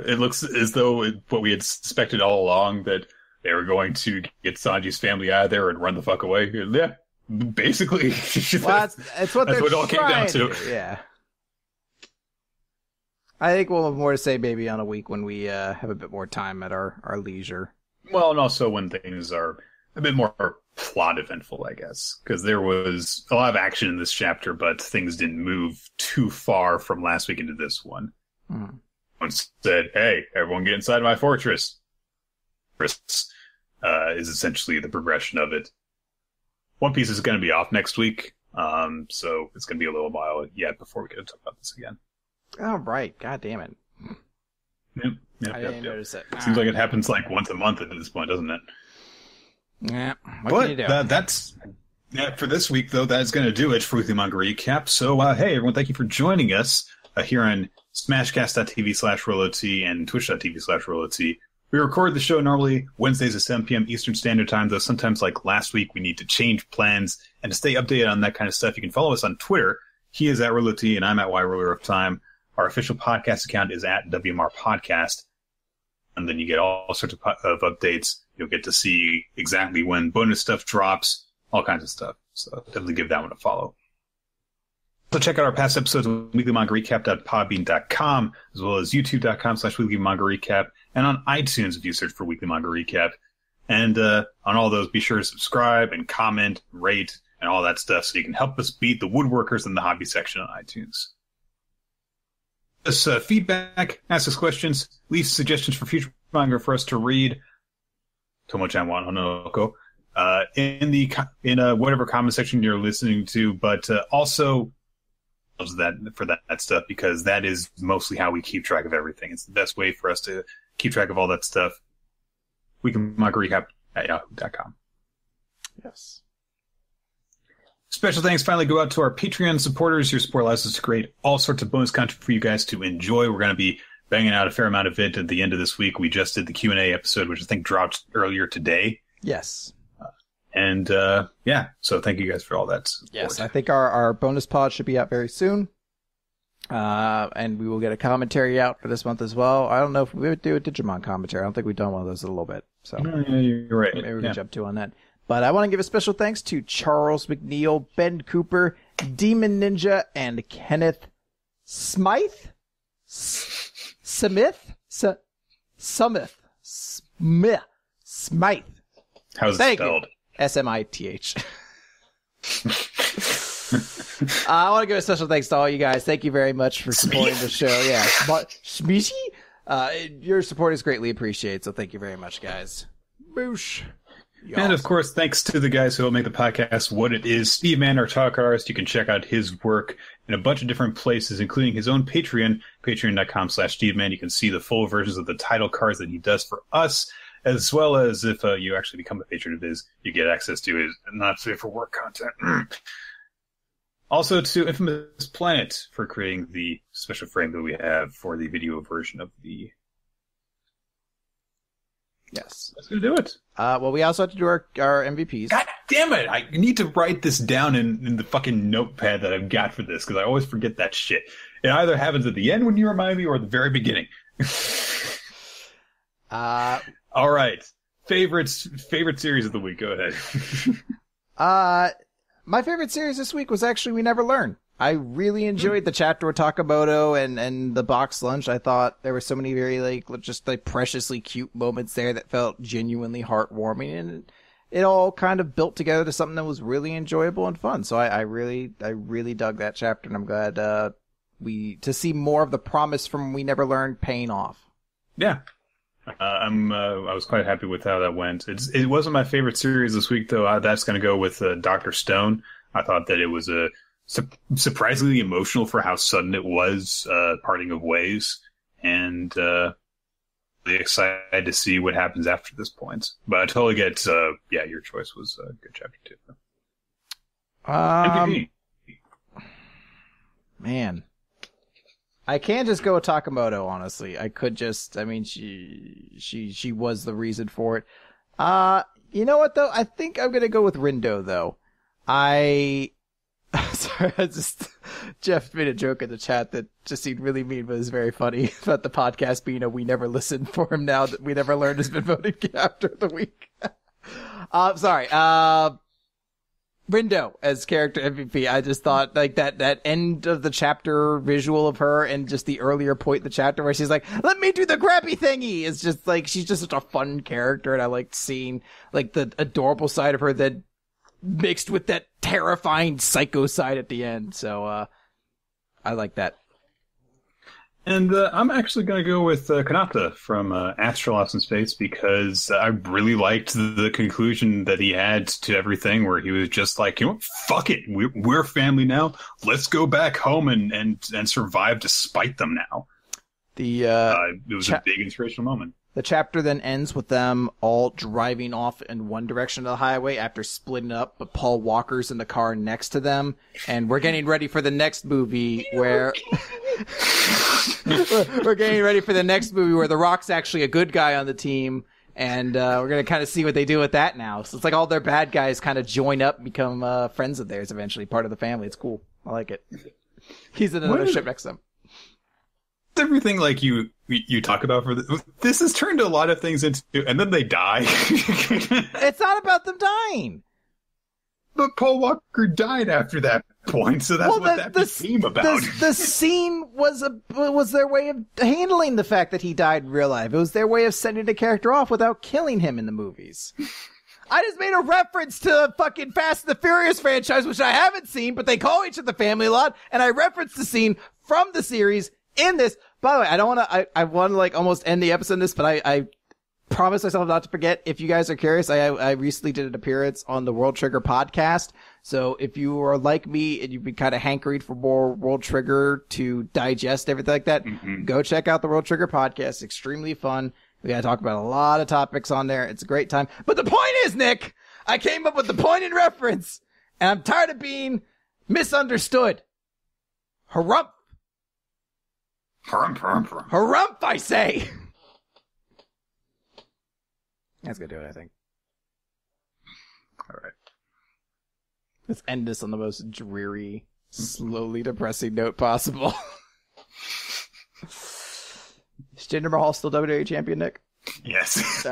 It looks as though what we had suspected all along, that they were going to get Sanji's family out of there and run the fuck away. Yeah. Basically,
well, that's what it all came down to. Yeah, I think we'll have more to say maybe on a week when we have a bit more time at our leisure.
Well, and also when things are a bit more plot eventful, I guess, because there was a lot of action in this chapter, but things didn't move too far from last week into this one. One said, "Hey, everyone, get inside my fortress." Is essentially the progression of it. One Piece is going to be off next week, so it's going to be a little while yet before we get to talk about this again.
Oh, right. God damn it.
Yep.
I didn't notice it.
Seems like it happens like once a month at this point, doesn't it?
Yeah. What can you do?
That's for this week, though. That's going to do it for Weekly Manga Recap. So, hey, everyone, thank you for joining us here on smashcast.tv/RoloT and twitch.tv/RoloT. We record the show normally Wednesdays at 7 p.m. Eastern Standard Time, though sometimes, like last week, we need to change plans. And to stay updated on that kind of stuff, you can follow us on Twitter. He is at RoloT, and I'm at YRollerOfTime. Our official podcast account is at WMR Podcast. and then you get all sorts of updates. You'll get to see exactly when bonus stuff drops, all kinds of stuff. So definitely give that one a follow. So check out our past episodes on weeklymangarecap.podbean.com, as well as youtube.com/weeklymangarecap, and on iTunes if you search for Weekly Manga Recap. And on all those, be sure to subscribe and comment, rate, and all that stuff so you can help us beat the woodworkers in the hobby section on iTunes. Us feedback, ask us questions, leave suggestions for future manga for us to read. Tomo-chan wa Honoko. In whatever comment section you're listening to, but also that stuff, because that is mostly how we keep track of everything. It's the best way for us to keep track of all that stuff. We can mangarecap@yahoo.com.
Yes.
Special thanks finally go out to our Patreon supporters. Your support allows us to create all sorts of bonus content for you guys to enjoy. We're going to be banging out a fair amount of it at the end of this week. We just did the Q&A episode, which I think dropped earlier today.
Yes.
And so thank you guys for all that support.
Yes, I think our bonus pod should be out very soon. And we will get a commentary out for this month as well. I don't know if we would do a Digimon commentary. I don't think we've done one of those in a little bit. So
yeah, you're right.
Maybe we can jump to on that. But I want to give a special thanks to Charles McNeil, Ben Cooper, Demon Ninja, and Kenneth Smythe? Smith? Smith. Smythe.
How's it spelled?
Smith. I want to give a special thanks to all you guys. Thank you very much for supporting the show. Yeah. Smithy? Your support is greatly appreciated, so thank you very much, guys. Boosh.
And of course, thanks to the guys who help make the podcast what it is. Steve Mann, our talk artist. You can check out his work in a bunch of different places, including his own Patreon, patreon.com/Steve Mann. You can see the full versions of the title cards that he does for us, as well as if you actually become a patron of his, you get access to his not safe for work content. Also to Infamous Planet for creating the special frame that we have for the video version of the...
Yes.
That's going to do it.
Well, we also have to do our MVPs.
God damn it! I need to write this down in the fucking notepad that I've got for this, because I always forget that shit. It either happens at the end when you remind me, or at the very beginning. All right. Favorite series of the week. Go ahead.
My favorite series this week was actually We Never Learn. I really enjoyed the chapter with Takamoto and the box lunch. I thought there were so many very just preciously cute moments there that felt genuinely heartwarming, and it all kind of built together to something that was really enjoyable and fun. So I really dug that chapter, and I'm glad to see more of the promise from We Never Learn paying off.
Yeah. I was quite happy with how that went. It wasn't my favorite series this week, though. That's going to go with Dr. Stone. I thought that it was surprisingly emotional for how sudden it was, parting of ways, and really excited to see what happens after this point. But I totally get, your choice was a good chapter too. MVP.
Man. I can't just go with Takamoto, honestly. I could just, she was the reason for it. You know what, though? I think I'm gonna go with Rindo, though. Sorry, Jeff made a joke in the chat that just seemed really mean, but it was very funny about the podcast being a We Never Listened for him now that We Never Learned has been voted Captor of the Week. Sorry, Rindo as character MVP. I just thought that end of the chapter visual of her and just the earlier point in the chapter where she's like, let me do the grabby thingy. It's just she's just such a fun character, and I liked seeing the adorable side of her that mixed with that terrifying psycho side at the end. So, I like that.
And I'm actually going to go with Kanata from Astra Lost in Space, because I really liked the conclusion that he had to everything, where he was just like, you know what, fuck it, we're family now. Let's go back home and survive despite them now. It was a big inspirational moment.
The chapter then ends with them all driving off in one direction of the highway after splitting up, but Paul Walker's in the car next to them, and we're getting ready for the next movie where... we're getting ready for the next movie where The Rock's actually a good guy on the team, and we're going to kind of see what they do with that now. So it's like all their bad guys kind of join up and become friends of theirs eventually, part of the family. It's cool. I like it. He's in another ship next to them.
everything like you talk about this has turned a lot of things into, and then they die.
It's not about them dying.
But Paul Walker died after that point, so that's what that became about.
The scene was their way of handling the fact that he died in real life. It was their way of sending the character off without killing him in the movies. I just made a reference to the fucking Fast and the Furious franchise, which I haven't seen, but they call each other family a lot, and I referenced the scene from the series in this. By the way, I want to like almost end the episode on this, but I promise myself not to forget. If you guys are curious, I recently did an appearance on the World Trigger podcast. So if you are like me and you've been kind of hankering for more World Trigger to digest everything like that, go check out the World Trigger podcast. It's extremely fun. We gotta talk about a lot of topics on there. It's a great time. But the point is, Nick, I came up with the point in reference, and I'm tired of being misunderstood. Harump. Harump, I say. That's gonna do it, I think.
All right.
Let's end this on the most dreary, slowly depressing note possible. Is Jinder Mahal still WWE champion, Nick?
Yes.